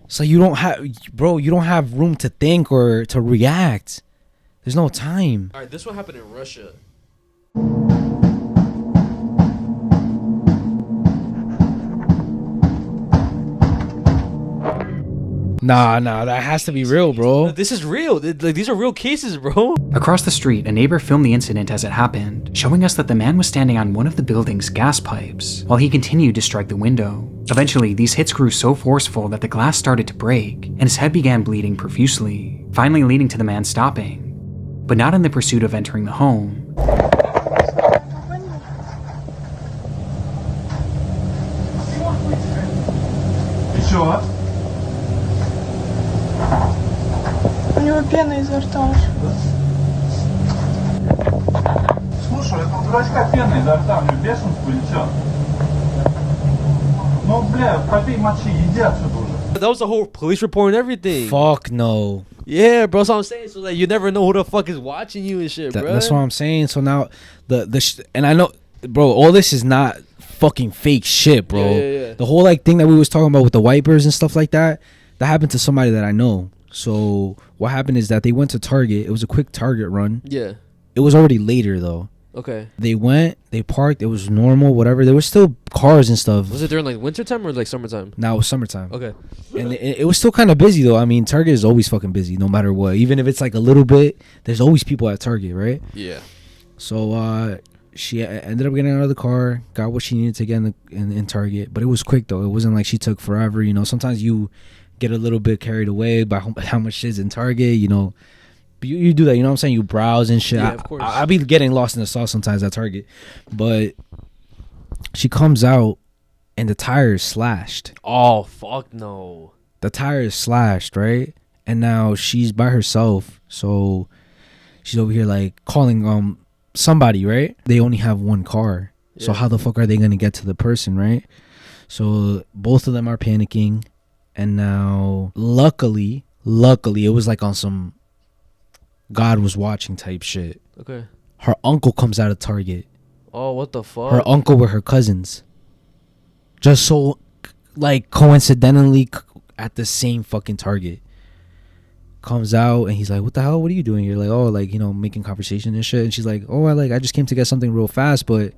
[SPEAKER 9] So you don't have room to think or to react. There's no time.
[SPEAKER 8] All right, this one happened in Russia.
[SPEAKER 9] Nah, that has to be real, bro.
[SPEAKER 8] This is real. Like, these are real cases, bro.
[SPEAKER 22] Across the street, a neighbor filmed the incident as it happened, showing us that the man was standing on one of the building's gas pipes while he continued to strike the window. Eventually, these hits grew so forceful that the glass started to break, and his head began bleeding profusely, finally leading to the man stopping, but not in the pursuit of entering the home.
[SPEAKER 12] Чё?
[SPEAKER 23] У него пена изо рта.
[SPEAKER 12] Слушай, это у дурачка пена изо рта, мне бешенство или чё? Ну, бля, попей мочи, иди отсюда уже.
[SPEAKER 8] That was a whole police report and everything.
[SPEAKER 9] Fuck no.
[SPEAKER 8] Yeah, bro. That's what I'm saying. So like, you never know who the fuck is watching you and shit, bro.
[SPEAKER 9] That's what I'm saying. So now and I know, bro, all this is not fucking fake shit, bro.
[SPEAKER 8] Yeah.
[SPEAKER 9] The whole like thing that we was talking about with the wipers and stuff like that happened to somebody that I know. So what happened is that they went to Target. It was a quick Target run.
[SPEAKER 8] Yeah.
[SPEAKER 9] It was already later though.
[SPEAKER 8] Okay.
[SPEAKER 9] They went, they parked, it was normal, whatever. There was still cars and stuff.
[SPEAKER 8] Was it during like winter time or like summertime?
[SPEAKER 9] No, it was summertime.
[SPEAKER 8] Okay.
[SPEAKER 9] And it was still kind of busy though. I mean, Target is always fucking busy no matter what. Even if it's like a little bit, there's always people at Target, right?
[SPEAKER 8] Yeah.
[SPEAKER 9] So she ended up getting out of the car, got what she needed to get in Target. But it was quick though. It wasn't like she took forever. You know, sometimes you get a little bit carried away by how much is in Target, you know. But you do that, you know what I'm saying? You browse and shit.
[SPEAKER 8] Yeah, of course.
[SPEAKER 9] I be getting lost in the sauce sometimes at Target. But she comes out and the tire is slashed.
[SPEAKER 8] Oh, fuck no.
[SPEAKER 9] The tire is slashed, right? And now she's by herself. So she's over here like calling somebody, right? They only have one car. So how the fuck are they going to get to the person, right? So both of them are panicking. And now luckily it was like on some God was watching type shit.
[SPEAKER 8] Okay.
[SPEAKER 9] Her uncle comes out of Target.
[SPEAKER 8] Oh, what the fuck?
[SPEAKER 9] Her uncle with her cousins. just so like coincidentally at the same fucking Target. Comes out and he's like, what the hell, what are you doing? You're like, oh, like, you know, making conversation and shit. And she's like, oh, I just came to get something real fast, but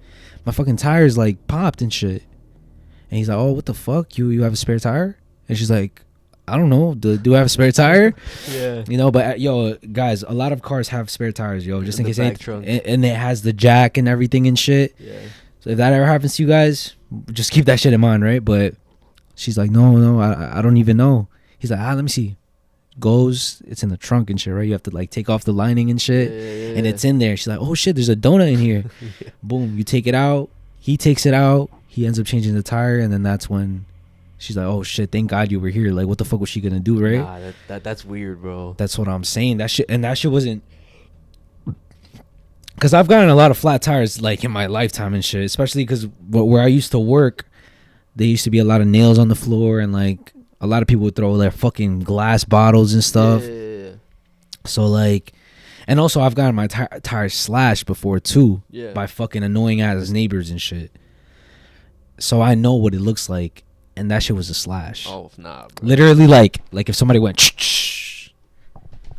[SPEAKER 9] my fucking tires like popped and shit. And he's like, oh, what the fuck, you have a spare tire? And she's like, I don't know, do I have a spare tire?
[SPEAKER 8] Yeah,
[SPEAKER 9] you know. But yo, guys, a lot of cars have spare tires, yo, just in case
[SPEAKER 8] trunk.
[SPEAKER 9] And it has the jack and everything and shit.
[SPEAKER 8] Yeah.
[SPEAKER 9] So if that ever happens to you guys, just keep that shit in mind, right? But she's like, no, I don't even know. He's like, let me see. Goes, it's in the trunk and shit, right? You have to like take off the lining and shit, and it's in there. She's like, oh shit, there's a donut in here. Boom, you take it out. He takes it out. He ends up changing the tire, and then that's when she's like, oh shit, thank God you were here. Like, what the fuck was she gonna do, right?
[SPEAKER 8] Nah, that's weird, bro.
[SPEAKER 9] That's what I'm saying. That shit wasn't, because I've gotten a lot of flat tires like in my lifetime and shit, especially because where I used to work, there used to be a lot of nails on the floor, and like a lot of people would throw their fucking glass bottles and stuff.
[SPEAKER 8] Yeah.
[SPEAKER 9] So like, and also I've gotten my tires slashed before too, by fucking annoying ass neighbors and shit. So I know what it looks like, and that shit was a slash.
[SPEAKER 8] Oh nah, bro.
[SPEAKER 9] Literally like if somebody went shh.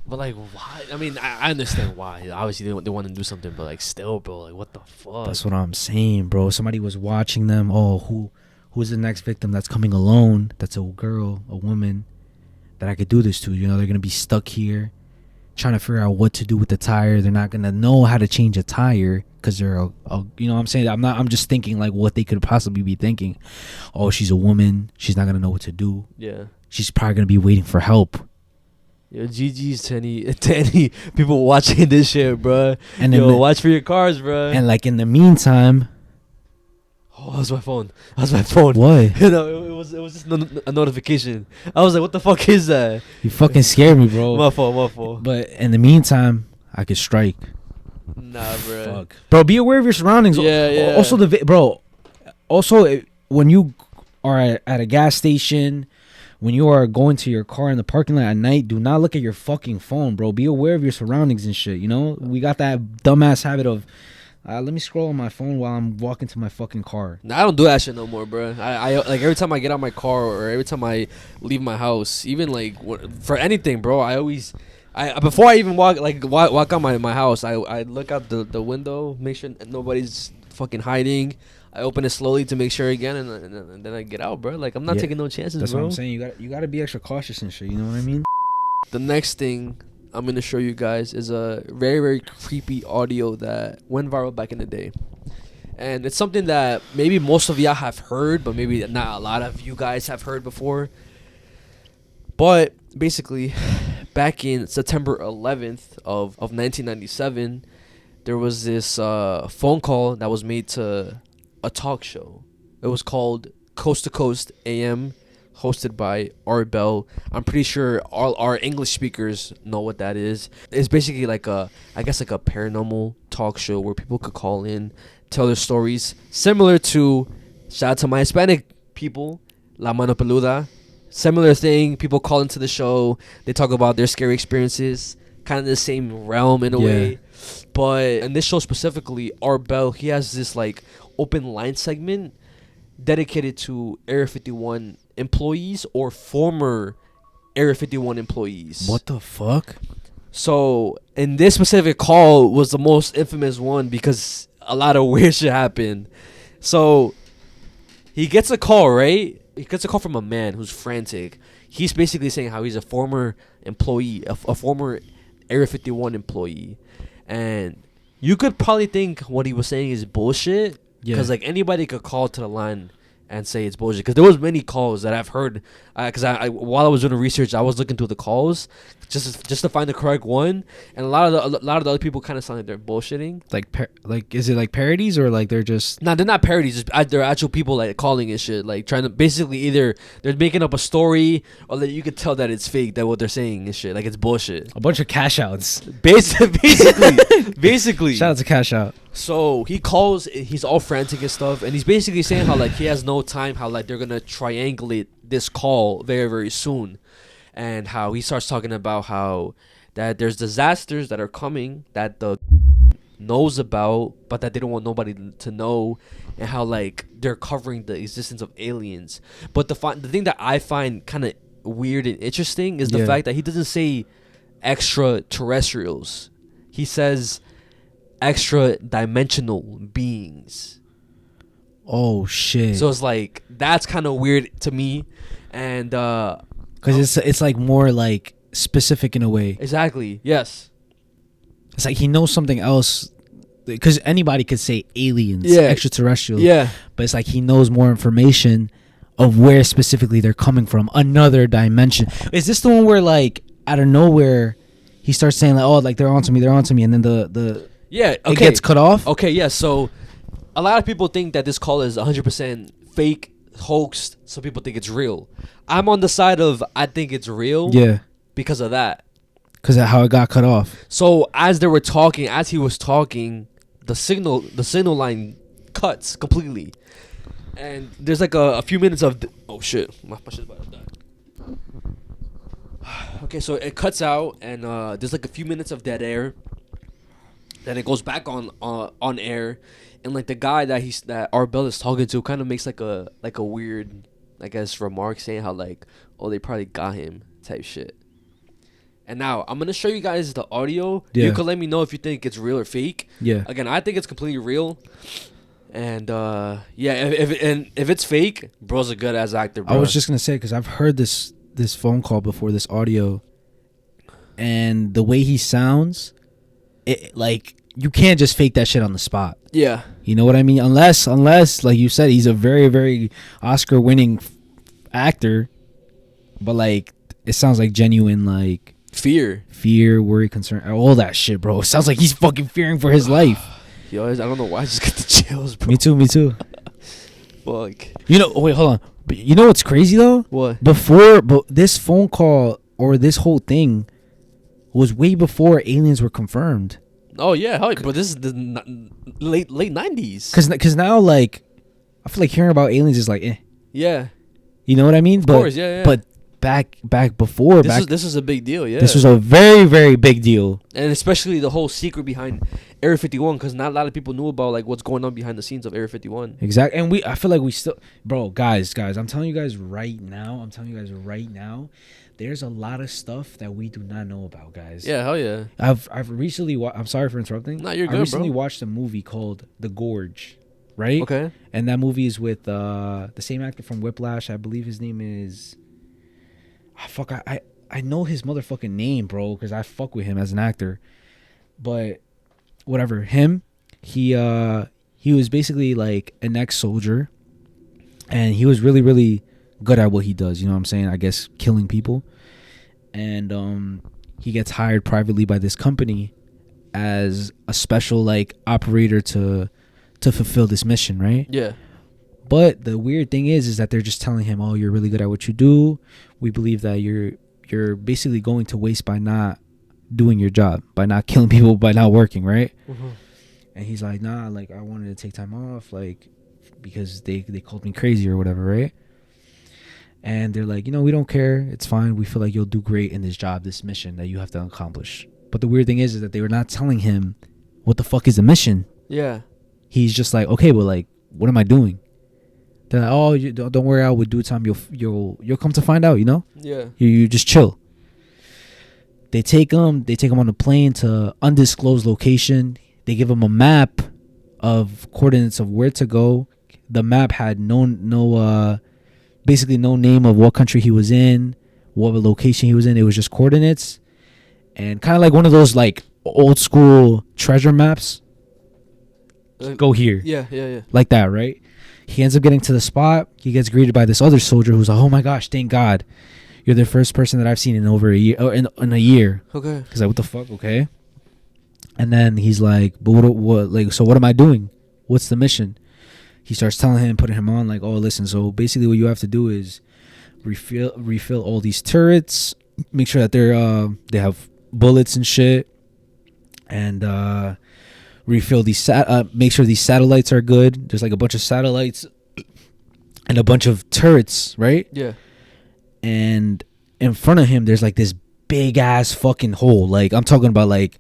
[SPEAKER 8] But like, why? I mean, I understand why. Obviously they want to do something, but like still, bro, like what the fuck?
[SPEAKER 9] That's what I'm saying, bro. Somebody was watching them. Oh, who's the next victim that's coming alone? That's a girl, a woman that I could do this to. You know, they're going to be stuck here trying to figure out what to do with the tire. They're not going to know how to change a tire because they're you know what I'm saying? I'm just thinking like what they could possibly be thinking. Oh, she's a woman. She's not going to know what to do.
[SPEAKER 8] Yeah.
[SPEAKER 9] She's probably going to be waiting for help.
[SPEAKER 8] Yo, GG's to any people watching this shit, bro. And yo, watch for your cars, bro.
[SPEAKER 9] And like in the meantime,
[SPEAKER 8] oh, that was my phone.
[SPEAKER 9] What?
[SPEAKER 8] You know, it was just a notification. I was like, what the fuck is that?
[SPEAKER 9] You fucking scared me, bro.
[SPEAKER 8] My fault.
[SPEAKER 9] But in the meantime, I could strike.
[SPEAKER 8] Nah, bro.
[SPEAKER 9] Fuck. Bro, be aware of your surroundings.
[SPEAKER 8] Yeah.
[SPEAKER 9] Also, when you are at a gas station, when you are going to your car in the parking lot at night, do not look at your fucking phone, bro. Be aware of your surroundings and shit, you know? We got that dumbass habit of, let me scroll on my phone while I'm walking to my fucking car.
[SPEAKER 8] Nah, I don't do that shit no more, bro. I like every time I get out my car or every time I leave my house, even like for anything, bro. Before I even walk out my house, I look out the window, make sure nobody's fucking hiding. I open it slowly to make sure again, and then I get out, bro. Like I'm not taking no chances,
[SPEAKER 9] That's
[SPEAKER 8] bro.
[SPEAKER 9] What I'm saying. You gotta be extra cautious and shit. You know what I mean?
[SPEAKER 8] The next thing I'm gonna show you guys is a very, very creepy audio that went viral back in the day, and it's something that maybe most of y'all have heard, but maybe not a lot of you guys have heard before. But basically, back in September 11th of 1997, there was this phone call that was made to a talk show. It was called Coast to Coast AM, hosted by Art Bell. I'm pretty sure all our English speakers know what that is. It's basically like a paranormal talk show where people could call in, tell their stories, similar to, shout out to my Hispanic people, La Mano Peluda. Similar thing, people call into the show, they talk about their scary experiences, kind of the same realm in a way. But in this show specifically, Art Bell, he has this like open line segment dedicated to Area 51 employees or former Area 51 employees.
[SPEAKER 9] What the fuck?
[SPEAKER 8] So in this specific call was the most infamous one because a lot of weird shit happened. So he gets a call, right? He gets a call from a man who's frantic. He's basically saying how he's a former employee, a former Area 51 employee. And you could probably think what he was saying is bullshit. Because like anybody could call to the line and say it's bullshit. Because there was many calls that I've heard. Because I while I was doing research, I was looking through the calls just to find the correct one. And a lot of the other people kind of sound like they're bullshitting.
[SPEAKER 9] Like is it like parodies or like they're just?
[SPEAKER 8] No, they're not parodies. They're actual people like calling and shit, like trying to basically either they're making up a story or that you could tell that it's fake, that what they're saying is shit, like it's bullshit.
[SPEAKER 9] A bunch of cash outs.
[SPEAKER 8] Basically.
[SPEAKER 9] Shout out to Cash Out.
[SPEAKER 8] So he calls, he's all frantic and stuff, and he's basically saying how like he has no time, how like they're gonna triangulate this call very, very soon. And how he starts talking about how that there's disasters that are coming, that the knows about, but that they don't want nobody to know, and how like they're covering the existence of aliens. But the thing that I find kind of weird and interesting is the fact that he doesn't say extraterrestrials. He says extra dimensional beings.
[SPEAKER 9] Oh shit.
[SPEAKER 8] So it's like that's kind of weird to me, and
[SPEAKER 9] because it's like more like specific in a way.
[SPEAKER 8] Exactly. Yes.
[SPEAKER 9] It's like he knows something else, because anybody could say aliens, extraterrestrial.
[SPEAKER 8] Yeah.
[SPEAKER 9] But it's like he knows more information of where specifically they're coming from, another dimension. Is this the one where like out of nowhere he starts saying like, oh, like they're onto me, and then the it gets cut off?
[SPEAKER 8] Okay, yeah. So a lot of people think that this call is 100% fake, hoaxed. Some people think it's real. I'm on the side of I think it's real.
[SPEAKER 9] Yeah.
[SPEAKER 8] Because of that.
[SPEAKER 9] Because of how it got cut off.
[SPEAKER 8] So as he was talking, the signal line cuts completely, and there's like a few minutes of oh shit, my shit's about to die. Okay, so it cuts out, and there's like a few minutes of dead air. Then it goes back on air, and like the guy that Arbel is talking to kind of makes like a weird, I guess, remark saying how like, oh, they probably got him type shit. And now I'm gonna show you guys the audio.
[SPEAKER 9] Yeah.
[SPEAKER 8] You can let me know if you think it's real or fake.
[SPEAKER 9] Yeah.
[SPEAKER 8] Again, I think it's completely real. And if it's fake, bro's a good ass actor, bro.
[SPEAKER 9] I was just gonna say, because I've heard this phone call before, this audio, and the way he sounds, it like you can't just fake that shit on the spot.
[SPEAKER 8] Yeah.
[SPEAKER 9] You know what I mean? Unless like you said, he's a very, very Oscar-winning actor, but like it sounds like genuine like
[SPEAKER 8] fear, worry, concern, all that shit, bro. It sounds like he's fucking fearing for his life. Yo, I don't know why I just get the chills, bro.
[SPEAKER 9] Me too.
[SPEAKER 8] Fuck.
[SPEAKER 9] You know, wait, hold on. But you know what's crazy though?
[SPEAKER 8] What?
[SPEAKER 9] But this phone call or this whole thing was way before aliens were confirmed.
[SPEAKER 8] Oh yeah, but this is the late 90s.
[SPEAKER 9] Cause now like I feel like hearing about aliens is like
[SPEAKER 8] Yeah.
[SPEAKER 9] You know what I mean?
[SPEAKER 8] Of course, yeah.
[SPEAKER 9] But back before
[SPEAKER 8] this is a big deal, yeah.
[SPEAKER 9] This was a very, very big deal.
[SPEAKER 8] And especially the whole secret behind Area 51, because not a lot of people knew about like what's going on behind the scenes of Area 51.
[SPEAKER 9] Exactly. And I feel like we still, bro, guys, I'm telling you guys right now, there's a lot of stuff that we do not know about, guys.
[SPEAKER 8] Yeah, hell yeah.
[SPEAKER 9] I've recently I'm sorry for interrupting.
[SPEAKER 8] No, you're good,
[SPEAKER 9] I recently
[SPEAKER 8] bro.
[SPEAKER 9] watched a movie called The Gorge, right?
[SPEAKER 8] Okay.
[SPEAKER 9] And that movie is with the same actor from Whiplash. I believe his name is I know his motherfucking name, bro, because I fuck with him as an actor. But whatever, he was basically like an ex-soldier, and he was really, really good at what he does. You know what I'm saying? I guess killing people. And he gets hired privately by this company as a special like operator to fulfill this mission, right?
[SPEAKER 8] Yeah.
[SPEAKER 9] But the weird thing is that they're just telling him, "Oh, you're really good at what you do. We believe that you're basically going to waste by not doing your job, by not killing people, by not working, right?"
[SPEAKER 8] Mm-hmm.
[SPEAKER 9] And he's like, "Nah, like I wanted to take time off, like because they called me crazy or whatever, right?" And they're like, "We don't care. It's fine. We feel like you'll do great in this job, this mission that you have to accomplish." But the weird thing is that they were not telling him what the fuck is the mission.
[SPEAKER 8] Yeah.
[SPEAKER 9] He's just like, "Okay, well, like, what am I doing?" They're like, "Oh, don't worry. With due time, you'll come to find out.
[SPEAKER 8] Yeah.
[SPEAKER 9] You just chill." They take him on a plane to undisclosed location. They give him a map of coordinates of where to go. The map had basically no name of what country he was in, what location he was in. It was just coordinates, and kind of like one of those like old school treasure maps. Go here.
[SPEAKER 8] Yeah.
[SPEAKER 9] Like that, right? He ends up getting to the spot. He gets greeted by this other soldier who's like, "Oh my gosh, thank God. You're the first person that I've seen in over a year, in a year."
[SPEAKER 8] Okay.
[SPEAKER 9] He's like, "What the fuck?" Okay. And then he's like, "But what like, so what am I doing? What's the mission?" He starts telling him, putting him on like, "Oh, listen, so basically what you have to do is refill all these turrets, make sure that they have bullets and shit, and refill these make sure these satellites are good. There's like a bunch of satellites and a bunch of turrets, right?"
[SPEAKER 8] Yeah.
[SPEAKER 9] And in front of him there's like this big ass fucking hole. Like I'm talking about like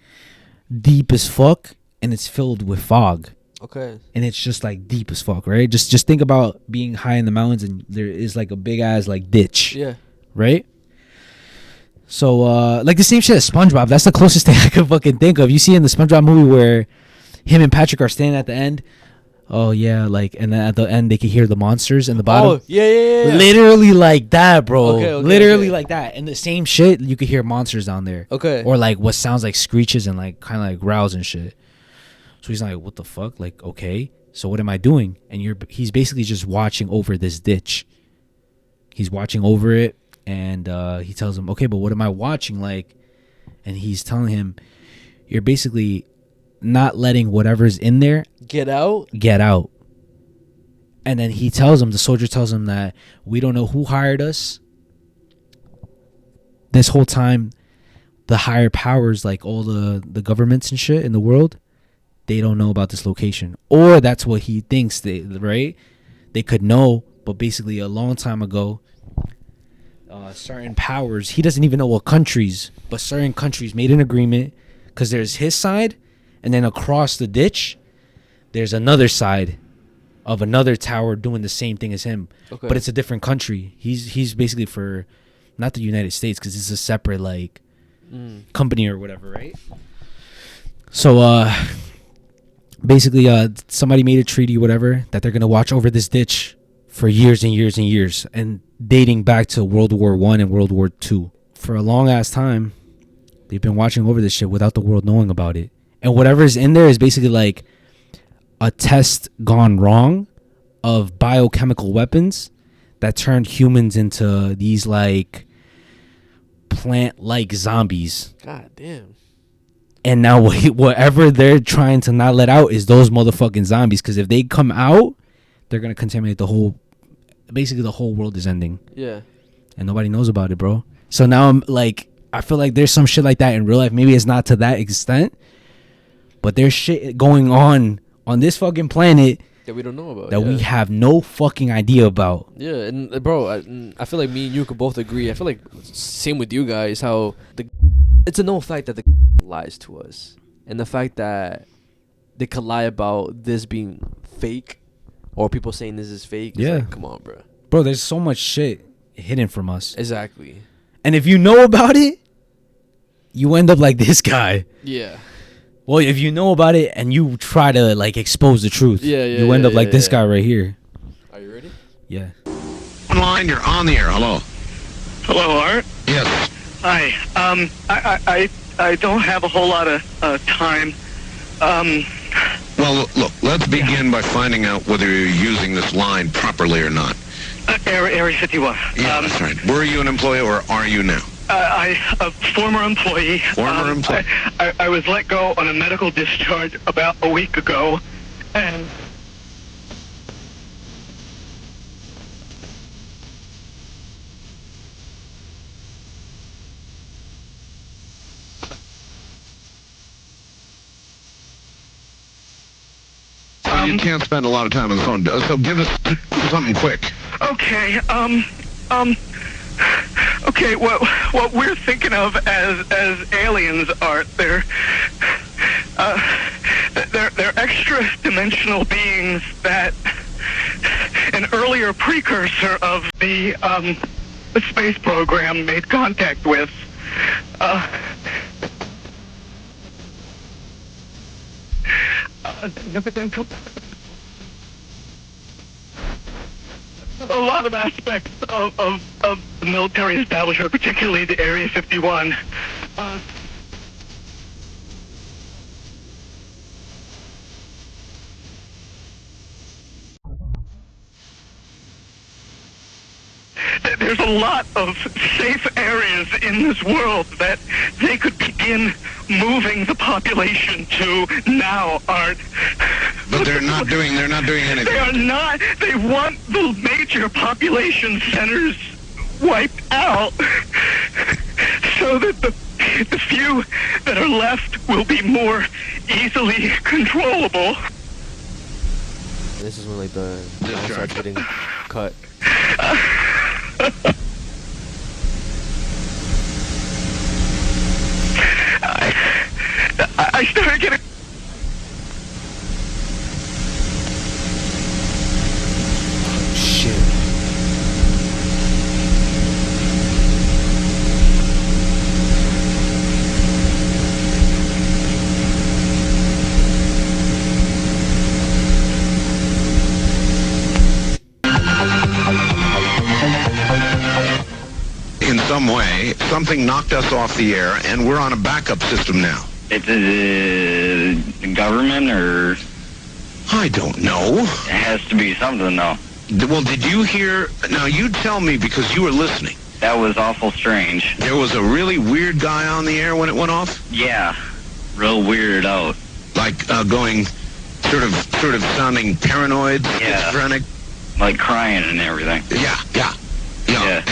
[SPEAKER 9] deep as fuck. and it's filled with fog.
[SPEAKER 8] Okay.
[SPEAKER 9] And it's just like deep as fuck, right? Just think about being high in the mountains and there is like a big ass like ditch.
[SPEAKER 8] Yeah.
[SPEAKER 9] Right? So like the same shit as SpongeBob. That's the closest thing I could fucking think of. You see in the SpongeBob movie where him and Patrick are standing at the end. Oh yeah, like, and then at the end they can hear the monsters in the bottom.
[SPEAKER 8] Oh yeah.
[SPEAKER 9] Literally like that, bro.
[SPEAKER 8] Okay,
[SPEAKER 9] Literally like that. And the same shit, you could hear monsters down there.
[SPEAKER 8] Okay.
[SPEAKER 9] Or like what sounds like screeches and like kind of like growls and shit. So he's like, what the fuck? Like, okay, so what am I doing? And he's basically just watching over this ditch. He's watching over it, and he tells him, okay, but what am I watching? Like, and he's telling him, you're basically not letting whatever's in there
[SPEAKER 8] get out.
[SPEAKER 9] And then the soldier tells him that we don't know who hired us. This whole time, the higher powers, like all the governments and shit in the world, they don't know about this location. Or that's what he thinks, right? They could know, but basically a long time ago, certain powers, he doesn't even know what countries, but certain countries made an agreement, because there's his side, and then across the ditch, there's another side of another tower doing the same thing as him.
[SPEAKER 8] Okay.
[SPEAKER 9] But it's a different country. He's basically for, not the United States, because it's a separate like company or whatever, right? So basically somebody made a treaty, whatever, that they're gonna watch over this ditch for years and years and years, and dating back to World War I and World War II. For a long ass time, they've been watching over this shit without the world knowing about it. And whatever's in there is basically like a test gone wrong of biochemical weapons that turned humans into these like plant-like zombies.
[SPEAKER 8] God damn.
[SPEAKER 9] And now whatever they're trying to not let out is those motherfucking zombies. Because if they come out, they're going to contaminate the whole world is ending.
[SPEAKER 8] Yeah.
[SPEAKER 9] And nobody knows about it, bro. So now I'm like, I feel like there's some shit like that in real life. Maybe it's not to that extent, but there's shit going on this fucking planet
[SPEAKER 8] that we don't know about,
[SPEAKER 9] that we have no fucking idea about.
[SPEAKER 8] Yeah, and bro, I feel like me and you could both agree. I feel like same with you guys, how it's a known fact that the lies to us, and the fact that they could lie about this being fake, or people saying this is fake.
[SPEAKER 9] Yeah,
[SPEAKER 8] like, come on,
[SPEAKER 9] bro. There's so much shit hidden from us.
[SPEAKER 8] Exactly.
[SPEAKER 9] And if you know about it, you end up like this guy.
[SPEAKER 8] Yeah.
[SPEAKER 9] Well, if you know about it and you try to like expose the truth, you end up like this guy right here.
[SPEAKER 8] Are you ready?
[SPEAKER 9] Yeah.
[SPEAKER 3] Online, you're on the air. Hello.
[SPEAKER 2] Hello, Art.
[SPEAKER 3] Yes.
[SPEAKER 2] Hi. I don't have a whole lot of time.
[SPEAKER 3] Well, look, let's begin by finding out whether you're using this line properly or not.
[SPEAKER 2] Area 51.
[SPEAKER 3] Yeah, that's right. Were you an employee or are you now?
[SPEAKER 2] A former employee.
[SPEAKER 3] Former employee.
[SPEAKER 2] I was let go on a medical discharge about a week ago, and
[SPEAKER 3] You can't spend a lot of time on the phone, so give us something quick.
[SPEAKER 2] Okay, okay, what we're thinking of as aliens, Art, they're extra-dimensional beings that an earlier precursor of the space program made contact with. A lot of aspects of the military establishment, particularly the Area 51. There's a lot of safe areas in this world that they could begin moving the population to now, Art.
[SPEAKER 3] But they're not doing anything.
[SPEAKER 2] They are not. They want the major population centers wiped out so that the few that are left will be more easily controllable.
[SPEAKER 8] This is when like the sound starts getting cut.
[SPEAKER 2] I started getting
[SPEAKER 5] in some way. Something knocked us off the air, and we're on a backup system now.
[SPEAKER 6] It's the government, or?
[SPEAKER 5] I don't know.
[SPEAKER 6] It has to be something, though.
[SPEAKER 5] Well, did you hear? Now, you tell me, because you were listening.
[SPEAKER 6] That was awful strange.
[SPEAKER 5] There was a really weird guy on the air when it went off?
[SPEAKER 6] Yeah. Real weirded out.
[SPEAKER 5] Like going sort of sounding paranoid, schizophrenic?
[SPEAKER 6] Like crying and everything.
[SPEAKER 5] Yeah.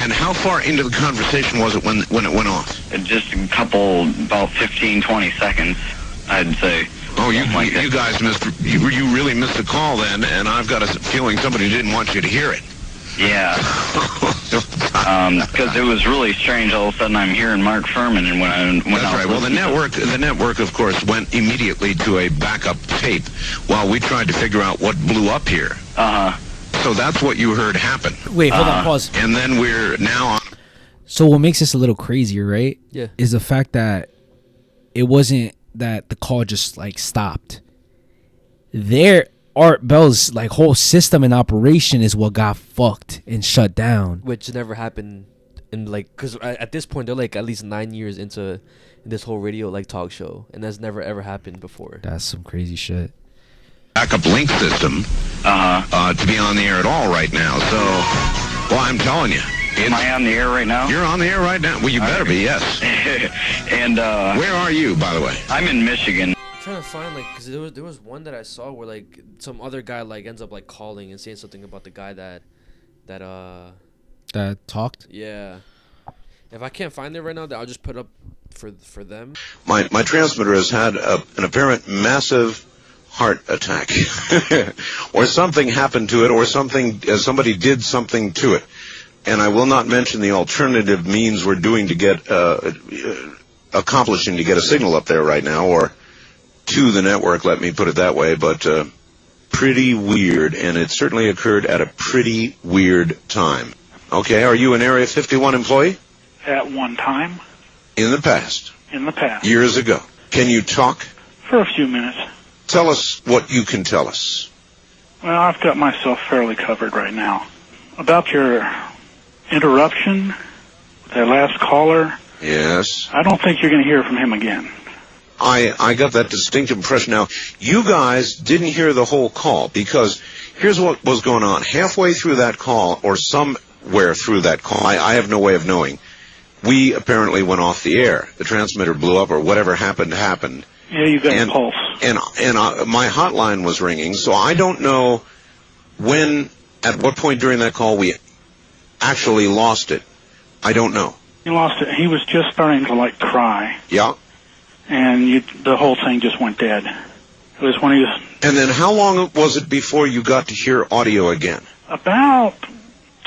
[SPEAKER 5] And how far into the conversation was it when it went off?
[SPEAKER 6] Just a couple, about 15, 20 seconds, I'd say.
[SPEAKER 5] Oh, you guys missed, you really missed the call then, and I've got a feeling somebody didn't want you to hear it.
[SPEAKER 6] Yeah. Because it was really strange. All of a sudden, I'm hearing Mark Furman, and when I
[SPEAKER 5] That's right. Well, the network, of course, went immediately to a backup tape while we tried to figure out what blew up here. So that's what you heard happen.
[SPEAKER 9] Wait, hold on, pause.
[SPEAKER 5] And then we're now on.
[SPEAKER 9] So what makes this a little crazier, right?
[SPEAKER 8] Yeah.
[SPEAKER 9] Is the fact that it wasn't that the call just like stopped. Art Bell's like whole system and operation is what got fucked and shut down.
[SPEAKER 8] Which never happened in like, because at this point they're like at least 9 years into this whole radio like talk show, and that's never ever happened before.
[SPEAKER 9] That's some crazy shit.
[SPEAKER 5] Backup link system to be on the air at all right now. So, well, I'm telling you.
[SPEAKER 6] Am I on the air right now?
[SPEAKER 5] You're on the air right now. Well, you better be, yes.
[SPEAKER 6] And
[SPEAKER 5] where are you, by the way?
[SPEAKER 6] I'm in Michigan.
[SPEAKER 8] I'm trying to find like, because there was one that I saw where like some other guy like ends up like calling and saying something about the guy that
[SPEAKER 9] talked.
[SPEAKER 8] Yeah. If I can't find it right now, then I'll just put up for them.
[SPEAKER 5] My transmitter has had an apparent massive heart attack, or something happened to it, or somebody did something to it. And I will not mention the alternative means we're doing to get accomplishing to get a signal up there right now, or to the network, let me put it that way, but pretty weird, and it certainly occurred at a pretty weird time. Okay, are you an Area 51 employee?
[SPEAKER 7] At one time.
[SPEAKER 5] In the past?
[SPEAKER 7] In the past.
[SPEAKER 5] Years ago. Can you talk?
[SPEAKER 7] For a few minutes.
[SPEAKER 5] Tell us what you can tell us.
[SPEAKER 7] Well, I've got myself fairly covered right now. About your interruption with that last caller.
[SPEAKER 5] Yes.
[SPEAKER 7] I don't think you're going to hear from him again.
[SPEAKER 5] I got that distinct impression. Now, you guys didn't hear the whole call, because here's what was going on. Halfway through that call, or somewhere through that call, I have no way of knowing, we apparently went off the air. The transmitter blew up, or whatever happened.
[SPEAKER 7] Yeah, you got a pulse.
[SPEAKER 5] And my hotline was ringing, so I don't know at what point during that call we actually lost it. I don't know.
[SPEAKER 7] You lost it. He was just starting to, like, cry.
[SPEAKER 5] Yeah.
[SPEAKER 7] And the whole thing just went dead. It was when he was...
[SPEAKER 5] And then how long was it before you got to hear audio again?
[SPEAKER 7] About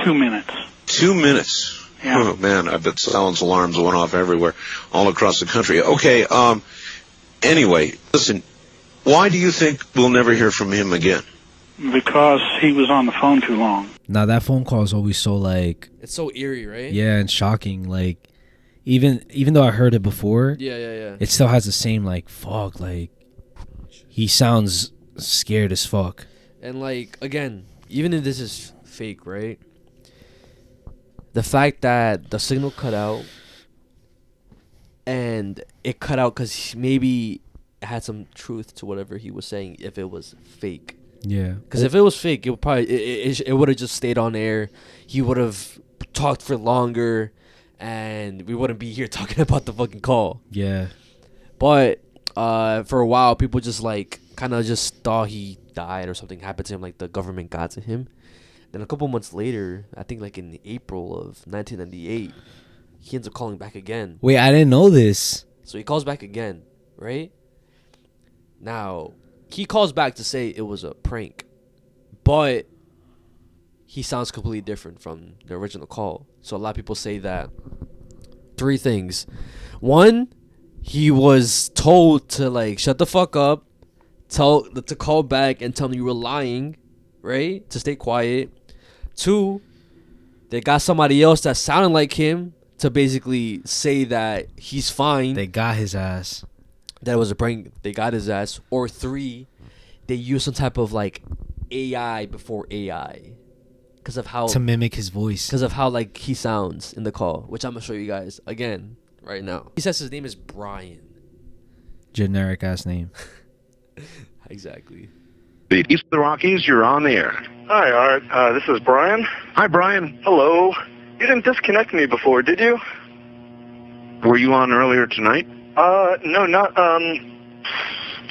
[SPEAKER 7] 2 minutes.
[SPEAKER 5] 2 minutes?
[SPEAKER 7] Yeah.
[SPEAKER 5] Oh, man, I bet silence alarms went off everywhere, all across the country. Okay, anyway, listen, why do you think we'll never hear from him again?
[SPEAKER 7] Because he was on the phone too long.
[SPEAKER 9] Now, that phone call is always so, like...
[SPEAKER 8] It's so eerie, right?
[SPEAKER 9] Yeah, and shocking, like... Even though I heard it before,
[SPEAKER 8] yeah,
[SPEAKER 9] it still has the same like fuck, like he sounds scared as fuck.
[SPEAKER 8] And like again, even if this is fake, right? The fact that the signal cut out, and it cut out because maybe it had some truth to whatever he was saying. If it was fake,
[SPEAKER 9] yeah.
[SPEAKER 8] Because if it was fake, it would probably it would have just stayed on air. He would have talked for longer. And we wouldn't be here talking about the fucking call.
[SPEAKER 9] Yeah.
[SPEAKER 8] But for a while, people just like kind of just thought he died or something happened to him, like the government got to him. Then a couple months later, I think like in April of 1998, he ends up calling back again.
[SPEAKER 9] Wait, I didn't know this.
[SPEAKER 8] So he calls back again, right? Now, he calls back to say it was a prank. But he sounds completely different from the original call. So a lot of people say that 3 things. 1, he was told to like shut the fuck up, to call back and tell him you were lying, right? To stay quiet. 2, they got somebody else that sounded like him to basically say that he's fine.
[SPEAKER 9] They got his ass.
[SPEAKER 8] That was a prank. They got his ass. Or 3, they used some type of like AI before AI. because of how
[SPEAKER 9] to mimic his voice.
[SPEAKER 8] Because of how like he sounds in the call, which I'm gonna show you guys again right now. He says his name is Brian.
[SPEAKER 9] Generic ass name.
[SPEAKER 8] Exactly.
[SPEAKER 5] The East of the Rockies, you're on the air.
[SPEAKER 2] Hi, Art. This is Brian.
[SPEAKER 5] Hi, Brian.
[SPEAKER 2] Hello. You didn't disconnect me before, did you?
[SPEAKER 5] Were you on earlier tonight?
[SPEAKER 2] No, not,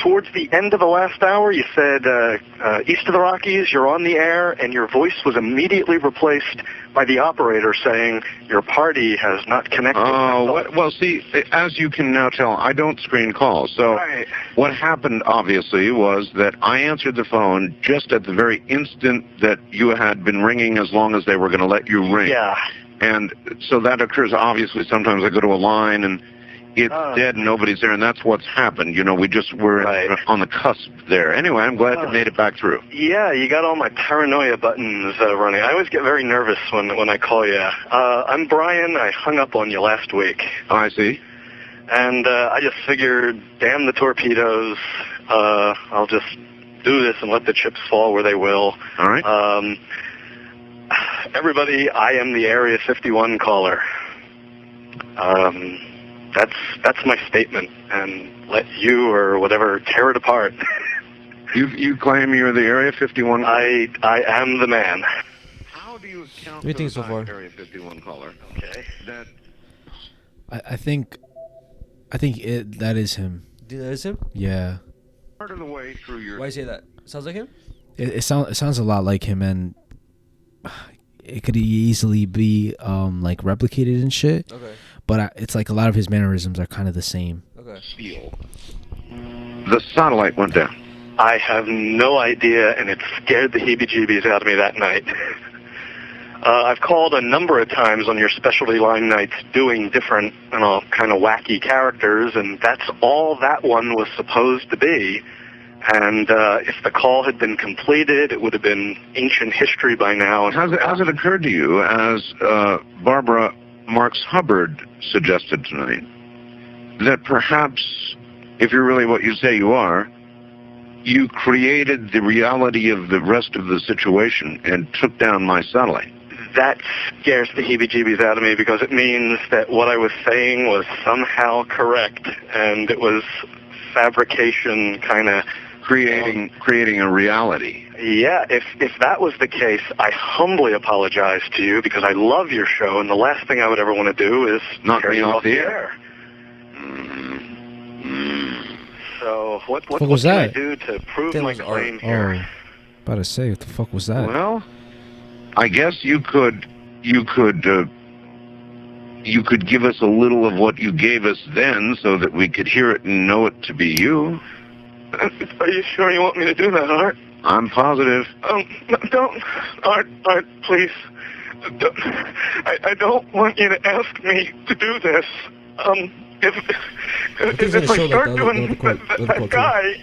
[SPEAKER 2] towards the end of the last hour, you said, East of the Rockies, you're on the air, and your voice was immediately replaced by the operator saying, your party has not connected.
[SPEAKER 5] Oh, well, see, as you can now tell, I don't screen calls. So
[SPEAKER 2] Right.
[SPEAKER 5] what happened, obviously, was that I answered the phone just at the very instant that you had been ringing as long as they were going to let you ring.
[SPEAKER 2] Yeah.
[SPEAKER 5] And so that occurs, obviously, sometimes I go to a line and it's dead and nobody's there, and that's what's happened. You know, we just were on the cusp there. Anyway, I'm glad you made it back through.
[SPEAKER 2] Yeah, you got all my paranoia buttons running. I always get very nervous when I call you. I'm Brian. I hung up on you last week.
[SPEAKER 5] Oh, I see.
[SPEAKER 2] And I just figured, damn the torpedoes. I'll just do this and let the chips fall where they will.
[SPEAKER 5] All right.
[SPEAKER 2] Everybody, I am the Area 51 caller. That's my statement, and let you or whatever tear it apart.
[SPEAKER 5] You claim you're the Area 51?
[SPEAKER 2] I am the man.
[SPEAKER 5] How do you account
[SPEAKER 8] What do you think so far?
[SPEAKER 5] Area 51 caller?
[SPEAKER 2] Okay.
[SPEAKER 5] That
[SPEAKER 9] I think that is him.
[SPEAKER 8] Do you know that is him?
[SPEAKER 9] Yeah.
[SPEAKER 5] part of the way through your...
[SPEAKER 8] Why you say that? Sounds like him?
[SPEAKER 9] It sounds a lot like him, and it could easily be like replicated and shit.
[SPEAKER 8] Okay.
[SPEAKER 9] But it's like a lot of his mannerisms are kind of the same.
[SPEAKER 8] Okay.
[SPEAKER 5] The satellite went down.
[SPEAKER 2] I have no idea, and it scared the heebie-jeebies out of me that night. I've called a number of times on your specialty line nights doing different, kind of wacky characters, and that's all that one was supposed to be. And if the call had been completed, it would have been ancient history by now.
[SPEAKER 5] Has it occurred to you, as Barbara Marks Hubbard suggested tonight, that perhaps, if you're really what you say you are, you created the reality of the rest of the situation and took down my satellite?
[SPEAKER 2] That scares the heebie-jeebies out of me because it means that what I was saying was somehow correct, and it was fabrication, kind of
[SPEAKER 5] creating a reality.
[SPEAKER 2] Yeah, if that was the case, I humbly apologize to you because I love your show, and the last thing I would ever want to do is
[SPEAKER 5] knock me
[SPEAKER 2] you
[SPEAKER 5] off the air.
[SPEAKER 2] So what
[SPEAKER 9] was
[SPEAKER 2] can I
[SPEAKER 9] that?
[SPEAKER 2] do to prove my claim here?
[SPEAKER 9] Oh, about to say, what the fuck was that?
[SPEAKER 5] Well, I guess you could give us a little of what you gave us then, so that we could hear it and know it to be you.
[SPEAKER 2] Are you sure you want me to do that, Art?
[SPEAKER 5] I'm positive.
[SPEAKER 2] Don't, Art, please. I don't want you to ask me to do this. If I start doing that guy,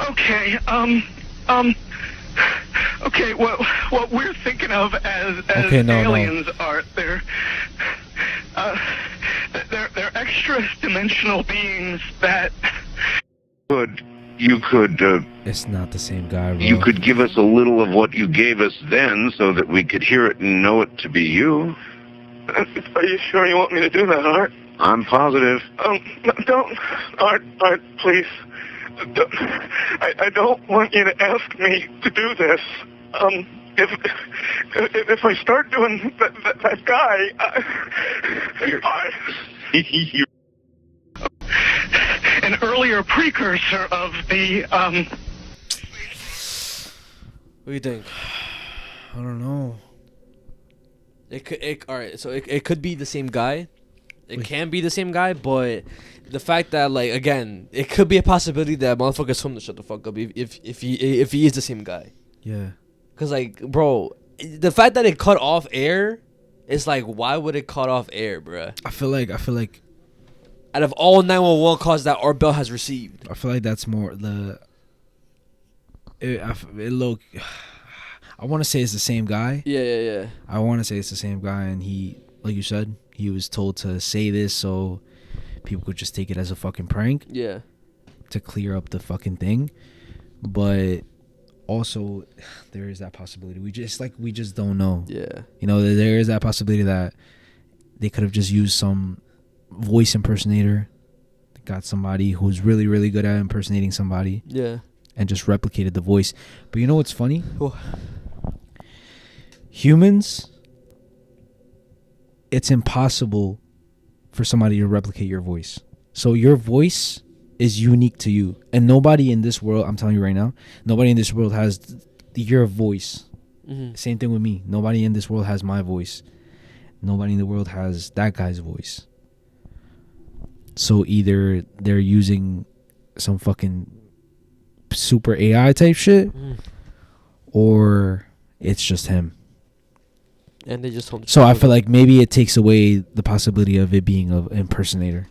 [SPEAKER 2] Okay, okay, what we're thinking of as aliens are they're extra dimensional beings that
[SPEAKER 5] you could
[SPEAKER 9] it's not the same guy, bro.
[SPEAKER 5] You could give us a little of what you gave us then, so that we could hear it and know it to be you.
[SPEAKER 2] Are you sure you want me to do that, Art?
[SPEAKER 5] I'm positive.
[SPEAKER 2] Don't, Art, please. I don't want you to ask me to do this. If I start doing that guy, an earlier precursor of the
[SPEAKER 8] What do you think?
[SPEAKER 9] I don't know.
[SPEAKER 8] Alright, so it could be the same guy. It can be the same guy, but the fact that, like, again, it could be a possibility that motherfuckers told him to shut the fuck up if he is the same guy.
[SPEAKER 9] Yeah.
[SPEAKER 8] Cause, like, bro, the fact that it cut off air is like, why would it cut off air, bruh?
[SPEAKER 9] I feel like
[SPEAKER 8] out of all 911 calls that our bell has received,
[SPEAKER 9] I feel like that's more the. I want to say it's the same guy.
[SPEAKER 8] Yeah.
[SPEAKER 9] I want to say it's the same guy, and he, like you said, he was told to say this so people could just take it as a fucking prank.
[SPEAKER 8] Yeah.
[SPEAKER 9] To clear up the fucking thing. But also there is that possibility. We just don't know.
[SPEAKER 8] Yeah.
[SPEAKER 9] You know, there is that possibility that they could have just used some voice impersonator. Got somebody who's really, really good at impersonating somebody.
[SPEAKER 8] Yeah.
[SPEAKER 9] And just replicated the voice. But you know what's funny? Humans, it's impossible for somebody to replicate your voice. So your voice is unique to you. And nobody in this world, I'm telling you right now, nobody in this world has your voice.
[SPEAKER 8] Mm-hmm.
[SPEAKER 9] Same thing with me. Nobody in this world has my voice. Nobody in the world has that guy's voice. So either they're using some fucking super AI type shit, or it's just him.
[SPEAKER 8] And they just told.
[SPEAKER 9] So I feel like maybe it takes away the possibility of it being an impersonator.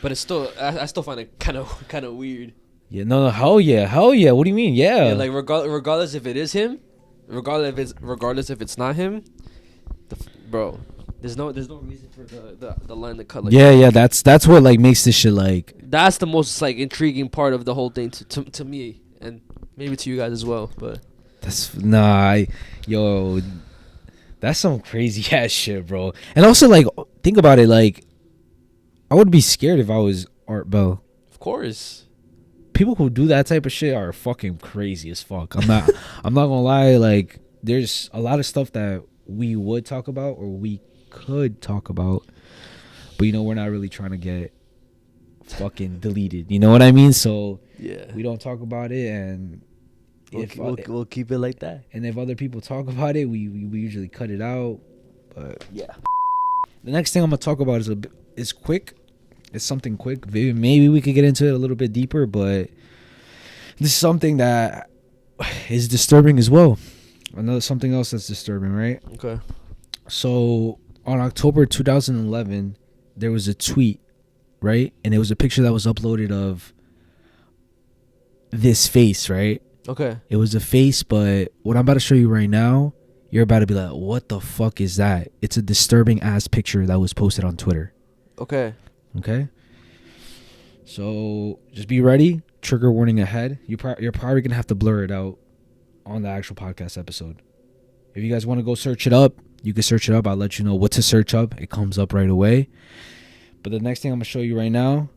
[SPEAKER 8] But it's still, I still find it kind of weird.
[SPEAKER 9] Yeah, no, hell yeah. What do you mean? Yeah,
[SPEAKER 8] like regardless if it is him, regardless if it's not him, bro. There's no reason for the line to cut. Like
[SPEAKER 9] yeah. That's what like makes this shit like.
[SPEAKER 8] That's the most like intriguing part of the whole thing to me, and maybe to you guys as well. But
[SPEAKER 9] that's that's some crazy ass shit, bro. And also like think about it, like I would be scared if I was Art Bell.
[SPEAKER 8] Of course.
[SPEAKER 9] People who do that type of shit are fucking crazy as fuck. I'm not gonna lie, like there's a lot of stuff that we would talk about or we could talk about, but we're not really trying to get fucking deleted, you know what I mean? So
[SPEAKER 8] yeah,
[SPEAKER 9] we don't talk about it, and
[SPEAKER 8] we'll keep it like that.
[SPEAKER 9] And if other people talk about it, we usually cut it out. But yeah, the next thing I'm gonna talk about is quick. It's something quick. Maybe we could get into it a little bit deeper, but this is something that is disturbing as well. Something else that's disturbing, right?
[SPEAKER 8] Okay.
[SPEAKER 9] So on October 2011, there was a tweet, right? And it was a picture that was uploaded of this face, right?
[SPEAKER 8] Okay.
[SPEAKER 9] It was a face, but what I'm about to show you right now, you're about to be like, what the fuck is that? It's a disturbing ass picture that was posted on Twitter.
[SPEAKER 8] Okay.
[SPEAKER 9] So just be ready. Trigger warning ahead. You're probably going to have to blur it out on the actual podcast episode. If you guys want to go search it up, you can search it up. I'll let you know what to search up. It comes up right away. But the next thing I'm going to show you right now,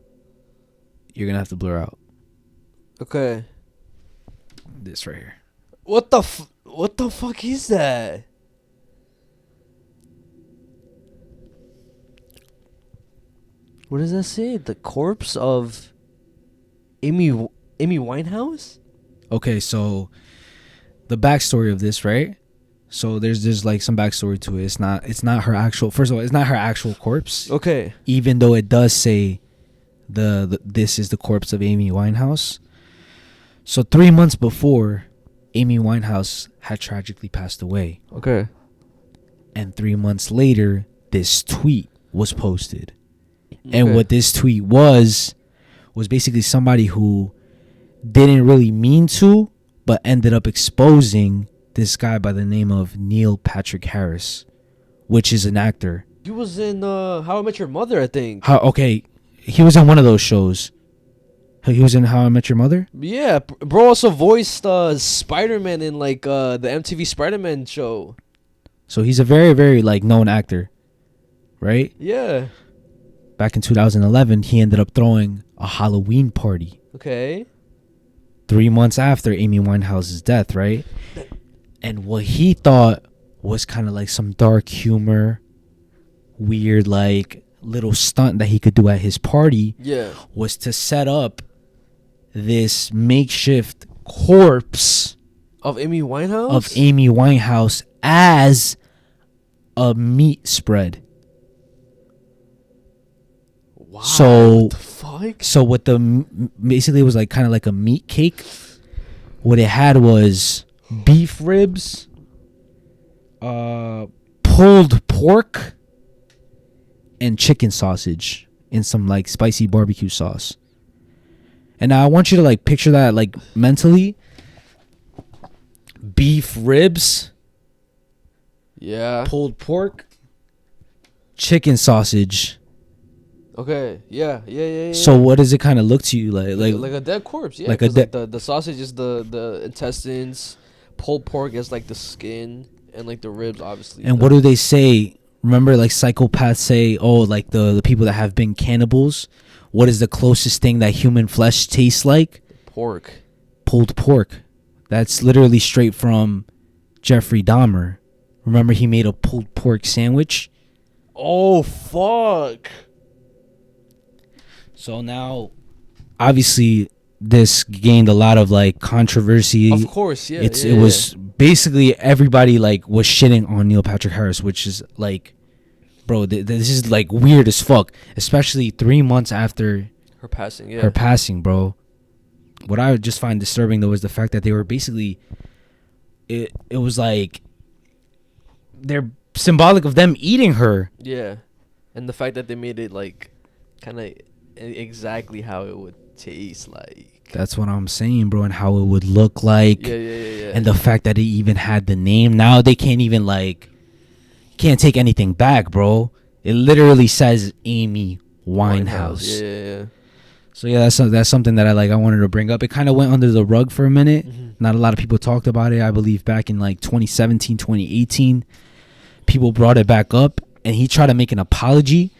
[SPEAKER 9] you're going to have to blur out.
[SPEAKER 8] Okay.
[SPEAKER 9] This right here.
[SPEAKER 8] What the fuck is that? What does that say? The corpse of Amy Winehouse?
[SPEAKER 9] Okay, so the backstory of this, right? So there's like some backstory to it. It's not her actual. First of all, it's not her actual corpse.
[SPEAKER 8] Okay.
[SPEAKER 9] Even though it does say this is the corpse of Amy Winehouse. So 3 months before, Amy Winehouse had tragically passed away.
[SPEAKER 8] Okay.
[SPEAKER 9] And 3 months later, this tweet was posted. And what this tweet was basically somebody who didn't really mean to, but ended up exposing this guy by the name of Neil Patrick Harris, which is an actor.
[SPEAKER 8] He was in How I Met Your Mother, I think.
[SPEAKER 9] He was on one of those shows. He was in How I Met Your Mother?
[SPEAKER 8] Yeah, bro also voiced Spider-Man in like the MTV Spider-Man show.
[SPEAKER 9] So he's a very, very like known actor, right?
[SPEAKER 8] Yeah.
[SPEAKER 9] Back in 2011, he ended up throwing a Halloween party.
[SPEAKER 8] Okay.
[SPEAKER 9] 3 months after Amy Winehouse's death, right? And what he thought was kind of like some dark humor, weird like little stunt that he could do at his party, was to set up this makeshift corpse
[SPEAKER 8] of Amy
[SPEAKER 9] Winehouse as a meat spread.
[SPEAKER 8] Wow.
[SPEAKER 9] So
[SPEAKER 8] what the fuck?
[SPEAKER 9] So what basically it was like kind of like a meat cake. What it had was beef ribs, pulled pork, and chicken sausage in some like spicy barbecue sauce. And now I want you to like picture that like mentally. Beef ribs,
[SPEAKER 8] yeah,
[SPEAKER 9] pulled pork, chicken sausage.
[SPEAKER 8] Okay. Yeah.
[SPEAKER 9] So what does it kind of look to you
[SPEAKER 8] like a dead corpse? Yeah.
[SPEAKER 9] like a
[SPEAKER 8] the sausage is the intestines. Pulled pork is like the skin and like the ribs, obviously.
[SPEAKER 9] And what do they say? Remember, like psychopaths say, oh, like the people that have been cannibals. What is the closest thing that human flesh tastes like?
[SPEAKER 8] Pork.
[SPEAKER 9] Pulled pork. That's literally straight from Jeffrey Dahmer. Remember, he made a pulled pork sandwich.
[SPEAKER 8] Oh fuck!
[SPEAKER 9] So now, obviously, this gained a lot of like controversy.
[SPEAKER 8] Of course, yeah.
[SPEAKER 9] It was basically everybody like was shitting on Neil Patrick Harris, which is like, bro, this is like weird as fuck. Especially 3 months after
[SPEAKER 8] her passing. Yeah.
[SPEAKER 9] Her passing, bro. What I would just find disturbing though is the fact that they were basically, it was like, they're symbolic of them eating her.
[SPEAKER 8] Yeah, and the fact that they made it like, kind of exactly how it would taste like.
[SPEAKER 9] That's what I'm saying, bro, and how it would look like.
[SPEAKER 8] Yeah.
[SPEAKER 9] And the fact that it even had the name. Now they can't even like, can't take anything back, bro. It literally says Amy Winehouse.
[SPEAKER 8] Yeah.
[SPEAKER 9] So yeah, that's something that I wanted to bring up. It kind of went under the rug for a minute. Not a lot of people talked about it. I believe back in like 2017, 2018, people brought it back up, and he tried to make an apology,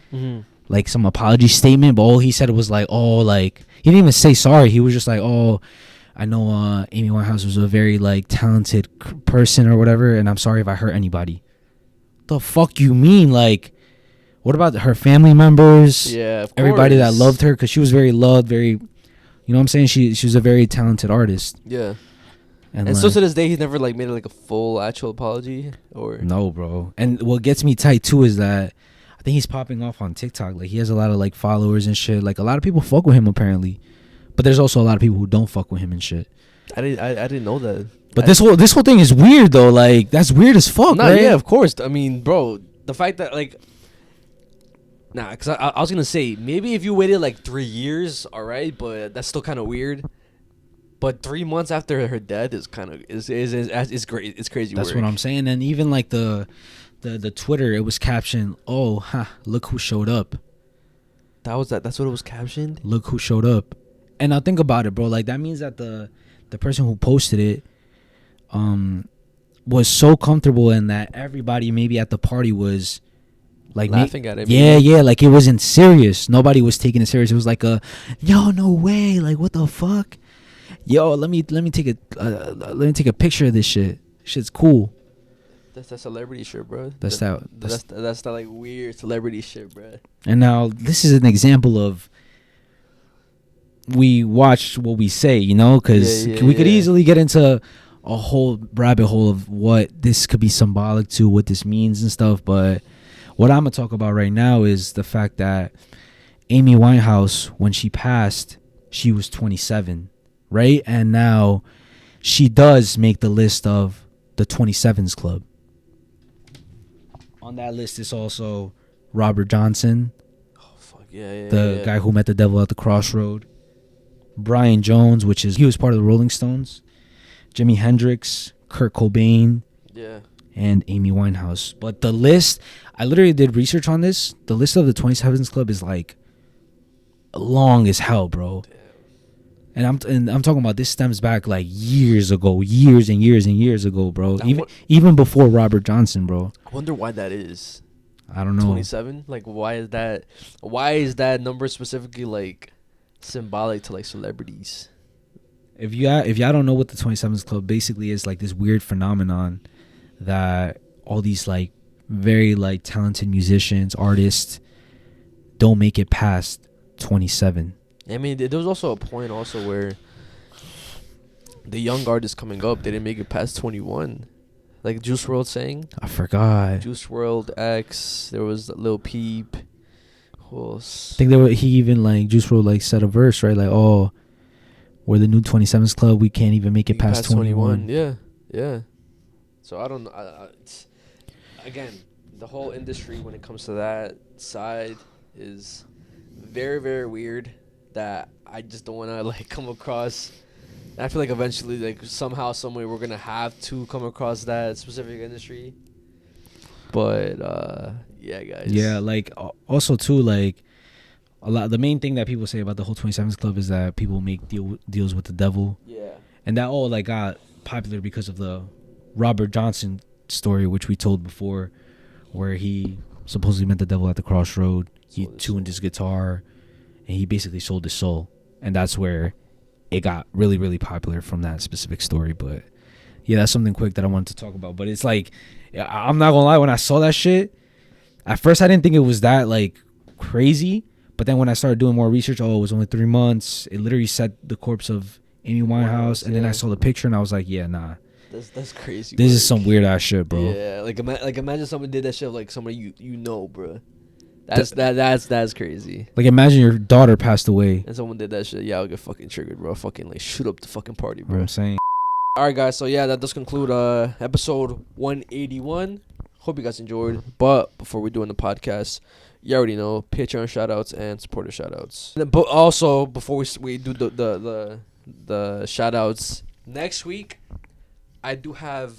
[SPEAKER 9] like some apology statement. But all he said was like, oh, like he didn't even say sorry. He was just like, oh, I know Amy Winehouse was a very like talented person or whatever, and I'm sorry if I hurt anybody. The fuck you mean? Like, what about her family members?
[SPEAKER 8] Yeah, of
[SPEAKER 9] everybody
[SPEAKER 8] course.
[SPEAKER 9] that loved her, because she was very loved, very, you know what I'm saying? She was a very talented artist.
[SPEAKER 8] Yeah. And
[SPEAKER 9] like,
[SPEAKER 8] so to this day, he's never like made it like a full actual apology, or
[SPEAKER 9] no, bro. And what gets me tight too is that I think he's popping off on TikTok. Like he has a lot of like followers and shit. Like a lot of people fuck with him apparently, but there's also a lot of people who don't fuck with him and shit.
[SPEAKER 8] I didn't know that.
[SPEAKER 9] But this whole thing is weird though. Like that's weird as fuck.
[SPEAKER 8] Nah,
[SPEAKER 9] right?
[SPEAKER 8] yeah, of course. I mean, bro, the fact that like. Nah, because I was going to say, maybe if you waited like 3 years, all right, but that's still kind of weird. But 3 months after her death is kind of, is great. It's crazy
[SPEAKER 9] That's
[SPEAKER 8] work.
[SPEAKER 9] what I'm saying. And even like the Twitter, it was captioned, oh, look who showed up.
[SPEAKER 8] That's what it was captioned?
[SPEAKER 9] Look who showed up. And now think about it, bro. Like that means that the person who posted it was so comfortable, and that everybody maybe at the party was like
[SPEAKER 8] laughing at it.
[SPEAKER 9] Yeah, like it wasn't serious. Nobody was taking it serious. It was like yo, no way, like what the fuck, yo, let me take a picture of this shit. Shit's cool.
[SPEAKER 8] That's that celebrity shit, bro.
[SPEAKER 9] That's
[SPEAKER 8] that like weird celebrity shit, bro.
[SPEAKER 9] And now this is an example of we watch what we say, you know, because we could easily get into a whole rabbit hole of what this could be symbolic to, what this means and stuff, but what I'm going to talk about right now is the fact that Amy Winehouse, when she passed, she was 27, right? And now she does make the list of the 27s Club. On that list is also Robert Johnson.
[SPEAKER 8] Oh, fuck. Yeah.
[SPEAKER 9] The guy who met the devil at the crossroad. Brian Jones, he was part of the Rolling Stones. Jimi Hendrix, Kurt Cobain.
[SPEAKER 8] Yeah. And
[SPEAKER 9] Amy Winehouse. But the list, I literally did research on this. The list of the 27s Club is like long as hell, bro. And I'm talking about this stems back like years and years ago, bro. Even before Robert Johnson, bro.
[SPEAKER 8] I wonder why that is.
[SPEAKER 9] I don't know.
[SPEAKER 8] 27? Like why is that number specifically like symbolic to like celebrities?
[SPEAKER 9] If y'all don't know what the 27s Club basically is, like this weird phenomenon that all these like very like talented musicians, artists don't make it past 27.
[SPEAKER 8] I mean, there was also a point also where the young artists coming up, they didn't make it past 21. Like Juice WRLD sang.
[SPEAKER 9] I forgot.
[SPEAKER 8] Juice WRLD, X. There was Lil Peep.
[SPEAKER 9] I think he even like Juice WRLD like said a verse, right? Like, oh, we're the new 27s Club. We can't even make it past 21.
[SPEAKER 8] Yeah. So I don't know. Again, the whole industry when it comes to that side is very, very weird. That I just don't want to like come across. I feel like eventually, like somehow, someway, we're gonna have to come across that specific industry. But Yeah, guys.
[SPEAKER 9] Yeah, like also too, like the main thing that people say about the whole 27th Club is that people make deals with the devil.
[SPEAKER 8] Yeah.
[SPEAKER 9] And that all like got popular because of the Robert Johnson story, which we told before, where he supposedly met the devil at the crossroad. He tuned his guitar, and he basically sold his soul, and that's where it got really, really popular from that specific story. But yeah, that's something quick that I wanted to talk about. But it's like, I'm not gonna lie, when I saw that shit, at first I didn't think it was that like crazy, but then when I started doing more research, it was only 3 months. It literally said the corpse of Amy Winehouse, and then I saw the picture and I was like, yeah, nah.
[SPEAKER 8] That's crazy.
[SPEAKER 9] This is some weird ass shit, bro.
[SPEAKER 8] Yeah, like imagine someone did that shit, like somebody you know, bro. That's crazy.
[SPEAKER 9] Like imagine your daughter passed away.
[SPEAKER 8] And someone did that shit. Yeah, I'll get fucking triggered, bro. Fucking like shoot up the fucking party,
[SPEAKER 9] You know
[SPEAKER 8] bro.
[SPEAKER 9] what I'm saying?
[SPEAKER 8] All right, guys. So yeah, that does conclude episode 181. Hope you guys enjoyed. But before we do in the podcast, you already know Patreon shoutouts and supporter shoutouts. But also before we do the shoutouts next week, I do have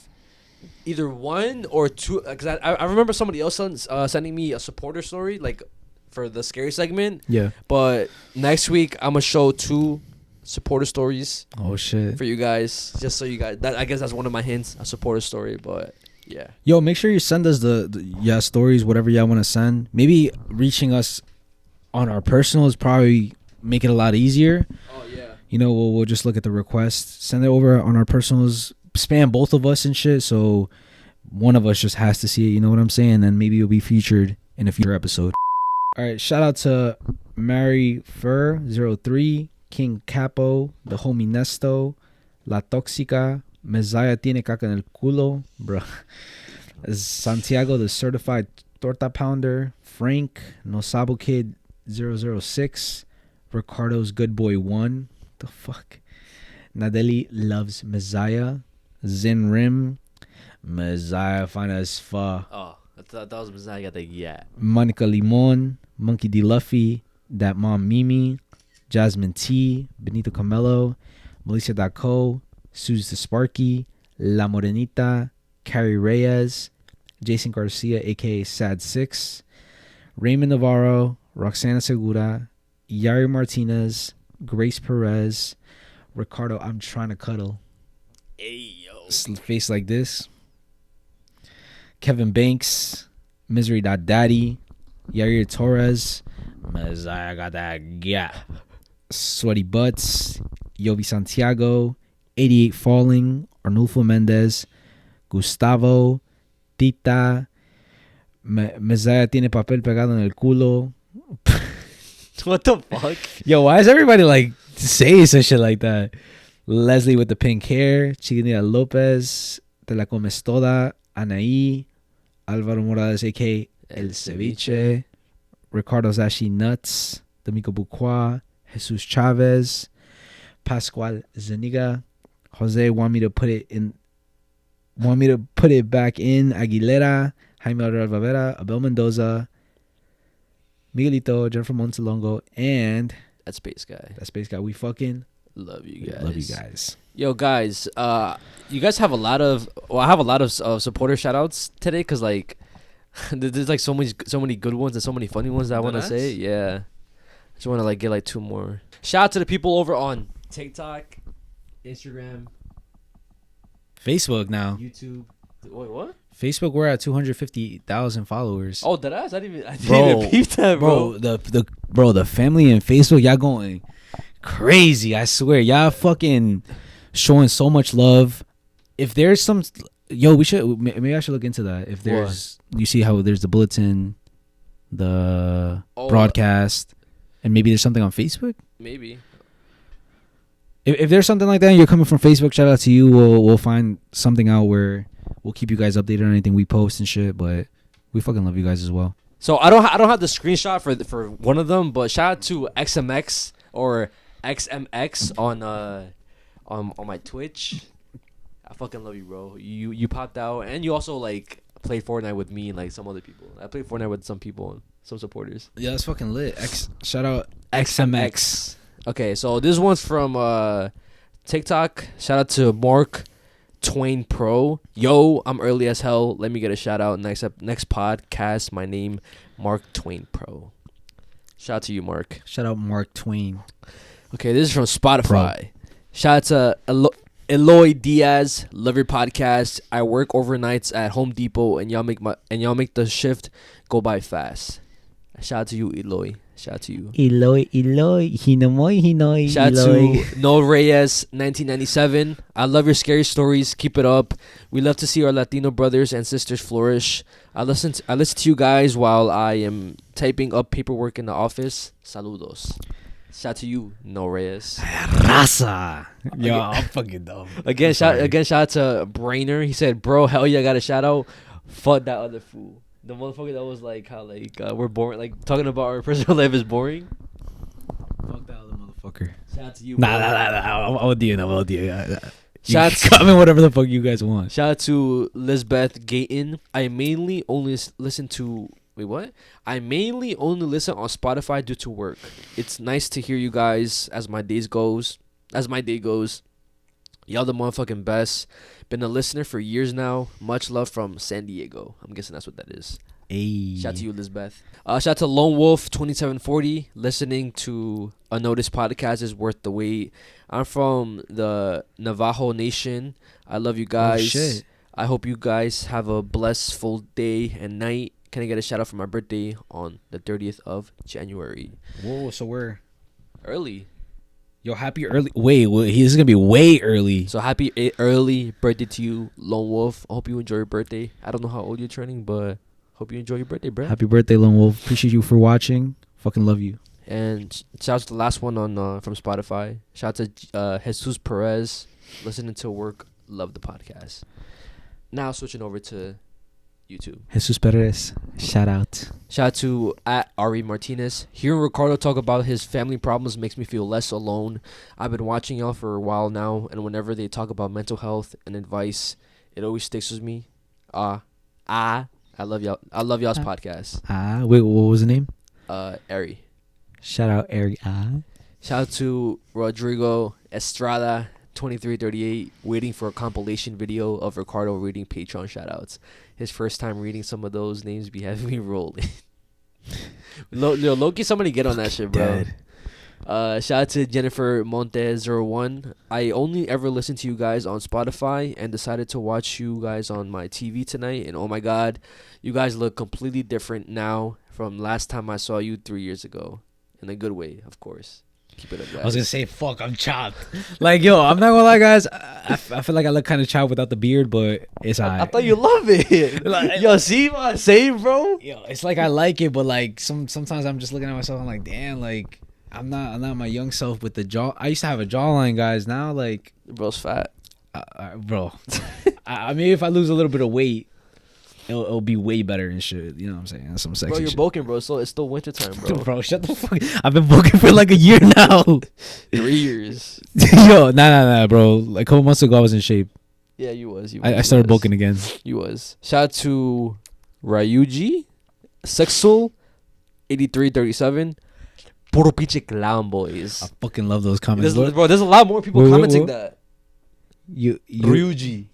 [SPEAKER 8] either 1 or 2, because I remember somebody else sending me a supporter story like for the scary segment.
[SPEAKER 9] Yeah.
[SPEAKER 8] But next week I'm gonna show 2 supporter stories.
[SPEAKER 9] Oh shit.
[SPEAKER 8] For you guys, just so you guys. I guess that's one of my hints, a supporter story. But yeah.
[SPEAKER 9] Yo, make sure you send us the stories, whatever y'all want to send. Maybe reaching us on our personals probably make it a lot easier.
[SPEAKER 8] Oh yeah.
[SPEAKER 9] You know, we'll just look at the request, send it over on our personals, spam both of us and shit, so one of us just has to see it, you know what I'm saying? And maybe it'll be featured in a future episode. All right, shout out to Mary Fur 03, King Capo, the homie Nesto, La Toxica, Mezziah tiene caca en el culo, bro. Santiago, the certified torta pounder, Frank, Nosabo Kid 006, Ricardo's Good Boy 1, the fuck? Nadeli loves Mezziah, Zen Rim, Mezziah fine as fuck.
[SPEAKER 8] Oh, that was Mezziah. I think yeah.
[SPEAKER 9] Monica Limon, Monkey D. Luffy, That Mom Mimi, Jasmine T, Benito Camelo, Melissa Daco, Suze the Sparky, La Morenita, Carrie Reyes, Jason Garcia, aka Sad6, Raymond Navarro, Roxana Segura, Yari Martinez, Grace Perez, Ricardo, I'm trying to cuddle.
[SPEAKER 8] Hey, yo.
[SPEAKER 9] Face like this. Kevin Banks, Misery.Daddy, Yair Torres, Mezziah got that gap. Sweaty Butts, Yobi Santiago, 88 Falling, Arnulfo Mendez, Gustavo, Tita, Mezziah tiene papel pegado en el culo.
[SPEAKER 8] What the fuck?
[SPEAKER 9] Yo, why is everybody like saying some shit like that? Leslie with the pink hair, Chiquinita Lopez, Te la comes toda, Anaí, Alvaro Morales, a.k.a. El Ceviche, Ricardo's Ashy Nuts, D'Amico Buqua, Jesus Chavez, Pascual Zuniga, Jose want me to put it back in, Aguilera, Jaime Alvavera, Abel Mendoza, Miguelito, Jennifer Montalongo, and
[SPEAKER 8] that Space Guy.
[SPEAKER 9] We fucking
[SPEAKER 8] love you guys.
[SPEAKER 9] Love you guys.
[SPEAKER 8] Yo, guys, you guys have a lot of. Well, I have a lot of supporter shoutouts today because like there's like so many good ones and so many funny ones that I want to say. Yeah, I just want to like get like 2 more. Shout out to the people over on TikTok, Instagram,
[SPEAKER 9] Facebook now.
[SPEAKER 8] YouTube. Wait, what?
[SPEAKER 9] Facebook, we're at 250,000 followers.
[SPEAKER 8] Oh, did I didn't even peep that, bro.
[SPEAKER 9] The family and Facebook, y'all going crazy. I swear, y'all fucking showing so much love. If there's some, maybe I should look into that. If there's, you see how there's the bulletin, the broadcast, and maybe there's something on Facebook.
[SPEAKER 8] Maybe.
[SPEAKER 9] If there's something like that and you're coming from Facebook, shout out to you. We'll find something out where we'll keep you guys updated on anything we post and shit. But we fucking love you guys as well.
[SPEAKER 8] So I don't have the screenshot for one of them, but shout out to XMX or XMX on my Twitch. I fucking love you, bro. You popped out, and you also like played Fortnite with me and like some other people. I played Fortnite with some people and some supporters.
[SPEAKER 9] Yeah, that's fucking lit. Shout out XMX.
[SPEAKER 8] Okay, so this one's from TikTok. Shout out to Mark Twain Pro. Yo, I'm early as hell. Let me get a shout out. Next podcast. My name, Mark Twain Pro. Shout out to you, Mark.
[SPEAKER 9] Shout out Mark Twain.
[SPEAKER 8] Okay, this is from Spotify. Shout out to Eloy Diaz. Love your podcast. I work overnights at Home Depot, and y'all make the shift go by fast. Shout out to you, Eloy. Shout out to you.
[SPEAKER 9] Eloy. Hinoy.
[SPEAKER 8] Shout out to No Reyes 1997. I love your scary stories. Keep it up. We love to see our Latino brothers and sisters flourish. I listen to you guys while I am typing up paperwork in the office. Saludos. Shout out to you, No Reyes.
[SPEAKER 9] Raza. Yo, I'm fucking dumb.
[SPEAKER 8] Again, shout out to Brainer. He said, "Bro, hell yeah, I got a shout out. Fuck that other fool." The motherfucker that was like how we're boring, like talking about our personal life is boring.
[SPEAKER 9] Fuck that other motherfucker.
[SPEAKER 8] Shout out to you.
[SPEAKER 9] Nah. I'll do it.
[SPEAKER 8] Shout
[SPEAKER 9] comment whatever the fuck you guys want.
[SPEAKER 8] Shout out to Lisbeth Gayton. I mainly only listen on Spotify due to work. It's nice to hear you guys as my day goes. Y'all the motherfucking best. Been a listener for years now. Much love from San Diego. I'm guessing that's what that is.
[SPEAKER 9] Hey.
[SPEAKER 8] Shout out to you, Lisbeth. Shout out to Lone Wolf 2740. Listening to Unnoticed podcast is worth the wait. I'm from the Navajo Nation. I love you guys.
[SPEAKER 9] Oh, shit.
[SPEAKER 8] I hope you guys have a blissful day and night. Can I get a shout out for my birthday on the 30th of January?
[SPEAKER 9] Whoa, so we're
[SPEAKER 8] early.
[SPEAKER 9] Yo, happy early. Wait, he's gonna be way early.
[SPEAKER 8] So happy early birthday to you, Lone Wolf. I hope you enjoy your birthday. I don't know how old you're turning, but hope you enjoy your birthday, bro.
[SPEAKER 9] Happy birthday, Lone Wolf. Appreciate you for watching. Fucking love you.
[SPEAKER 8] And shout out to the last one on from Spotify. Shout out to Jesus Perez. Listening to work. Love the podcast. Now switching over to YouTube.
[SPEAKER 9] Jesus Perez. Shout out.
[SPEAKER 8] Shout out to Ari Martinez. Hearing Ricardo talk about his family problems makes me feel less alone. I've been watching y'all for a while now, and whenever they talk about mental health and advice, it always sticks with me. I love y'all. I love y'all's podcast.
[SPEAKER 9] Wait, what was the name?
[SPEAKER 8] Ari.
[SPEAKER 9] Shout out Ari.
[SPEAKER 8] Shout out to Rodrigo Estrada 2338, waiting for a compilation video of Ricardo reading Patreon shoutouts. His first time reading some of those names be having me rolling. Loki, somebody get on that shit, bro. Shout out to Jennifer Montes01. I only ever listen to you guys on Spotify and decided to watch you guys on my TV tonight. And oh my god, you guys look completely different now from last time I saw you 3 years ago. In a good way, of course. Keep it up, guys.
[SPEAKER 9] I was gonna say, fuck, I'm chopped. Like, yo, I'm not gonna lie, guys. I feel like I look kind of chopped without the beard, but it's alright.
[SPEAKER 8] I thought you love it. Yo, see what I'm saying, bro?
[SPEAKER 9] Yo, it's like I like it, but like sometimes I'm just looking at myself. I'm like, damn, like I'm not my young self with the jaw. I used to have a jawline, guys. Now, like,
[SPEAKER 8] bro's fat,
[SPEAKER 9] bro. I mean, if I lose a little bit of weight, it'll be way better and shit. You know what I'm saying? That's some sexy
[SPEAKER 8] bro, you're
[SPEAKER 9] shit.
[SPEAKER 8] bulking, bro. So it's still winter time, bro.
[SPEAKER 9] Bro, shut the fuck. I've been bulking for like a year now.
[SPEAKER 8] 3 years.
[SPEAKER 9] Yo, nah, bro. Like a couple months ago, I was in shape.
[SPEAKER 8] Yeah, you was.
[SPEAKER 9] I started bulking again.
[SPEAKER 8] You was. Shout out to Ryuji, Sexual, 8337. Puro pinche clown, boys.
[SPEAKER 9] I fucking love those comments.
[SPEAKER 8] Bro, there's a lot more people commenting that.
[SPEAKER 9] Ryuji.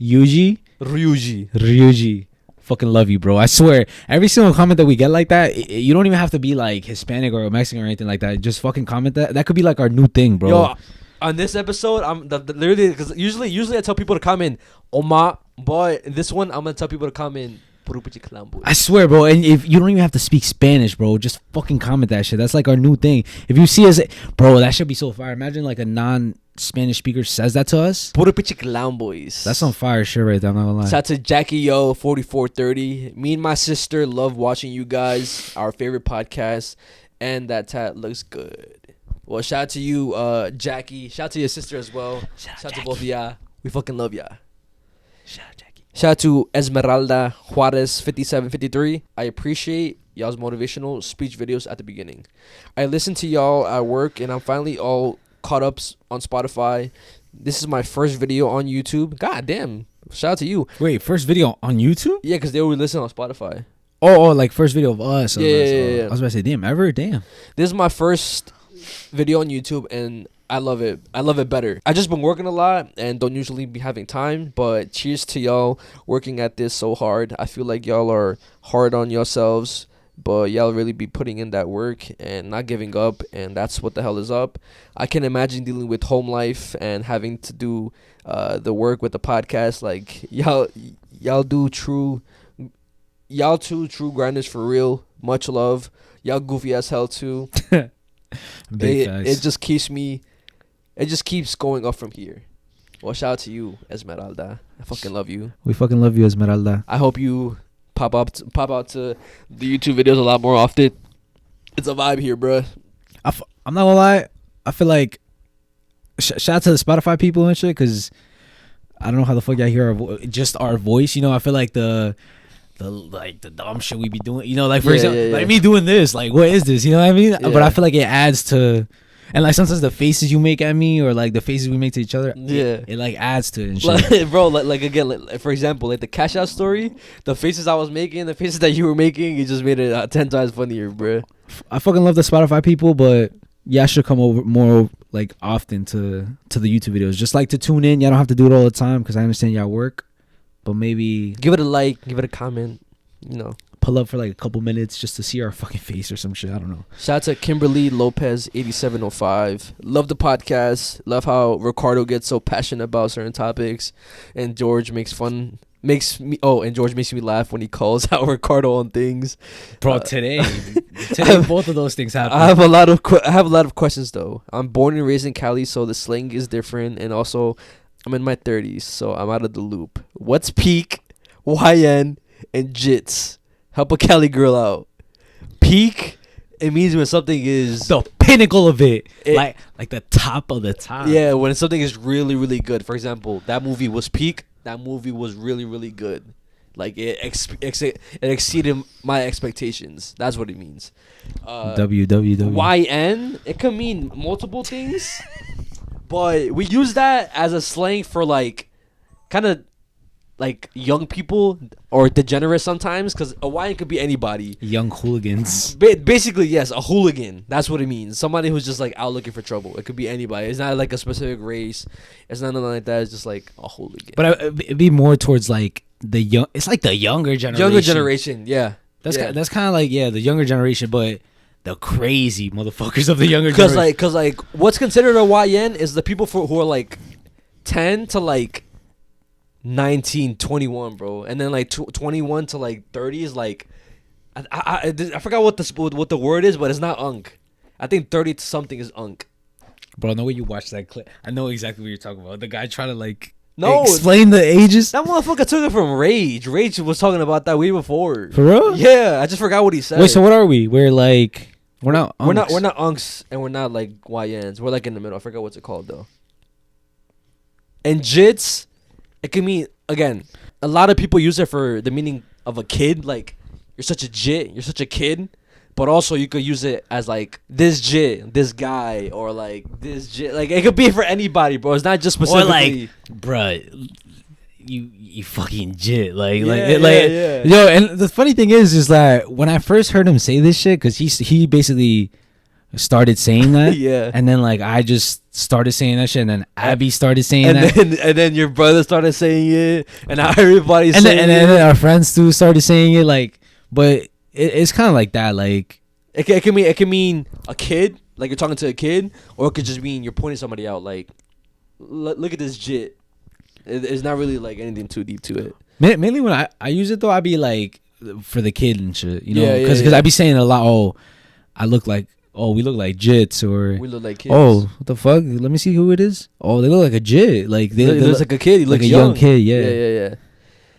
[SPEAKER 9] Fucking love you, bro. I swear, every single comment that we get like that, you don't even have to be like Hispanic or Mexican or anything like that. Just fucking comment that. That could be like our new thing, bro.
[SPEAKER 8] Yo, on this episode, I'm literally, because usually I tell people to comment Oma, boy. This one I'm gonna tell people to comment Puro pinche clown, boy.
[SPEAKER 9] I swear, bro. And if you don't even have to speak Spanish, bro, just fucking comment that shit. That's like our new thing. If you see us, bro, that should be so fire. Imagine like a non-Spanish speaker says that to us.
[SPEAKER 8] Puro pinche clown, boys.
[SPEAKER 9] That's some fire shit right there. I'm not gonna lie.
[SPEAKER 8] Shout out to Jackie Yo 4430. Me and my sister love watching you guys. Our favorite podcast, and that tat looks good. Well, shout out to you, Jackie. Shout out to your sister as well. Shout out to both of y'all. We fucking love y'all.
[SPEAKER 9] Shout out, Jackie.
[SPEAKER 8] Shout out to Esmeralda Juarez 5753. I appreciate y'all's motivational speech videos at the beginning. I listen to y'all at work, and I'm finally all caught up on Spotify. This is my first video on YouTube. God damn. Shout out to you.
[SPEAKER 9] Wait, first video on YouTube?
[SPEAKER 8] Yeah, because they always listen on Spotify.
[SPEAKER 9] Oh, like first video of us.
[SPEAKER 8] Yeah.
[SPEAKER 9] I was about to say, damn, ever? Damn.
[SPEAKER 8] This is my first video on YouTube, and I love it. I love it better. I just been working a lot and don't usually be having time. But cheers to y'all working at this so hard. I feel like y'all are hard on yourselves, but y'all really be putting in that work and not giving up. And that's what the hell is up. I can imagine dealing with home life and having to do the work with the podcast. Like y'all do true. Y'all two true grinders for real. Much love. Y'all goofy as hell too. It just keeps me. It just keeps going up from here. Well, shout out to you, Esmeralda. I fucking love you.
[SPEAKER 9] We fucking love you, Esmeralda.
[SPEAKER 8] I hope you pop out to the YouTube videos a lot more often. It's a vibe here, bruh.
[SPEAKER 9] I'm not gonna lie. I feel like shout out to the Spotify people and shit, because I don't know how the fuck y'all hear just our voice. You know, I feel like the dumb shit we be doing. You know, like for example, like me doing this. Like, what is this? You know what I mean? Yeah. But I feel like it adds to. And like sometimes the faces you make at me or like the faces we make to each other, it like adds to it and shit.
[SPEAKER 8] Like, bro, like again, like, for example, like the cash out story, the faces I was making, the faces that you were making, it just made it 10 times funnier, bro.
[SPEAKER 9] I fucking love the Spotify people, but y'all should come over more like often to the YouTube videos. Just like to tune in. Y'all don't have to do it all the time because I understand y'all work, but maybe
[SPEAKER 8] give it a like, give it a comment, you know.
[SPEAKER 9] Pull up for like a couple minutes just to see our fucking face or some shit. I don't know.
[SPEAKER 8] Shout out to Kimberly Lopez 8705. Love the podcast. Love how Ricardo gets so passionate about certain topics, and George makes me laugh when he calls out Ricardo on things.
[SPEAKER 9] Bro, today both of those things happen.
[SPEAKER 8] I have a lot of questions though. I'm born and raised in Cali, so the slang is different, and also I'm in my 30s, so I'm out of the loop. What's peak, YN, and jits? Help a Cali girl out. Peak, it means when something is
[SPEAKER 9] the pinnacle of it, like the top of the top.
[SPEAKER 8] Yeah, when something is really, really good. For example, that movie was peak. That movie was really, really good. Like it exceeded my expectations. That's what it means. YN, it can mean multiple things, but we use that as a slang for like kind of like young people or degenerates sometimes, because a YN could be anybody.
[SPEAKER 9] Young hooligans.
[SPEAKER 8] Basically, yes, a hooligan. That's what it means. Somebody who's just like out looking for trouble. It could be anybody. It's not like a specific race. It's not nothing like that. It's just like a hooligan.
[SPEAKER 9] But it'd be more towards like the young. It's like the younger generation.
[SPEAKER 8] Younger generation, yeah.
[SPEAKER 9] That's kind of like the younger generation, but the crazy motherfuckers of the younger generation.
[SPEAKER 8] Because like what's considered a YN is the people who are like 10 to like 19, 21, bro, and then like 21 to like 30 is like I forgot what the word is, but it's not unk. I think 30 to something is unk.
[SPEAKER 9] Bro, I know when you watch that clip, I know exactly what you're talking about. The guy trying to like
[SPEAKER 8] explain
[SPEAKER 9] the ages.
[SPEAKER 8] That motherfucker took it from Rage. Rage was talking about that way before.
[SPEAKER 9] For real?
[SPEAKER 8] Yeah, I just forgot what he said.
[SPEAKER 9] Wait, so what are we? We're like we're not
[SPEAKER 8] unks and we're not like YNs. We're like in the middle. I forgot what's it called though. And jits, it can mean, again, a lot of people use it for the meaning of a kid, like you're such a jit, you're such a kid, but also you could use it as like this jit, this guy, or like this jit, like it could be for anybody, bro. It's not just specifically.
[SPEAKER 9] Or like, bruh, you fucking jit, like
[SPEAKER 8] yeah.
[SPEAKER 9] Yo, and the funny thing is that when I first heard him say this shit, because he basically started saying that,
[SPEAKER 8] yeah,
[SPEAKER 9] and then like I just started saying that shit, and then Abby started saying that,
[SPEAKER 8] and then your brother started saying it, and now everybody's saying
[SPEAKER 9] it, and then our friends too started saying it, like, but it's kind of like that, like
[SPEAKER 8] it can mean a kid, like you're talking to a kid, or it could just mean you're pointing somebody out, like look at this jit. It's not really like anything too deep to it.
[SPEAKER 9] Mainly when I use it though, I be like for the kid and shit, you know, because I be saying a lot. We look like jits, or
[SPEAKER 8] we look like kids.
[SPEAKER 9] Oh, what the fuck? Let me see who it is. Oh, they look like a jit. Like they
[SPEAKER 8] looks like a kid. He looks
[SPEAKER 9] like a young kid. Yeah.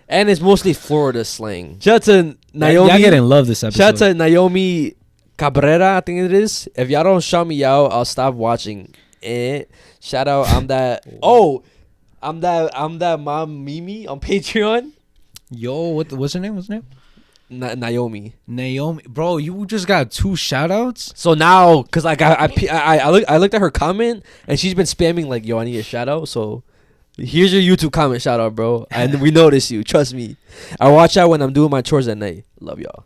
[SPEAKER 8] And it's mostly Florida slang. Shout out to Naomi.
[SPEAKER 9] Y'all getting love this episode.
[SPEAKER 8] Shout out to Naomi Cabrera, I think it is. If y'all don't shout me out, I'll stop watching. Shout out. I'm that. I'm that mom Mimi on Patreon.
[SPEAKER 9] Yo, what's her name? What's her name?
[SPEAKER 8] Naomi,
[SPEAKER 9] bro, you just got 2 shout outs.
[SPEAKER 8] So now, cause like I looked at her comment and she's been spamming like, yo, I need a shout out. So here's your YouTube comment shout out, bro. And we notice you. Trust me. I watch out when I'm doing my chores at night. Love y'all.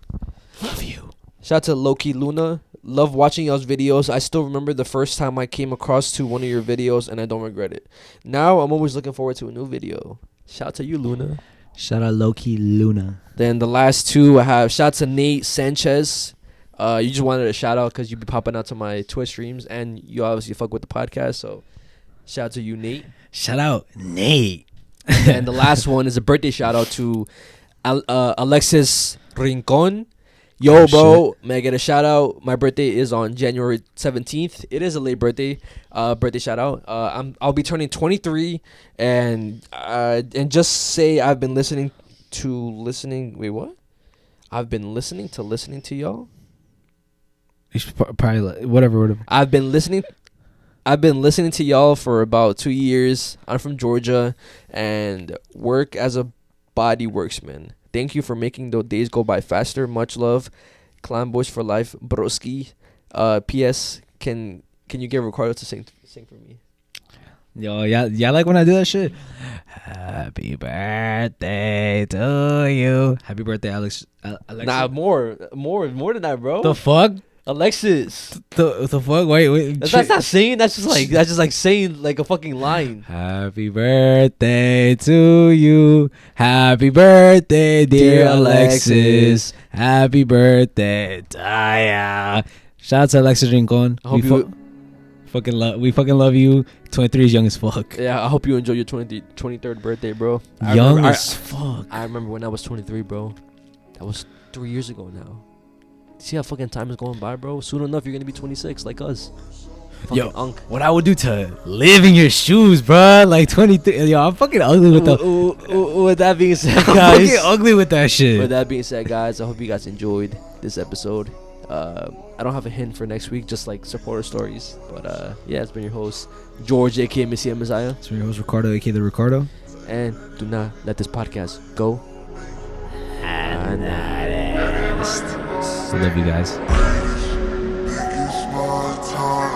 [SPEAKER 9] Love you.
[SPEAKER 8] Shout out to Loki Luna. Love watching y'all's videos. I still remember the first time I came across to one of your videos, and I don't regret it. Now I'm always looking forward to a new video. Shout out to you, Luna.
[SPEAKER 9] Shout out Loki Luna.
[SPEAKER 8] Then the last two I have. Shout out to Nate Sanchez. You just wanted a shout out because you be popping out to my Twitch streams, and you obviously fuck with the podcast. So shout out to you, Nate.
[SPEAKER 9] Shout out Nate.
[SPEAKER 8] And the last one is a birthday shout out to Alexis Rincon. Yo, bro, may I get a shout out? My birthday is on January 17th. It is a late birthday. Birthday shout out. I'll be turning 23, and just say I've been listening to. Wait, what? I've been listening to y'all.
[SPEAKER 9] You should probably whatever.
[SPEAKER 8] I've been listening to y'all for about 2 years. I'm from Georgia and work as a body worksman. Thank you for making the days go by faster. Much love. Clan Boys for life, broski. P.S. Can you get Ricardo to sing for me?
[SPEAKER 9] Yo, yeah, like when I do that shit. Happy birthday to you. Happy birthday, Alex.
[SPEAKER 8] Nah, more than that, bro.
[SPEAKER 9] The fuck?
[SPEAKER 8] Alexis.
[SPEAKER 9] The fuck? Wait.
[SPEAKER 8] That's not singing. That's just like saying like a fucking line.
[SPEAKER 9] Happy birthday to you. Happy birthday, dear Alexis. Happy birthday, Daya. Shout out to Alexis Rincon. We fucking love you. 23 is young as fuck.
[SPEAKER 8] Yeah, I hope you enjoy your 23rd birthday, bro.
[SPEAKER 9] Young as fuck.
[SPEAKER 8] I remember when I was 23, bro. That was 3 years ago now. See how fucking time is going by, bro? Soon enough, you're gonna be 26, like us.
[SPEAKER 9] Yo, what I would do to live in your shoes, bro? Like 23. Yo, I'm fucking ugly with
[SPEAKER 8] With that being said, guys.
[SPEAKER 9] I'm fucking ugly with that shit.
[SPEAKER 8] With that being said, guys, I hope you guys enjoyed this episode. I don't have a hint for next week, just like supporter stories. But yeah, it's been your host, George, aka Mezziah.
[SPEAKER 9] It's been your host, Ricardo, aka the Ricardo.
[SPEAKER 8] And do not let this podcast go unnoticed.
[SPEAKER 9] Love you guys.
[SPEAKER 3] It's my time.